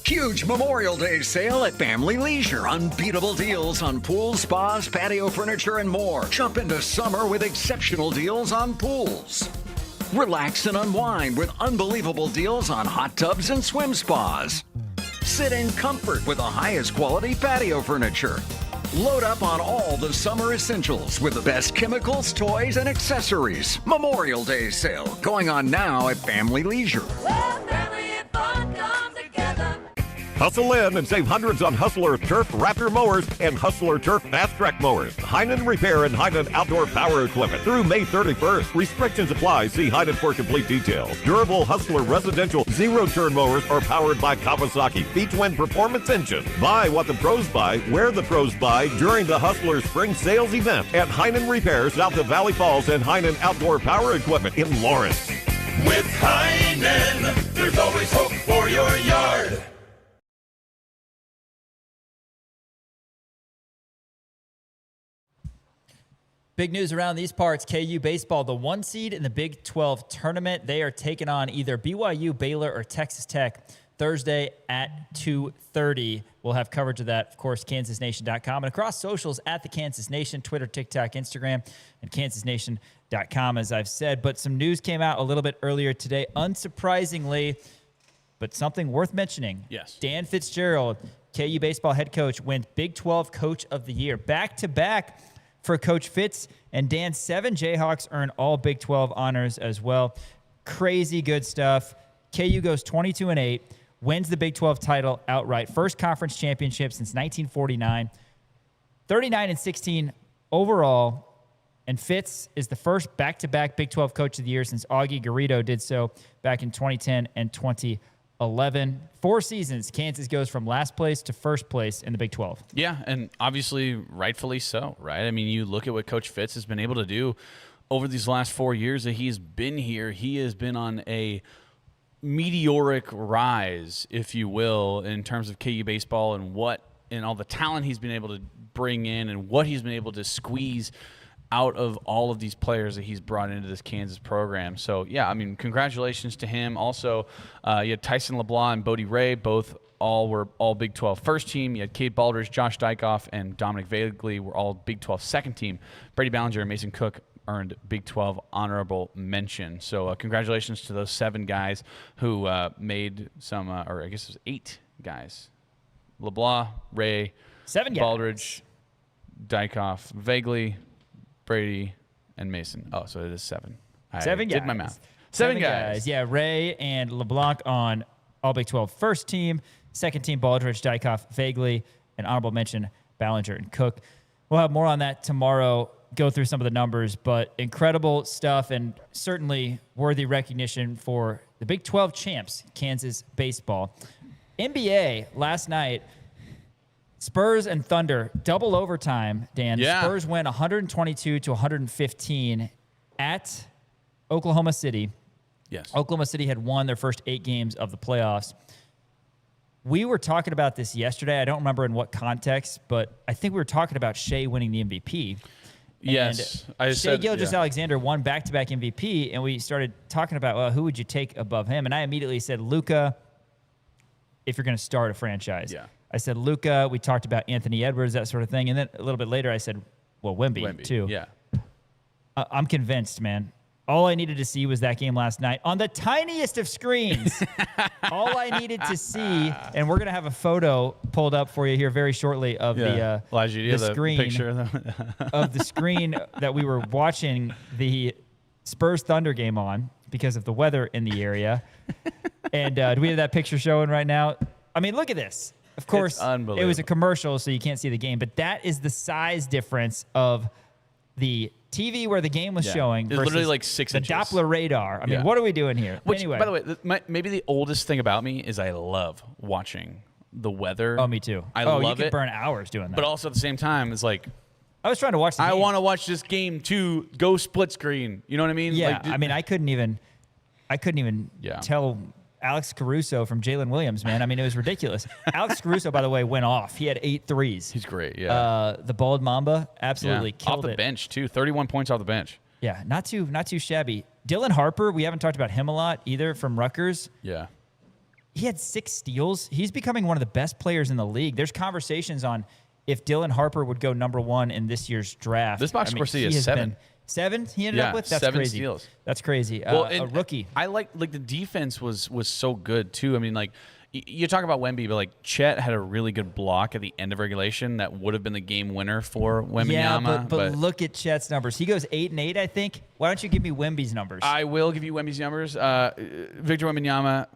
Huge Memorial Day sale at Family Leisure. Unbeatable deals on pools, spas, patio furniture, and more. Jump into summer with exceptional deals on pools. Relax and unwind with unbelievable deals on hot tubs and swim spas. Sit in comfort with the highest quality patio furniture. Load up on all the summer essentials with the best chemicals, toys, and accessories. Memorial Day sale going on now at Family Leisure. Hustle in and save hundreds on Hustler Turf Raptor mowers and Hustler Turf Fast Track mowers. Heinen Repair and Heinen Outdoor Power Equipment through May 31st. Restrictions apply. See Heinen for complete details. Durable Hustler residential zero-turn mowers are powered by Kawasaki V-Twin Performance Engine. Buy what the pros buy, where the pros buy during the Hustler Spring Sales event at Heinen Repair south of Valley Falls and Heinen Outdoor Power Equipment in Lawrence. With Heinen, there's always hope for your yard. Big news around these parts. KU baseball, the 1 seed in the Big 12 tournament. They are taking on either BYU, Baylor, or Texas Tech Thursday at 2:30. We'll have coverage of that, of course, kansasnation.com and across socials at the Kansas Nation, Twitter, TikTok, Instagram, and kansasnation.com, as I've said. But some news came out a little bit earlier today, unsurprisingly, but something worth mentioning. Yes. Dan Fitzgerald, KU baseball head coach, wins Big 12 Coach of the Year. Back-to-back for Coach Fitz and Dan. 7 Jayhawks earn all Big 12 honors as well. Crazy good stuff. KU goes 22-8, wins the Big 12 title outright. First conference championship since 1949. 39-16 overall. And Fitz is the first back-to-back Big 12 Coach of the Year since Augie Garrido did so back in 2010 and 2011. 4 seasons, Kansas goes from last place to first place in the Big 12. Yeah, and obviously rightfully so, right? I mean, you look at what Coach Fitz has been able to do over these last 4 years that he's been here. He has been on a meteoric rise, if you will, in terms of KU baseball and all the talent he's been able to bring in and what he's been able to squeeze out of all of these players that he's brought into this Kansas program. So, yeah, I mean, congratulations to him. Also, you had Tyson LeBlanc and Bodie Ray, both were all Big 12 first team. You had Cade Baldridge, Josh Dykoff, and Dominic Vagley were all Big 12 second team. Brady Ballinger and Mason Cook earned Big 12 honorable mention. So, congratulations to those 7 guys who made some, or I guess it was 8 guys. LeBlanc, Ray, 7 guys. Baldridge, Dykoff, Vagley, Brady, and Mason. Oh, so it is 7. 7 guys. Did my math. 7 guys. Yeah, Ray and LeBlanc on all Big 12 first team. Second team, Baldridge, Dykoff, Vagley, and honorable mention, Ballinger and Cook. We'll have more on that tomorrow, go through some of the numbers, but incredible stuff and certainly worthy recognition for the Big 12 champs, Kansas baseball. NBA last night, Spurs and Thunder, double overtime, Dan. Yeah. Spurs win 122-115 at Oklahoma City. Yes. Oklahoma City had won their first 8 games of the playoffs. We were talking about this yesterday. I don't remember in what context, but I think we were talking about Shea winning the MVP. Yes. Shea Gilgeous-Alexander won back-to-back MVP, and we started talking about, well, who would you take above him? And I immediately said, Luka, if you're going to start a franchise. Yeah. I said, Luka. We talked about Anthony Edwards, that sort of thing. And then a little bit later, I said, well, Wemby too. Yeah. I'm convinced, man. All I needed to see was that game last night on the tiniest of screens. All I needed to see, and we're going to have a photo pulled up for you here very shortly of the screen picture of the screen that we were watching the Spurs Thunder game on because of the weather in the area. And do we have that picture showing right now? I mean, look at this. Of course, it was a commercial, so you can't see the game. But that is the size difference of the TV where the game was showing it's versus literally like 6 inches. The Doppler radar. I mean, what are we doing here? Which, anyway. by the way, maybe the oldest thing about me is I love watching the weather. Oh, me too. I love you could it. burn hours doing that. But also at the same time, it's like, I was trying to watch the game. I want to watch this game too. Go split screen. You know what I mean? Yeah. Like, I mean, I couldn't even tell Alex Caruso from Jalen Williams, man. I mean, it was ridiculous. Alex Caruso, by the way, went off. He had 8 threes. He's great, yeah. The bald Mamba absolutely killed off the it. bench, too. 31 points off the bench. Yeah, not too shabby. Dylan Harper, we haven't talked about him a lot either from Rutgers. Yeah. He had 6 steals. He's becoming one of the best players in the league. There's conversations on if Dylan Harper would go number 1 in this year's draft. This box score is 7. 7 he ended up with? That's 7 crazy. steals. That's crazy. Well, a rookie. I like the defense was so good too. I mean, like you talk about Wemby, but like Chet had a really good block at the end of regulation that would have been the game winner for Wembanyama. Yeah, but look at Chet's numbers. He goes 8 and 8, I think. Why don't you give me Wemby's numbers? I will give you Wemby's numbers. Victor Wembanyama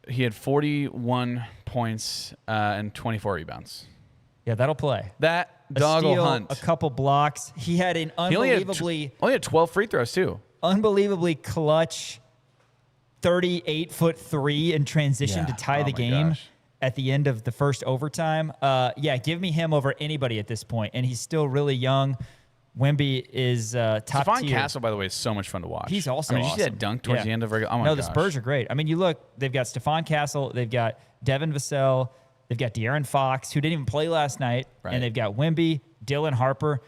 he had 41 points and 24 rebounds. Yeah, that'll play. That dog will hunt. A couple blocks. He had an unbelievably only had 12 free throws too. Unbelievably clutch 38-foot three in transition to tie the game at the end of the first overtime. Give me him over anybody at this point, and he's still really young. Wemby is top Stephon tier. Castle, by the way, is so much fun to watch. He's also did you see awesome. that dunk towards the end of regular? Oh my gosh. the Spurs are great. I mean, you look, they've got Stephon Castle, they've got Devin Vassell, they've got De'Aaron Fox, who didn't even play last night, and they've got Wemby, Dylan Harper.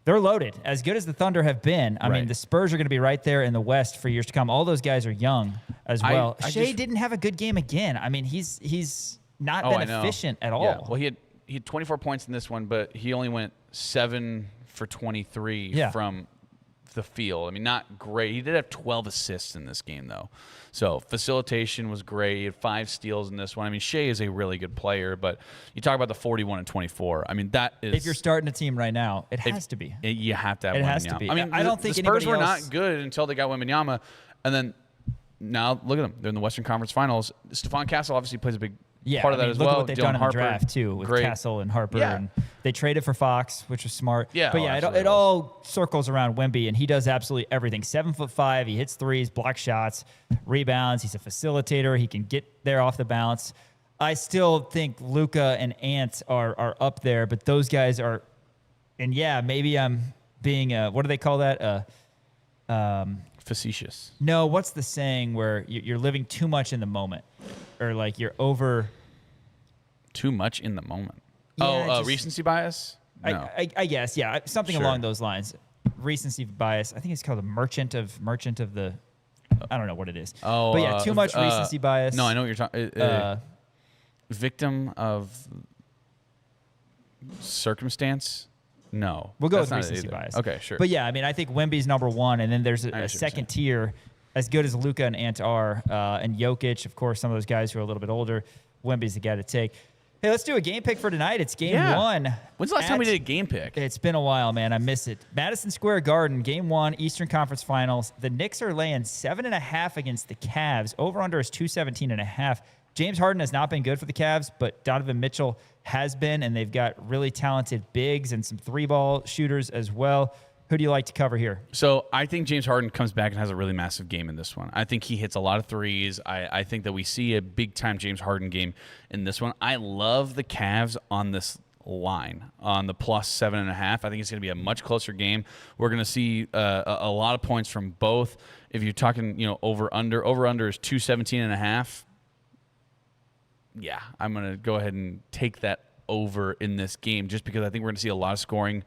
They're loaded. As good as the Thunder have been, I mean, the Spurs are going to be right there in the West for years to come. All those guys are young as well. Shea didn't have a good game again. I mean, he's not been efficient at all. Yeah. Well, he had 24 points in this one, but he only went 7 for 23 from the field. I mean, not great. He did have 12 assists in this game, though. So facilitation was great. He had 5 steals in this one. I mean, Shea is a really good player, but you talk about the 41 and 24. I mean, that is... If you're starting a team right now, it has to be. You have to have Wembanyama. It has to be. I mean, I don't think the Spurs were else... not good until they got Wembanyama, and then now look at them. They're in the Western Conference Finals. Stephon Castle obviously plays a big part of that as look well. At what they've Dylan done Harper, in the draft, too, with Castle and Harper. Yeah. And they traded for Fox, which was smart. Yeah, but it all circles around Wemby, and he does absolutely everything. 7'5", he hits threes, blocks shots, rebounds. He's a facilitator. He can get there off the bounce. I still think Luka and Ant are up there, but those guys are, and maybe I'm being what do they call that? Facetious. No, what's the saying where you're living too much in the moment, or like you're over too much in the moment? Recency bias. No. I guess, something along those lines. Recency bias. I think it's called a merchant of the. I don't know what it is. But too much recency bias. No, I know what you're talking. Victim of circumstance. No, we'll go with recency bias. Okay, sure. But I mean, I think Wemby's number one, and then there's a second tier, as good as Luka and Ant are, and Jokic, of course, some of those guys who are a little bit older. Wemby's the guy to take. Hey, let's do a game pick for tonight. It's game one. When's the last time we did a game pick? It's been a while, man. I miss it. Madison Square Garden, game one, Eastern Conference Finals. The Knicks are laying 7.5 against the Cavs. Over-under is 217.5. James Harden has not been good for the Cavs, but Donovan Mitchell has been, and they've got really talented bigs and some three-ball shooters as well. Who do you like to cover here? So I think James Harden comes back and has a really massive game in this one. I think he hits a lot of threes. I think that we see a big-time James Harden game in this one. I love the Cavs on this line, on the plus 7.5. I think it's going to be a much closer game. We're going to see a lot of points from both. If you're talking, over-under is 217.5. Yeah, I'm going to go ahead and take that over in this game just because I think we're going to see a lot of scoring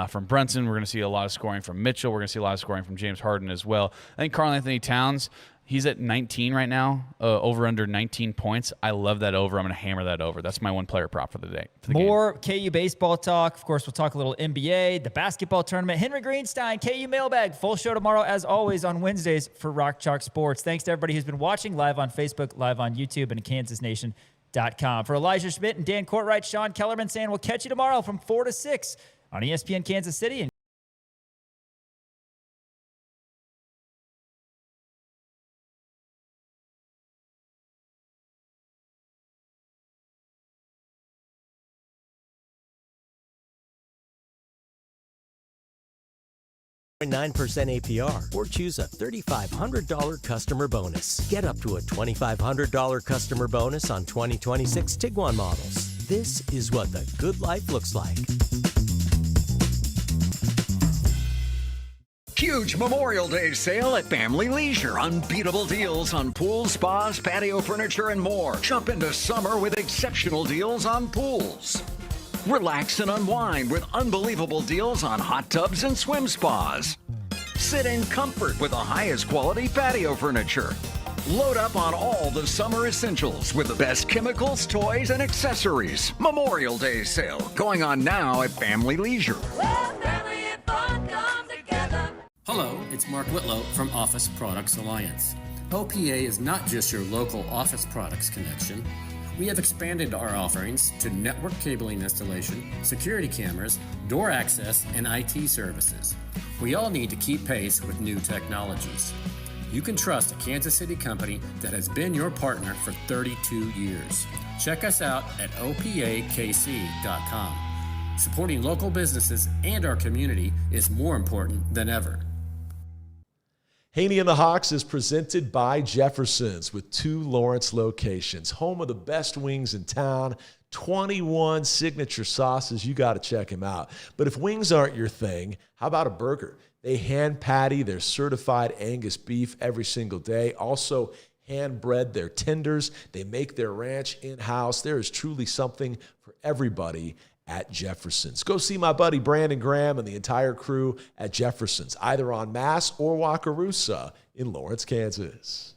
from Brunson. We're going to see a lot of scoring from Mitchell. We're going to see a lot of scoring from James Harden as well. I think Karl Anthony Towns, he's at 19 right now, over under 19 points. I love that over. I'm going to hammer that over. That's my one player prop for the day. More KU baseball talk. Of course, we'll talk a little NBA, the basketball tournament. Henry Greenstein, KU Mailbag. Full show tomorrow, as always, on Wednesdays for Rock Chalk Sports. Thanks to everybody who's been watching live on Facebook, live on YouTube, and KansasNation.com. For Elijah Schmidt and Dan Courtwright, Sean Kellerman saying we'll catch you tomorrow from 4 to 6 on ESPN Kansas City. And .9% APR, or choose a $3,500 customer bonus. Get up to a $2,500 customer bonus on 2026 Tiguan models. This is what the good life looks like. Huge Memorial Day sale at Family Leisure. Unbeatable deals on pools, spas, patio furniture, and more. Jump into summer with exceptional deals on pools. Relax and unwind with unbelievable deals on hot tubs and swim spas. Sit in comfort with the highest quality patio furniture. Load up on all the summer essentials with the best chemicals, toys, and accessories. Memorial Day sale going on now at Family Leisure. Family and fun come together. Hello, it's Mark Whitlow from Office Products Alliance. OPA is not just your local office products connection. We have expanded our offerings to network cabling installation, security cameras, door access, and IT services. We all need to keep pace with new technologies. You can trust a Kansas City company that has been your partner for 32 years. Check us out at opakc.com. Supporting local businesses and our community is more important than ever. Haney and the Hawks is presented by Jefferson's with 2 Lawrence locations. Home of the best wings in town, 21 signature sauces. You got to check them out. But if wings aren't your thing, how about a burger? They hand patty their certified Angus beef every single day. Also hand bread their tenders. They make their ranch in-house. There is truly something for everybody at Jefferson's. Go see my buddy Brandon Graham and the entire crew at Jefferson's, either on Mass or Wakarusa in Lawrence, Kansas.